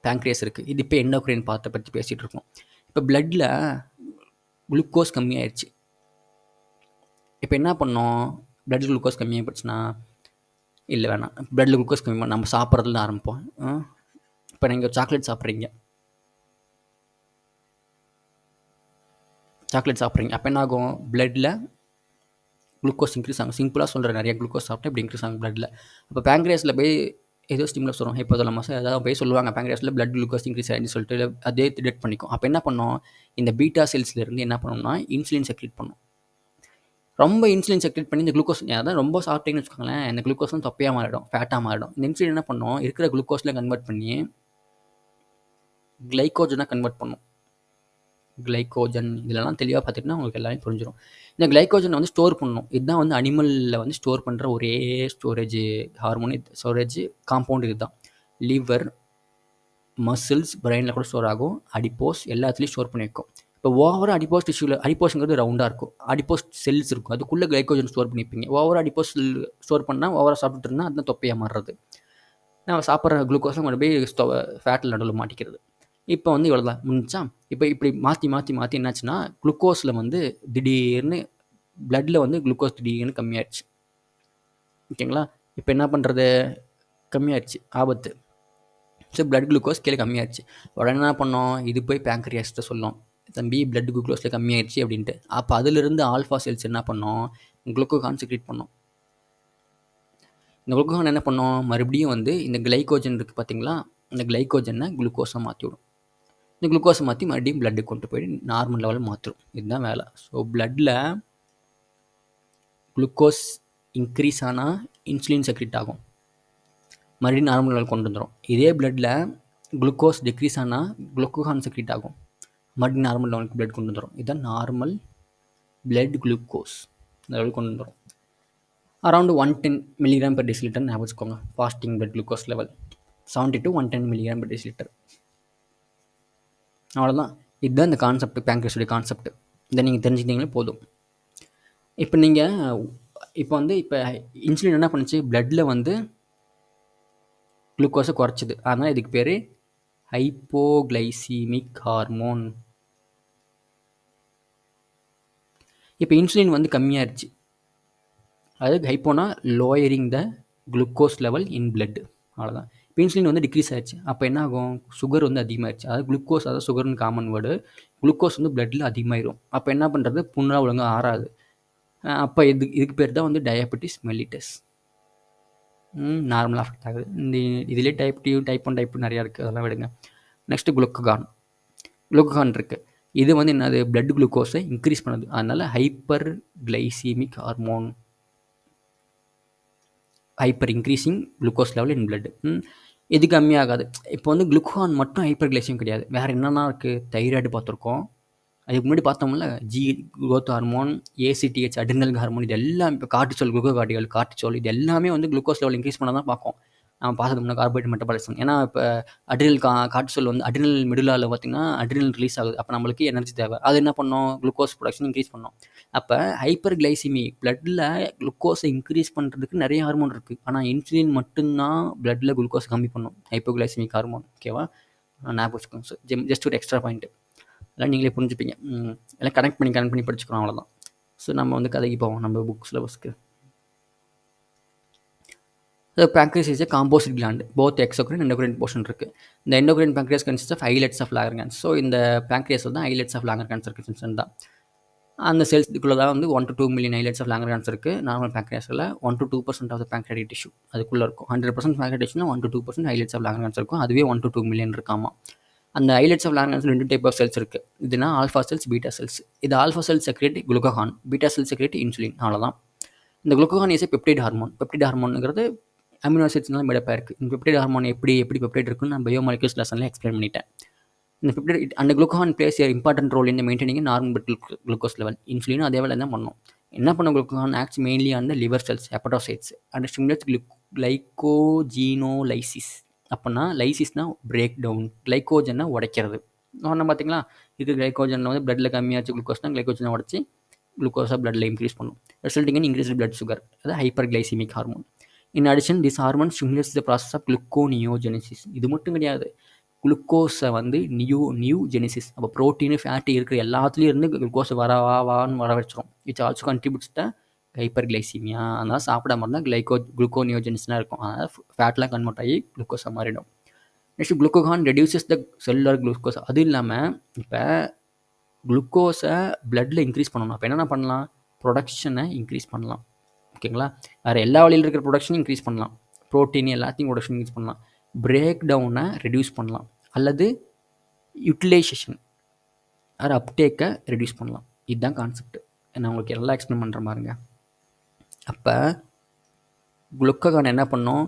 பேங்க்ரியாஸ் இருக்குது, இது இப்போ எண்டோக்ரைன் பார்ட்டை பற்றி பேசிகிட்டு இருக்கோம். இப்போ பிளட்டில் குளுக்கோஸ் கம்மியாயிடுச்சு. இப்போ என்ன பண்ணோம், பிளட் குளுக்கோஸ் கம்மியாக போச்சுன்னா, இல்லை வேணாம், பிளட்டில் குளுக்கோஸ் கம்மி பண்ண நம்ம சாப்பிட்றதுல ஆரம்பிப்போம். இப்போ நீங்கள் சாக்லேட் சாப்பிட்றீங்க, அப்போ என்ன ஆகும், பிளட்டில் குளுக்கோஸ் இன்க்ரீஸ் ஆகும். சிம்பிளாக சொல்கிறேன், நிறைய குளுக்கோஸ் சாப்பிட்டா இப்படி இன்க்ரீஸ் ஆகும் பிளட்டில். அப்போ பேங்க்ரியாஸில் போய் ஏதோ ஸ்டிமுலஸ் வரும், ஹைப்போதலமஸ் ஏதாவது போய் சொல்லுவாங்க, பேங்க்ரியாஸில் பிளட் குளுக்கோஸ் இன்க்ரீஸ் ஆகிடுன்னு சொல்லிட்டு அதே டிடெக்ட் பண்ணிக்கும். அப்போ என்ன பண்ணோம், இந்த பீட்டா செல்ஸ்லேருந்து என்ன பண்ணோம்னா இன்சுலின் செக்ரேட் பண்ணும். ரொம்ப இன்சுலின் செக்ரேட் பண்ணி இந்த குளுக்கோஸ், அதான் ரொம்ப சாப்பிட்டீங்கன்னு வச்சுக்கோங்களேன், இந்த குளுக்கோஸும் தொப்பையாக மாறிடும், ஃபேட்டாக மாறிடும். இந்த இன்சுலின் என்ன பண்ணோம், இருக்கிற குளுக்கோஸில் கன்வெர்ட் பண்ணி கிளைக்கோஜனாக கன்வெர்ட் பண்ணும். கிளைக்கோஜன் இதெல்லாம் தெளிவாக பார்த்துட்டுனா உங்களுக்கு எல்லாமே புரிஞ்சிடும். இந்த கிளைக்கோஜனை வந்து ஸ்டோர் பண்ணணும். இதுதான் வந்து அனிமலில் வந்து ஸ்டோர் பண்ணுற ஒரே ஸ்டோரேஜ் ஹார்மோன், ஸ்டோரேஜ் காம்பவுண்ட் இதுதான். லிவர், மசில்ஸ், பிரெயினில் கூட ஸ்டோர் ஆகும், அடிப்போஸ் எல்லாத்துலேயும் ஸ்டோர் பண்ணி வைக்கும். இப்போ ஓவராக அடிப்போஸ் டிஷ்யூவில் அடிப்போஸ்ங்கிறது ரவுண்டாக இருக்கும், அடிப்போஸ் செல்ஸ் இருக்கும், அதுக்குள்ளே கிளைக்கோஜன் ஸ்டோர் பண்ணிப்பீங்க. ஓவராக அடிப்போஸ் ஸ்டோர் பண்ணால் ஓவராக சாப்பிட்டுட்டு இருந்தால் அதுதான் தொப்பையாக மாறுறது. நம்ம சாப்பிட்ற குளுக்கோஸை கொண்டு போய் ஃபேட்டில் நடுவில் மாட்டிக்கிறது. இப்போ வந்து இவ்வளோ தான் முடிஞ்சா. இப்போ இப்படி மாற்றி மாற்றி மாற்றி என்னாச்சுன்னா குளுக்கோஸில் வந்து திடீர்னு பிளட்டில் வந்து குளுக்கோஸ் திடீர்னு கம்மியாயிடுச்சு. ஓகேங்களா? இப்போ என்ன பண்ணுறது? கம்மியாயிடுச்சு, ஆபத்து. ஸோ பிளட் குளுக்கோஸ் கீழே கம்மியாயிடுச்சு. உடனே என்ன பண்ணோம்? இது போய் பேங்க்ரியாஸ்ட்டை சொல்லும், தம்பி பிளட் குளுக்கோஸில் கம்மியாயிடுச்சு அப்படின்ட்டு. அப்போ அதிலிருந்து ஆல்ஃபா செல்ஸ் என்ன பண்ணோம்? குளுக்கோகான் செக்ரீட் பண்ணோம். இந்த குளுக்கோகான் என்ன பண்ணோம்? மறுபடியும் வந்து இந்த கிளைக்கோஜன் இருக்குது பார்த்தீங்களா, இந்த கிளைக்கோஜனை குளுக்கோஸை மாற்றி விடும். இந்த குளுக்கோஸை மாற்றி மறுபடியும் பிளட்டுக்கு கொண்டு போய் நார்மல் லெவலில் மாற்றும். இதுதான் வேலை. ஸோ பிளட்டில் குளுக்கோஸ் இன்க்ரீஸ் ஆனால் இன்சுலின் செக்ரீட் ஆகும், மறுபடியும் நார்மல் லெவல் கொண்டு வந்துடும். இதே பிளட்டில் குளுக்கோஸ் டிக்ரீஸ் ஆனால் குளுக்கோகான் செக்ரீட் ஆகும், மறுபடியும் நார்மல் லெவலுக்கு பிளட் கொண்டு வந்துடும். இதுதான் நார்மல் பிளட் குளுக்கோஸ் லெவல் கொண்டு வந்துடும். அரௌண்ட் 110 mg per deciliter ஞாபகம் வச்சுக்கோங்க. Fasting blood glucose level 70 to 110 mg per deciliter. அவ்வளோதான். இதுதான் இந்த கான்செப்ட், பேங்க்ரியாஸோடைய கான்செப்ட். இதை நீங்கள் தெரிஞ்சுக்கிட்டீங்களே போதும். இப்போ இன்சுலின் என்ன பண்ணுச்சு? பிளட்டில் வந்து குளுக்கோஸை குறைச்சிது. அதனால் இதுக்கு பேர் ஹைப்போகிளைசீமிக் ஹார்மோன். இப்போ இன்சுலின் வந்து கம்மியாகிடுச்சு, அதாவது ஹைப்போனா lowering the glucose level in blood. அவ்வளோதான். இப்போ இன்சுலின் வந்து டிக்ரீஸ் ஆயிடுச்சு. அப்போ என்ன ஆகும்? சுகர் வந்து அதிகமாகிடுச்சு. அதாவது குளுக்கோஸ், அதாவது சுகர்னு காமன் வேர்டு. குளுக்கோஸ் வந்து பிளட்டில் அதிகமாகிடும். அப்போ என்ன பண்ணுறது? புண்ணாக ஒழுங்காக ஆறாது. அப்போ இதுக்கு பேர் தான் வந்து டயபெட்டிஸ் மெல்லிட்டஸ். நார்மலாக அஃபெக்ட் ஆகுது. இந்த இதிலே டைப் 2, டைப் 1, டைப் 2 நிறையா இருக்குது, அதெல்லாம் விடுங்க. நெக்ஸ்ட்டு குளுக்கோகான் இருக்குது. இது வந்து என்னது? பிளட் குளுக்கோஸை இன்க்ரீஸ் பண்ணுது. அதனால் hyper glycaemic hormone, hyper increasing glucose level in blood. இது கம்மியாகாது. இப்போ வந்து குளுக்கோகான் மட்டும் ஹைப்பர் கிளைசீமிக் கிடையாது, வேறு என்னென்னா இருக்குது? தைராய்டு பார்த்துருக்கோம், அதுக்கு முன்னாடி பார்த்தோம்ல growth hormone, ACTH adrenal hormone, இது எல்லாம் இப்போ கார்டிசோல், கார்டிசோல் இது எல்லாமே வந்து குளுக்கோஸ் லெவல் இன்க்ரீஸ் பண்ண தான் பார்க்கும். நம்ம பார்த்தது முன்னாடி கார்போஹைட்ரேட் மெட்டபாலிசம். ஏன்னா இப்போ கார்டிசோல் வந்து அட்ரினல் மெடுலாவில் பார்த்திங்கன்னா அட்ரினல் ரிலீஸ் ஆகுது. அப்போ நம்மளுக்கு எனர்ஜி தேவை. அது என்ன பண்ணோம்? குளுக்கோஸ் ப்ரொடக்ஷன் இன்க்ரீஸ் பண்ணோம். அப்போ ஹைப்பர் கிளைசிமி பிளட்டில் குளுக்கோஸை இன்க்ரீஸ் பண்ணுறதுக்கு நிறைய ஹார்மோன் இருக்குது. ஆனால் இன்சுலின் மட்டும்தான் பிளட்டில் குளுக்கோஸ் கம்மி பண்ணும், ஹைப்போகிளைசிமிக் ஹார்மோன். ஓகேவா? ஞாபகம் வச்சுக்கோங்க. ஸோ ஜஸ்ட் ஒரு எக்ஸ்ட்ரா பாயிண்ட், எல்லாம் நீங்களே புரிஞ்சுப்பீங்க. எல்லாம் கனெக்ட் பண்ணி படிச்சுக்கிறோம், அவ்வளோதான். ஸோ நம்ம வந்து கதைக்கு போவோம், நம்ம book சிலபஸ்க்கு. Pancreas is a composite gland, both exocrine and endocrine portion இருக்குது. இந்த endocrine pancreas consists of islets of Langerhans. So இந்த pancreas தான் islets of Langerhans இருக்குது தான். அந்த செல்ஸ்க்குள்ளே தான் வந்து 1 to 2 million islets of Langerhans இருக்குது. நார்மல் pancreasல 1 to 2% of the pancreatic tissue அதுக்குள்ளே இருக்கும். 100% pancreatic tissue 1 to 2% islets of Langerhans இருக்கும். அதுவே 1 to 2 million இருக்காமா. அந்த islets of Langerhans 2 type of cells இருக்குது. இதுனா ஆல்ஃபா செல்ஸ், பீட்டா செல்ஸ். இது alpha cells secrete glucagon, beta cells secrete insulin. அவ்வளோதான். இந்த glucagon is peptide hormone. Peptide ஹார்மோனுங்கிறது அமினோ ஆசிட்ஸ்னால மேடப்பாக இருக்குது. இந்த பெப்டைட் ஹார்மோன் எப்படி பெப்டைட் இருக்குன்னு நான் பயோமாலிகுல்ஸ் லெசனில் எக்ஸ்பிளைன் பண்ணிட்டேன். இந்த பெப்டைட் அந்த குளுக்கோகான் பிளேஸ் இம்பார்ட்டன்ட் ரோல் இந்த மெயின்டைனிங் நார்மல் குளுக்கோஸ் லெவல். இன்சுலினும் அதே வேலை தான் பண்ணும். என்ன பண்ண? Glucagon acts mainly on the liver cells, hepatocytes and stimulates glycogenolysis. அப்படின்னா லைசிஸ்னால் பிரேக் டவுன், கிளைக்கோஜனை உடைக்கிறது. ஒன்றும் பார்த்தீங்களா? இது கிளைக்கோஜனில் வந்து பிளட்டில் கம்மியாச்சு குளுக்கோஸ்னால் கிளைக்கோஜனை உடச்சி குளுக்கோஸாக பிளட்டில் இன்க்ரீஸ் பண்ணும், resulting in increase blood sugar. அது hyperglycaemic hormone. In addition this hormone stimulates the process of gluconeogenesis. இது மட்டும் கிடையாது, குளுக்கோஸை வந்து நியூஜெனிசிஸ், அப்போ ப்ரோட்டீனு ஃபேட்டு இருக்கிற எல்லாத்துலேயும் இருந்து குளுக்கோஸை வர வச்சிரும். It's also contributes the hyperglycaemia. அதனால் சாப்பிடாம இருந்தால் குளுக்கோனியோஜெனிஸ்லாம் இருக்கும். அதனால் ஃபேட்லாம் கன்வெர்ட் ஆகி குளுக்கோஸாக மாறிடும். Next glucagon reduces the cellular glucose. அது இல்லாமல் இப்போ குளுக்கோஸை பிளட்டில் இன்க்ரீஸ் பண்ணணும். அப்போ என்னென்ன பண்ணலாம்? ப்ரொடக்ஷனை இன்க்ரீஸ் பண்ணலாம். ஓகேங்களா? வேறு எல்லா வழியில் இருக்கிற ப்ரொடக்ஷனும் இன்க்ரீஸ் பண்ணலாம், ப்ரோட்டீன் எல்லாத்தையும் ப்ரொடக்ஷன் இன்க்ரீஸ் பண்ணலாம், பிரேக் டவுனை ரெடியூஸ் பண்ணலாம், அல்லது யூட்டிலைசேஷன் ஆர் அப்டேக்கை ரெடியூஸ் பண்ணலாம். இதுதான் கான்செப்ட். நான் உங்களுக்கு எல்லாம் எக்ஸ்பிளைன் பண்ணுற மாதிரிங்க. அப்போ குளுக்கோகான் என்ன பண்ணணும்?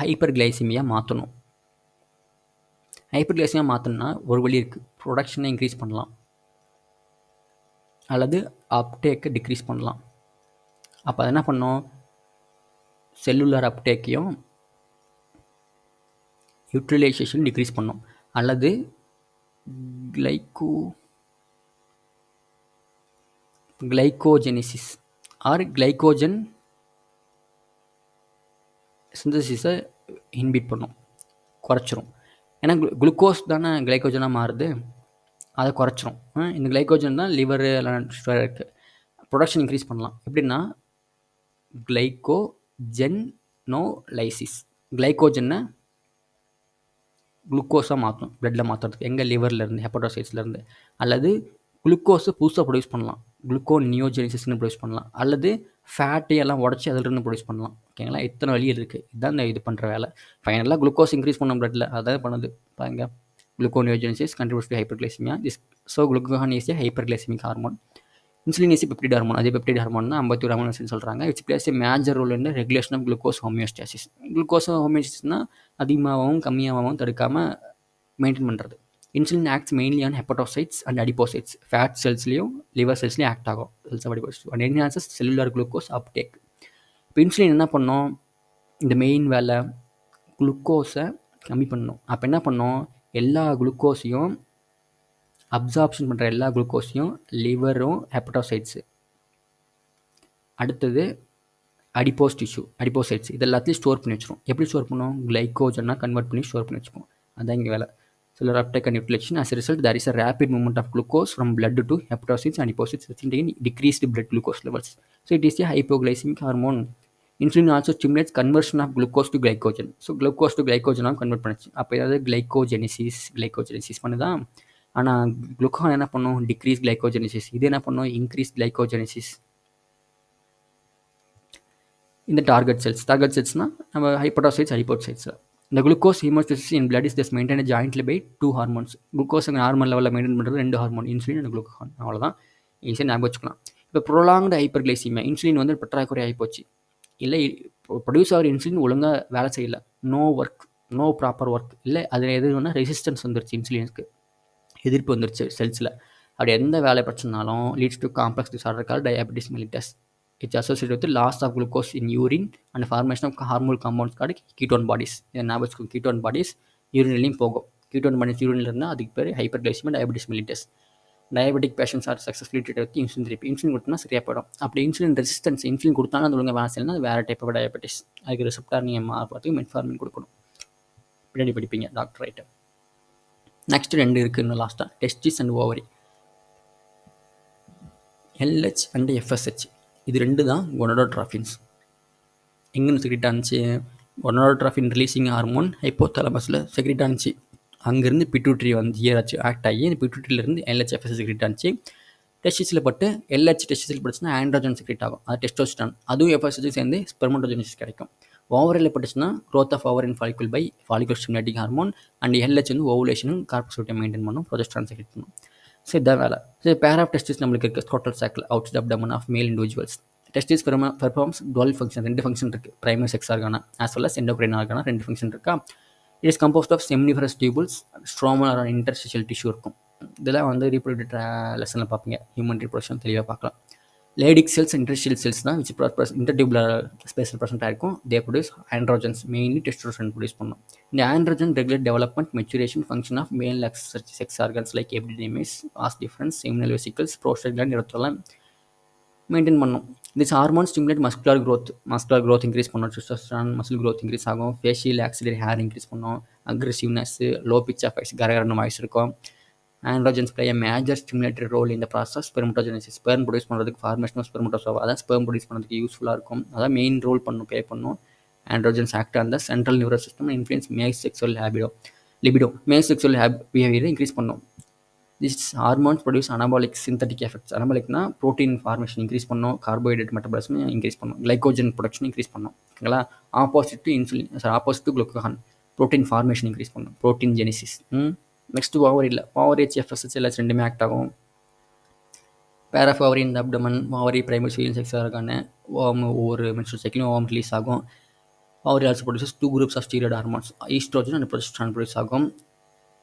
ஹைப்பர் கிளைசிமியாக மாற்றணும். ஹைப்பர் கிளைசிமியாக மாற்றணும்னா ஒரு வழி இருக்குது, ப்ரொடக்ஷனை இன்க்ரீஸ் பண்ணலாம் அல்லது அப்டேக்கை டிக்ரீஸ் பண்ணலாம். அப்போ அது என்ன பண்ணோம்? செல்லுலர் அப்டேக்கையும் யூட்டிலைசேஷன் டிக்ரீஸ் பண்ணோம், அல்லது கிளைகோஜெனிசிஸ் ஆர் கிளைகோஜன் சிந்தசிஸை இன்ஹிபிட் பண்ணும், குறைச்சிரும். ஏன்னா குளுக்கோஸ் தானே கிளைகோஜனாக மாறுது, அதை குறைச்சிரும். இந்த கிளைகோஜன் தான் லிவர் எல்லாம் இருக்குது, ப்ரொடக்ஷன் இன்க்ரீஸ் பண்ணலாம். எப்படின்னா கிளைகோஜெனோலைசிஸ், கிளைகோஜனை குளுக்கோஸாக மாற்றும், பிளட்டில் மாற்றுறதுக்கு எங்கள் லிவர்லேருந்து ஹெப்படோசைட்ஸ்லேருந்து. அல்லது குளுக்கோஸை புதுசாக ப்ரொடியூஸ் பண்ணலாம், குளுக்கோனியோஜெனிசிஸ்னு ப்ரொடியூஸ் பண்ணலாம். அல்லது ஃபேட்டை எல்லாம் உடச்சி அதிலிருந்து ப்ரொடியூஸ் பண்ணலாம். ஓகேங்களா, இத்தனை வழி இருக்குது. இதுதான் இந்த இது பண்ணுற வேலை. ஃபைனலாக குளுக்கோஸ் இன்க்ரீஸ் பண்ண பிளட்டில் அதான் பண்ணுது பாருங்க. Gluconeogenesis contributes to hyperglycaemia. So glucagon is a hyperglycaemic hormone. Insulin is peptide hormone. அதே பெப்டிட் ஹார்மோன் தான் 51 அமினோ ஆசிட்னு சொல்கிறாங்க. It's plays a major role in regulation of glucose homeostasis. Glucose ஹோமியோஸ்டாசிஸ்னால் அதிகமாகவும் கம்மியாகவும் தடுக்காமல் மெயின்டைன் பண்ணுறது. Insulin acts mainly on hepatocytes and adipocytes. Fat செல்ஸ்லையும் லிவர் செல்ஸ்லையும் ஆக்ட் ஆகும். Cells of adipocytes and enhances cellular glucose uptake. இப்போ இன்சுலின் என்ன பண்ணோம், இந்த மெயின் வேலை குளுக்கோஸை கம்மி பண்ணணும். அப்போ என்ன பண்ணோம், எல்லா குளுக்கோஸையும் அப்சார்ப்ஷன் பண்ணுற எல்லா குளுக்கோஸையும் லிவரும் ஹெப்படோசைட்ஸு, அடுத்தது அடிப்போஸ் டிஷ்யூ அடிப்போசைட்ஸ், இது எல்லாத்தையும் ஸ்டோர் பண்ணி வச்சிரும். எப்படி ஸ்டோர் பண்ணுவோம், கிளைகோஜனாக கன்வெர்ட் பண்ணி ஸ்டோர் பண்ணி வச்சுப்போம். அதுதான் இங்கே வேலை. cellular uptake and utilization. As a result, there is a rapid movement of glucose from blood to hepatocytes and adipocytes, resulting in decreased blood glucose levels. So it is a hypoglycemic hormone. Insulin also stimulates conversion of glucose to glycogen. So glucose to glycogen convert பண்ணுச்சு. அப்போ ஏதாவது கிளைகோஜெனிசிஸ் பண்ணுதான். ஆனால் glucagon என்ன பண்ணும், degrees கிளைகோஜெனிசிஸ். இது என்ன பண்ணும், increase கிளைகோஜெனிசிஸ். இந்த டார்கெட் செல்ஸ்னால் நம்ம ஹைப்படோசைட்ஸ் அடிப்போசைட்ஸ். இந்த glucose homeostasis in blood is maintain jointly by 2 hormones. Glucose normal லெவலில் மெயின்டைன் பண்ணுறது 2 ஹார்மோன், இன்சுலின் அண்ட் குளுக்கான். அவ்வளோதான், ஈஸியாக ஞாபகம் வச்சுக்கலாம். இப்போ ப்ரொலாங்டு ஹைப்பர்கிளைசிமியா, இன்சுலின் வந்து பற்றாக்குறை ஆகிப்போச்சு, இல்லை ப்ரொடியூஸ் ஆகிற இன்சுலின் ஒழுங்காக வேலை செய்யலை, நோ ப்ராப்பர் ஒர்க் இல்லை, அதில் எதுனா ரெசிஸ்டன்ஸ் வந்துருச்சு, இன்சுலினுக்கு எதிர்ப்பு வந்துருச்சு செல்ஸில். அப்படி எந்த வேலை பிரச்சனாலும் leads to complex disorder call diabetes mellitus. It's associated with the loss of glucose in urine and formation of hormonal compounds called ketone bodies. இதை ஞாபகம் வச்சுக்கோங்க, ketone bodies யூரின்லையும் போகும். ketone bodies யூரினில் இருந்தால் அதுக்கு பேர் hyperglycaemia, diabetes mellitus. Diabetic patients are successfully treated with insulin therapy. Insulin கொடுத்தா சரியாக போயிடும். அப்படி இன்சுலின் ரெசிஸ்டன்ஸ், இன்சுலின் கொடுத்தாலும் அது ஒழுங்காக வேலை செய்யலாம், அது வேறு டைப் ஆஃப் டயபெட்டிஸ். அதுக்கு ரிசப்டார் நீங்கள் மாறுறதுக்கு மெட்ஃபார்மின் கொடுக்கணும். பின்னாடி படிப்பீங்க டாக்டர் ஐட்டம். நெக்ஸ்ட் 2 இருக்குது இன்னும் லாஸ்ட்டாக, testis and ovary. LH and FSH, இது 2 தான் கொனடோட்ராஃபின்ஸ். எங்கேருந்து செக்ரெட் ஆனிச்சு, கொனடோட்ராஃபின் ரிலீசிங் ஹார்மோன் ஹைப்போதாலமஸில் செக்ரெட் ஆனிச்சு. அங்கேருந்து பிட்யூட்ரி வந்து ஏதாச்சும் ஆக்ட் ஆகி இந்த பிட்யூட்ரியிலேருந்து LH FSH செக்ரெட் ஆனிச்சு. டெஸ்டிஸில் பட்டு LH டெஸ்டிஸில் பட்டுச்சுன்னா ஆண்ட்ரோஜன் செக்ரெட் ஆகும், அது டெஸ்டோஸ்டரான். அதுவும் FSH சேர்ந்து ஸ்பெர்மடோஜெனிசிஸ் கிடைக்கும். ஓவரில் பட்டுச்சுன்னா growth of ovarian follicle by follicular stimulating hormone. And LH வந்து ஓவுலேஷனும் கார்பஸ் மெயின்டைன் பண்ணும், ப்ரொஜெஸ்டரான் செக்ரெட் பண்ணும். ஸோ இதான் வேலை. ஸோ பேர் ஆஃப் டெஸ்டிஸ் நம்மளுக்கு இருக்குது, ஸ்கோட்டல் சாக்கில் out abdomen of male individuals. Testis performs dual function, 2 function இருக்குது. பிரைமரி செக்ஸ் ஆர்கானா ஆஸ் வெல் அஸ் எண்டோக்ரைன் ஆர்கானா 2 ஃபங்க்ஷன் இருக்கா. It is composed of seminiferous tubules, stromal or interstitial tissue இருக்கும். இதெல்லாம் வந்து ரீப்ரொடக்டிவ் லெசனில் பார்ப்பீங்க, ஹியூமன் ரீப்ரொடக்ஷன் தெளிவாக பார்க்கலாம். லேடிக் செல்ஸ் இன்டர்ஸ்டிஷியல் செல்ஸ் தான் விச் இன்டர்டியூபுலர் ஸ்பேஸில் ப்ரெசென்ட் ஆகிருக்கும். They produce androgens, mainly testosterone produce பண்ணும். இந்த androgen regulate development, maturation, function of male sex organs like epididymis, vas deferens, seminal vesicles, prostate gland இடத்தெல்லாம் maintain பண்ணும். This hormone stimulate muscular growth increase பண்ணும். Testosterone muscle growth increase ஆகும். Facial axillary hair increase பண்ணும். Aggressiveness, low pitch of voice, கரகரன்னு voice இருக்கும். Androgens play a major stimulatory role in the process spermatogenesis. Sperm produce பண்ணுறதுக்கு formation of spermatozoa, அதான் sperm produce பண்ணுறதுக்கு யூஸ்ஃபுல்லாக இருக்கும். அதான் மெயின் ரோல் ப்ளே பண்ணும். Androgens act on the central nervous system, influence male sexual libido, male sexual பிஹேவியரை increase பண்ணும். This hormones produce anabolic synthetic effects. அனபாலிக்னா ப்ரோட்டீன் ஃபார்மேஷன் இன்க்ரீஸ் பண்ணும், கார்போஹைட்ரேட் மெட்டபாலிசம் இன்க்ரீஸ் பண்ணும், கிளைகோஜன் ப்ரொடக்ஷன் இன்க்ரீஸ் பண்ணும். ஓகேங்களா, opposite to insulin, opposite to glucagon, protein formation increase பண்ணும், protein genesis. Next ஓவரியில் ovary FSH எல்லாம் 2மே ஆக்ட் ஆகும். பேர் ஆஃப் ஓவரி இந்த abdomen, ovary primary female sex ஆர்கான ஒவ்வொரு மென்ஸ்ட்ரல் சைக்கிளும் ஓவம் ரிலீஸ் ஆகும். Ovary also produces 2 groups of steroid hormones, oestrogen and progesterone produce ஆகும்.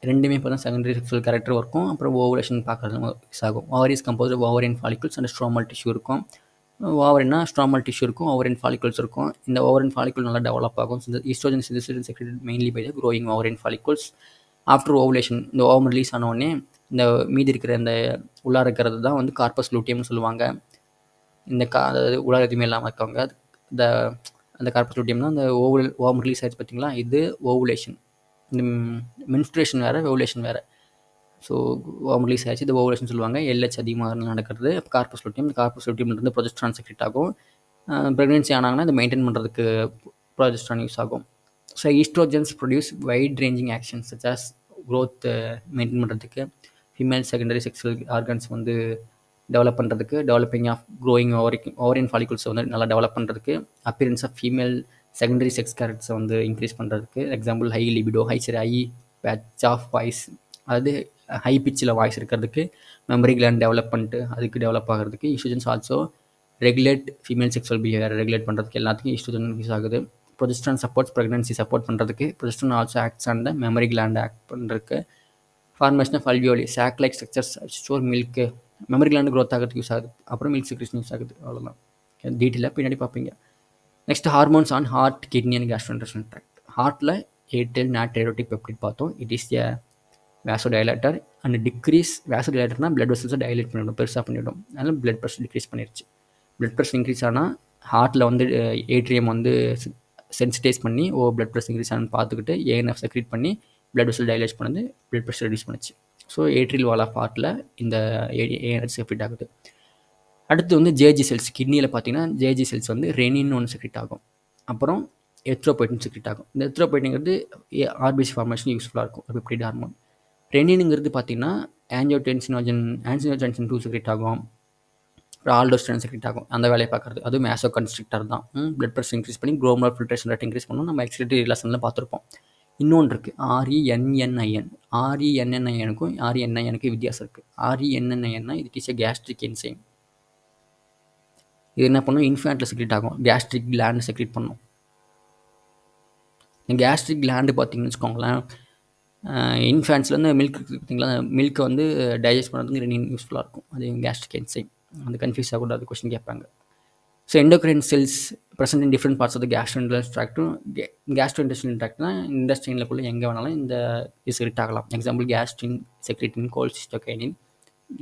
2மே இப்போ தான் செகண்டரி செக்ஸுவல் கேரக்டர் இருக்கும். அப்புறம் ஓவலேஷன் பார்க்குறது யூஸ் ஆகும். Ovary is composed of ovarian follicles and stromal tissue இருக்கும். ஓவரின்னா ஸ்ட்ரோமல் டிஷ்யூ இருக்கும், ஓவரியன் ஃபாலிகல்ஸ் இருக்கும். இந்த ஓவரியன் ஃபாலிகல் நல்லா டெவலப் ஆகும். Oestrogen synthesis secreted mainly by the growing ovarian follicles. After ovulation, இந்த ஓவம் ரிலீஸ் ஆனோடனே இந்த மீதி இருக்கிற இந்த உள்ளார இருக்கிறது தான் வந்து கார்பஸ் லூட்டியம்னு சொல்லுவாங்க. அதாவது உடல் எதுவுமே இல்லாமல் இருக்கவங்க இந்த அந்த கார்பஸ் லூட்டியம்னா அந்த ஓவம் ரிலீஸ் ஆயிடுச்சு பார்த்தீங்களா, இது ஓவுலேஷன். இந்த மென்ஸ்ட்ரேஷன் வேறு, ஓவுலேஷன் வேறு. ஸோ ஓவம் ரிலீஸ் ஆயிடுச்சு, இது ஓவுலேஷன் சொல்லுவாங்க. எல்ஹெச் அதிகமாக நடக்கிறது கார்பஸ் லூட்டியம். இந்த கார்பஸ் லூட்டியம்லேருந்து ப்ரொஜெஸ்ட்ரான் செக்ரெட் ஆகும். ப்ரெக்னென்சி ஆனாங்கன்னா இதை மெயின்டைன் பண்ணுறதுக்கு ப்ரொஜெஸ்ட்ரான் யூஸ் ஆகும். So oestrogens produce wide ranging actions such as growth maintain பண்ணுறதுக்கு, ஃபீமேல் செகண்டரி செக்ஷுவல் ஆர்கன்ஸ் வந்து டெவலப் பண்ணுறதுக்கு, டெவலப்பிங் ஆஃப் க்ரோயிங் ஓவரியன் ஃபாலிகுல்ஸை வந்து நல்லா டெவலப் பண்ணுறதுக்கு, appearance of female secondary sex கேரக்டர்ஸை வந்து இன்க்ரீஸ் பண்ணுறதுக்கு. Example high libido, high pitch of voice, அதாவது ஹை பிச்சில் வாய்ஸ் இருக்கிறதுக்கு, மெமரி கிளாண்ட் டெவலப் பண்ணிட்டு அதுக்கு டெவலப் ஆகிறதுக்கு. Oestrogens also regulate female sexual behaviour regulate பண்ணுறதுக்கு எல்லாத்துக்கும் ஈஸ்ட்ரோஜன் யூஸ் ஆகுது. ப்ரொஜெஸ்ட்ரான் சப்போர்ட்ஸ் ப்ரெக்னன்சி சப்போர்ட் பண்ணுறதுக்கு. Progesterone also acts on the mammary gland act பண்ணுறதுக்கு. Formation of alveoli, sac like structures store milk, mammary gland growth ஆகிறதுக்கு use ஆகுது. அப்புறம் milk secretion use ஆகுது. அவ்வளோதான், டீட்டெயிலாக பின்னாடி பார்ப்பீங்க. Next hormones on heart, kidney and gastrointestinal tract. ஹார்ட்டில் ஏர்டெல் நாட்ரைரோட்டிக் பெப்டிட் பார்த்தோம். It is a vasodilator and decrease. வேசோடைலேட்டர்னா பிளட் வெசல்ஸை டைலேட் பண்ணிவிடும், பெருசாக பண்ணிவிடும். அதனால் பிளட் ப்ரெஷர் டிக்ரீஸ் பண்ணிடுச்சு. பிளட் ப்ரெஷர் இன்க்ரீஸ் ஆனால் ஹார்ட்டில் வந்து ஏட்ரியம் வந்து சென்சிடைஸ் பண்ணி பிளட் ப்ரெஷர் இன்க்ரீஸ் ஆனு பார்த்துக்கிட்டு ஏஎன்எஃப் செக்ரீட் பண்ணி பிளட் வெசல் டைலேட் பண்ணது, பிளட் ப்ரெஷர் ரெடியூஸ் பண்ணுச்சு. ஸோ ஏட்ரியல் வால் ஆஃப் ஹார்ட்டில் இந்த ஏஎன்எஃப் செக்ரீட் ஆகுது. அடுத்து வந்து ஜேஜி செல்ஸ். கிட்னியில் பார்த்தீங்கன்னா ஜேஜி செல்ஸ் வந்து ரெனின்னு ஒன்று செக்ரீட் ஆகும். அப்புறம் எத்ரோபோய்டின் செக்ரீட் ஆகும். இந்த எத்ரோபோய்டின்ங்கிறது ஆர்பிசி ஃபார்மேஷன் யூஸ்ஃபுல்லாக இருக்கும், பெப்டைட் ஹார்மோன். ரெனினுங்கிறது பார்த்தீங்கன்னா ஆன்ஜியோடென்சின் 2 செக்ரீட் ஆகும். அப்புறம் ஆல்டோஸ்டெரான் செக்ரீட் ஆகும். அந்த வேலையை பார்க்குறது அதுவும் மேசோ கன்ஸ்ட்ரிக்டர் தான். பிளட் ப்ரெஷர் இன்க்ரீஸ் பண்ணி குளோமருலர் ஃபில்ட்ரேஷன் ரேட் இன்க்ரீஸ் பண்ணணும். நம்ம எக்ஸ்கிரிட்டரி ரிலேஷனில் பார்த்துருப்போம். இன்னொன்று இருக்குது, ஆர்இஎன்என்ஐஎன். ஆர்இஎன்என்ஐஎனுக்கும் ஆர்இஎன்ஐஎனுக்கும் வித்தியாசம் இருக்குது. ஆர்இஎன்என்ஐஎன்னா இது இஸ் எ கேஸ்ட்ரிக் என்சைம். இது என்ன பண்ணும், இன்ஃபேண்ட்டில் செக்ரீட் ஆகும். கேஸ்ட்ரிக் கிளாண்ட் செக்ரீட் பண்ணும். கேஸ்ட்ரிக் கிளாண்டு பார்த்தீங்கன்னு வச்சுக்கோங்களேன், இன்ஃபேண்ட்ஸ்லேருந்து மில்க் பார்த்தீங்களா, மில்க்கை வந்து டைஜஸ்ட் பண்ணுறதுக்கு ரெனின் யூஸ்ஃபுல்லாக இருக்கும். அது கேஸ்ட்ரிக் என்சைம். அது கன்ஃபியூஸ் ஆகக்கூடாது, கொஸ்டின் கேட்பாங்க. So endocrine cells present in different parts of the gastrointestinal ட்ராக்ட்டும். கேஸ்ட்ரோஇன்டெஸ்டைனல் ட்ராக்ட்னா இன்டெஸ்டைனுக்குள்ளே எங்கே வேணாலும் இந்த இது செக்ரீட் ஆகலாம். Example gastrin secretin, cholecystokinin,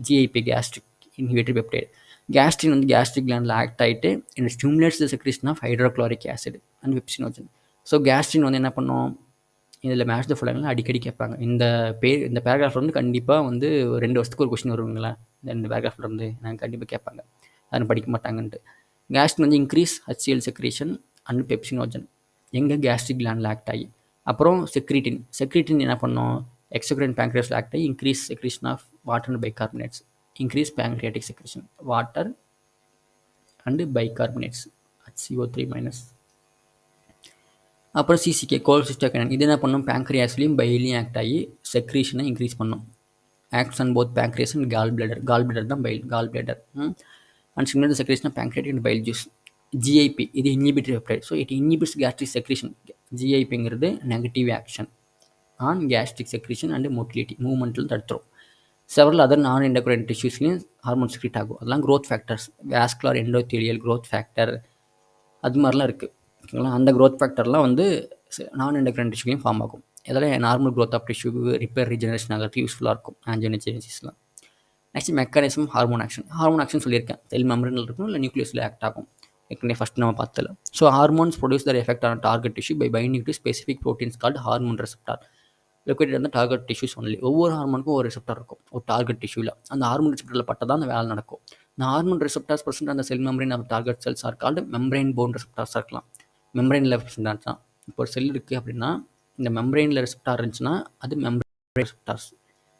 GIP gastric inhibitory peptide. Gastrin வந்து கேஸ்ட்ரிக் கிளாண்டில் ஆக்ட் ஆகிட்டு it stimulates the secretion of hydrochloric acid and pepsinogen. So gastrin வந்து என்ன பண்ணும், இதில் மேட்ச் த ஃபாலோயிங்லாம் அடிக்கடி கேட்பாங்க. இந்த பேராகிராஃபில் வந்து கண்டிப்பாக வந்து 2 வருஷத்துக்கு ஒரு கொஸ்டின் வருவாங்களா, இந்த பேராகிராஃபில் இருந்து நாங்கள் கண்டிப்பாக கேட்பாங்க, யாரும் படிக்க மாட்டாங்கன்ட்டு. கேஸ்ட்ரின் வந்து increase HCl secretion and pepsinogen எங்கே கேஸ்ட்ரிக் கிளாண்டில் ஆக்ட் ஆகி. அப்புறம் செக்ரீட்டின் என்ன பண்ணோம், எக்ஸோக்ரைன் பேங்க்ரியாஸில் ஆக்ட் ஆகி increase secretion of water and bicarbonates, increase pancreatic secretion water and bicarbonates HCO3-. அப்புறம் சிசிகே கோல்சிஸ்டோகைனின், இது என்ன பண்ணும், பேங்க்ரியாஸ்லையும் பைலையும் ஆக்ட் ஆகி செக்ரீஷனை இன்க்ரீஸ் பண்ணும். Acts on both pancreas and gall bladder தான் bile, gall bladder. And similar secretion of pancreatic and bile juice. GIP இது inhibitory peptide. So it inhibits gastric secretion. ஜிஐபிங்கிறது negative action on gastric secretion and motility, மூவ்மெண்ட்டில் தடுத்துரும். Several other non endocrine டிஷ்யூஸ்லையும் hormone secrete ஆகும். அதெல்லாம் growth factors, vascular endothelial growth factor, அது மாதிரிலாம் இருக்குது. ஓகேங்களா, அந்த க்ரோத் ஃபேக்டர்லாம் வந்து நான் எண்டோக்ரைன் டிஷ்யூலையும் ஃபார்ம் ஆகும். இதெல்லாம் நார்மல் க்ரோத் ஆஃப் டிஷ்யூக்கு ரிப்பேர் ரீஜெனரேஷன் ஆகிறதுக்கு யூஸ்ஃபுல்லாக இருக்கும், ஆன்ஜியோஜெனசிஸ்லாம். Next mechanism hormone action. Hormone action சொல்லியிருக்கேன், செல் மெம்பரேனில் இருக்கும் இல்லை நியூக்ளியஸில் ஆக்ட் ஆகும். ஏற்கனவே ஃபஸ்ட் நம்ம பார்த்தல. So hormones produce their effect on target tissue by binding to specific proteins called hormone receptor located அந்த டார்கெட் டிஷ்யூஸ் ஒன்லி. ஒவ்வொரு ஹார்மோனுக்கும் ஒரு ரெசெப்டார் இருக்கும் ஒரு டார்கெட் டிஷ்யூவில். அந்த ஹார்மோன் ரெசெப்டரில் பட்டதான் அந்த வேலை நடக்கும். இந்த ஹார்மோன் ரெசெப்டார்ஸ் பிரசன்ட் அந்த cell membrane of target cells are called membrane bound ரெசெப்டார்ஸாக இருக்கலாம். மெம்பரேனில் ரெசெப்டார் தான். இப்போ ஒரு செல் இருக்குது அப்படின்னா இந்த மெம்பரேனில் ரெசெப்டார் இருந்துச்சுன்னா அது மெம்பரேன் ரெசெப்டார்ஸ்.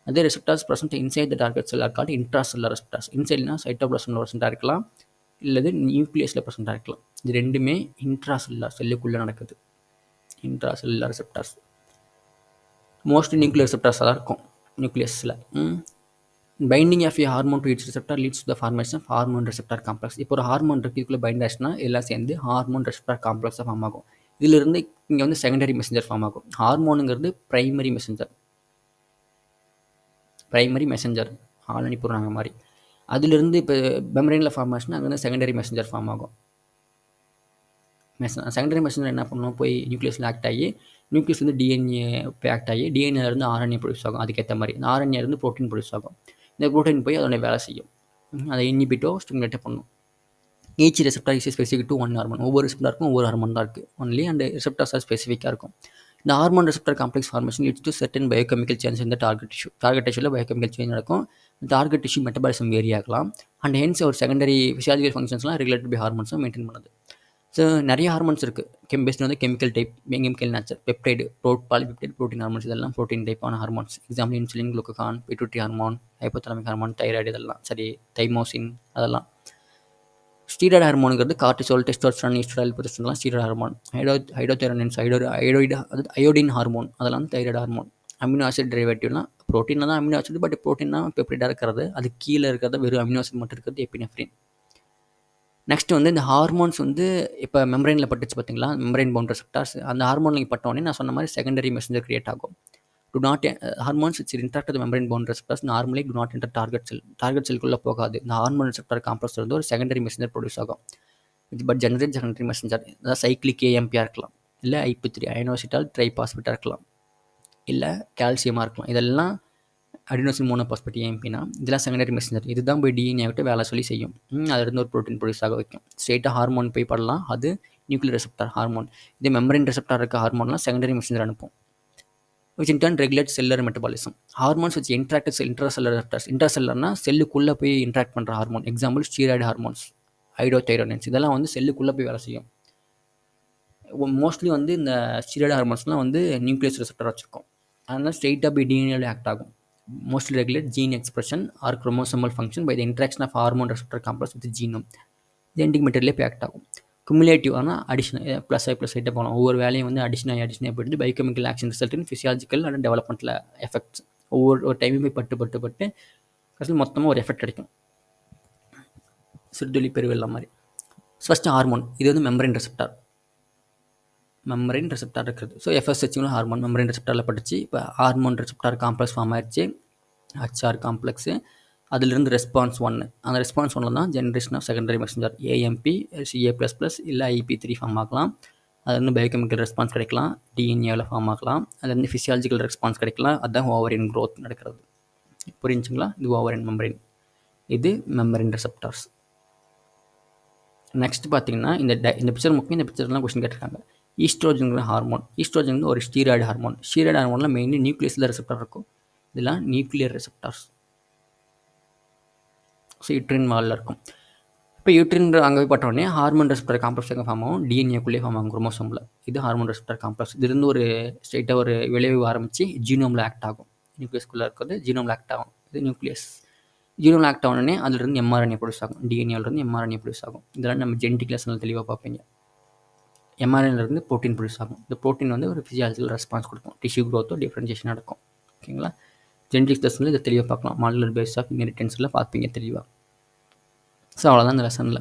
அதே receptors present inside the target cell are called intracellular receptors. இன்சைட்னா சைட்டோபிளாசமில் பிரசன்ட்டாக இருக்கலாம், இல்லது நியூக்ளியஸில் பிரசன்ட்டாக இருக்கலாம். இது ரெண்டுமே இன்ட்ராசெல்லுலர், செல்லுக்குள்ளே நடக்குது, இன்ட்ராசெல்லுலர் ரெசெப்டார்ஸ். மோஸ்ட்லி நியூக்ளியர் ரெசெப்டார்ஸாக தான் இருக்கும் நியூக்ளியஸில். Binding of a hormone to its receptor leads to the formation of hormone receptor complex. இப்போ ஒரு ஹார்மோன் இருக்குது, இதுக்குள்ளே பைண்ட் ஆச்சுன்னா எல்லாம் சேர்ந்து ஹார்மோன் ரெசெப்டார் காம்ப்ளெக்ஸாக ஃபார்ம் ஆகும். இதிலிருந்து இங்கே வந்து செகண்டரி மெசஞ்சர் ஃபார்ம் ஆகும். ஹார்மோனுங்கிறது பிரைமரி மெசஞ்சர் ஆள் அனுப்பிடுறாங்க மாதிரி. அதிலிருந்து இப்போ மெம்பரேனில் ஃபார்ம் ஆச்சுன்னா அங்கே வந்து செகண்டரி மெசஞ்சர் ஃபார்ம் ஆகும். செகண்டரி மெசஞ்சர் என்ன பண்ணணும், போய் நியூக்ளியஸில் ஆக்ட் ஆகி நியூக்ளியஸ் வந்து டிஎன்ஏ போய் ஆக்ட் ஆகி டிஎன்ஏலேருந்து ஆர்என்ஏ ப்ரொடியூஸ் ஆகும். அதுக்கேற்ற மாதிரி இந்த ஆர்என்ஏலேருந்து ப்ரோட்டீன் ப்ரொடியூஸ் ஆகும். இந்த ப்ரோட்டீன் போய் அதோட வேலை செய்யும், அதை இன்ஹிபிட்டோ ஸ்டிமுலேட்டோ பண்ணும். Each receptor is specific to one hormone. ஒவ்வொரு ரெசெப்டாருக்கும் ஒவ்வொரு ஹார்மோன் தான் இருக்குது ஒன்லி, அண்ட் ரெசெப்டார்ஸ் ஆர் ஸ்பெசிஃபிக்காக இருக்கும். இந்த hormone receptor complex formation leads to certain biochemical change இந்த டார்கெட் டிஷ்யூ. டார்கெட் டிஷ்யூவில் பயோகெமிக்கல் சேஞ்ச் நடக்கும். டார்கெட் டிஷ்யூ மெட்டபாலிசம் வேரி ஆகலாம். அண்ட் ஹென்ஸ் ஒரு செகண்டரி ஃபிசியாலஜிக்கல் ஃபங்க்ஷன்ஸ்லாம் ரெகுலேட்டட் பை ஹார்மோன்ஸும் மெயின்டைன் பண்ணுது. ஸோ நிறைய ஹார்மோன்ஸ் இருக்குது. பேஸ்ட் வந்து chemical type, chemical nature, peptide, polypeptide, protein hormones, இதெல்லாம் ப்ரோட்டீன் டைப்பான hormones. Example insulin, glucagon, pituitary hormone, hypothalamic hormone, thyroid, இதெல்லாம் சரி, தைமோசின், அதெல்லாம். ஸ்டீராய்டு ஹார்மோனுங்கிறது cortisol, testosterone, oestrogen, progesterone steroid hormone. Iodothyronines, iodine hormone, அதெல்லாம் thyroid hormone. Amino acid டெரிவேட்டிவ்லாம் ப்ரோட்டீனில் தான் அமினோ ஆசிட், பட் ப்ரோட்டீன்னா பெப்டைடாக இருக்கிறது, அது கீழே இருக்கிறது வெறும் அமினோ ஆசிட் மட்டும் இருக்கிறது எபினெஃப்ரின். நெக்ஸ்ட் வந்து இந்த ஹார்மோன்ஸ் வந்து இப்போ மெம்பரைனில் பட்டுச்சு பார்த்தீங்களா, மெம்பரைன் பவுண்ட் ரெசெப்டார்ஸ். அந்த ஹார்மோன் பட்டோடனே நான் சொன்ன மாதிரி செகண்டரி மெசஞ்சர் கிரியேட் ஆகும். Do not hormones its interact the membrane bound receptors normally do not enter target cell. Target செல்குள்ளே போகாது. இந்த ஹார்மோன் ரெசெப்டார் காம்ப்ளெக்ஸ் வந்து ஒரு செகண்டரி மெசஞ்சர் ப்ரொடியூஸ் ஆகும். பட் ஜெனரேட் செகண்டரி மெசஞ்சர், அதாவது சைக்ளிக் ஏஎம்பியாக இருக்கலாம், இல்லை IP3 அயனோசிட்டால் ட்ரைபாஸ்பேட்டாக இருக்கலாம், இல்லை கால்சியமாக இருக்கலாம். இதெல்லாம் அடினோசின் மோனோபாஸ்பேட் ஏஎம்பினா இதெல்லாம் செகண்டரி மெசஞ்சர். இதுதான் போய் DNA விட்டு வேலை சொல்லி செய்யும். அதுலேருந்து ஒரு ப்ரோட்டீன் ப்ரொடியூஸ் ஆக வைக்கும். ஸ்ட்ரெயிட்டாக ஹார்மோன் போய் படலாம், அது நியூக்ளியர் ரெசெப்டார் ஹார்மோன். இதே மெம்பரைன் ரெசெப்டார் இருக்க ஹார்மோன்லாம் செகண்டரி மெசஞ்சர் அனுப்பும், which in turn regulates cellular metabolism. Hormones which interact with intracellular receptors. Intracellularனா செல்லுக்குள்ளே போய் இன்ட்ராக்ட் பண்ணுற ஹார்மோன். எக்ஸாம்பிள் ஸ்டீராய்டு ஹார்மோன்ஸ், ஹைடோதைரோனின்ஸ், இதெல்லாம் வந்து செல்லுக்குள்ளே போய் வேலை செய்யும். மோஸ்ட்லி வந்து இந்த ஸ்டீராய்டு ஹார்மோன்ஸ்லாம் வந்து நியூக்ளியஸ் ரெசெப்டர் வச்சுருக்கோம். அதனால் ஸ்ட்ரெயிட்டாக போய் DNA ஆக்ட் ஆகும். Mostly regulate gene expression or chromosomal function by the interaction of hormone receptor complex with genome. Genetic மெட்டீரியலே போய் ஆக்ட் ஆகும். குமுலேட்டிவ் ஆனால் அடிஷன் ப்ளஸ் ஆகிட்டே போகலாம். ஒவ்வொரு வேலையும் வந்து அடிஷனாக போயிட்டு biochemical action result in physiological and டெவலப்மெண்ட்டில் எஃபெக்ட்ஸ். ஒவ்வொரு டைமும் போய் பட்டு கடைசியில் மொத்தமாக ஒரு எஃபெக்ட் கிடைக்கும், சிறுதுளி பெருவெல்லாம் மாதிரி. ஃபஸ்ட்டு ஹார்மோன், இது வந்து மெம்பரைன் ரெசெப்டார் இருக்கிறது. ஸோ FSH ஹார்மோன் மெம்பரைன் ரெசெப்டாரில் பட்டுச்சு. இப்போ ஹார்மோன் ரெசெப்டார் காம்ப்ளெக்ஸ் ஃபார்ம் ஆயிடுச்சு, HR காம்ப்ளெக்ஸு. அதிலிருந்து ரெஸ்பான்ஸ் 1, அந்த ரெஸ்பான்ஸ் 1 தான் generation of secondary messenger AMP, CA++, இல்லை IP3 ஃபார்ம் ஆகலாம். அதுலேருந்து பயோகெமிக்கல் ரெஸ்பான்ஸ் கிடைக்கலாம், DNAவில் ஃபார்ம் ஆகலாம். அதுலேருந்து ஃபிசியாலஜிக்கல் ரெஸ்பான்ஸ் கிடைக்கலாம், அதுதான் ஓவரின் க்ரோத் நடக்கிறது. புரிஞ்சுங்களா? இது ஓவரின் மெம்பரைன், இது மெம்பரைன் ரெசெப்டார்ஸ். நெக்ஸ்ட் பார்த்தீங்கன்னா இந்த பிக்சர் முக்கியம். இந்த பிக்சர்லாம் கொஸ்டின் கேட்டிருக்காங்க. Oestrogen hormone. ஈஸ்ட்ரோஜன் வந்து ஒரு ஸ்டீராய்டு ஹார்மோன். ஸ்டீராய்டு ஹார்மோனில் மெயின்லி நியூக்ளியஸில் ரெசெப்டார் இருக்கும். இதெல்லாம் நியூக்ளியர் ரெசெப்டார்ஸ். ஸோ யூட்ரின் வாலில் இருக்கும். இப்போ யூட்ரின் அங்கே போய் பட்டோடனே ஹார்மோன் ரெசெப்டார் காம்ப்ளெக்ஸ் எங்கே ஃபார்ம் ஆகும், DNAக்குள்ளேயே ஃபார்ம் ஆகும், குரோமோசோமில். இது ஹார்மோன் ரெசெப்டார் காம்ப்ளெக்ஸ். இதுலேருந்து ஒரு ஸ்ட்ரெயிட்டாக ஒரு விளைவு ஆரம்பித்து ஜீனோமில் ஆக்ட் ஆகும். நியூக்ளியஸ்குள்ளே இருக்கிறது ஜீனோமில் ஆக்ட் ஆகும். இது நியூக்ளியஸ். ஜீனோமில் ஆக்ட் ஆகணுன்னே அதுலேருந்து mRNA ப்ரொடியூஸ் ஆகும். DNAவிலேருந்து mRNA ப்ரொடியூஸ் ஆகும். இதெல்லாம் நம்ம ஜெனடிக் லெசனில் தெளிவாக பார்ப்பீங்க. mRNAலேருந்து ப்ரோட்டீன் ப்ரொடியூஸ் ஆகும். இந்த ப்ரோட்டீன் வந்து ஒரு ஃபிசியாலஜிக்கல் ரெஸ்பான்ஸ் கொடுக்கும், டிஷ்யூ க்ரோத்தோ டிஃப்ரென்ஷியேஷன் நடக்கும். ஓகேங்களா? ஜெனடிக்ஸ் லெசனில் இதை தெளிவாக பார்க்கலாம். மாடுலர் பேஸ் ஆஃப் இன்ஹெரிட்டன்ஸில் பார்ப்பீங்க தெளிவாக. ஸோ அவ்வளோதான் இந்த லெசனில்.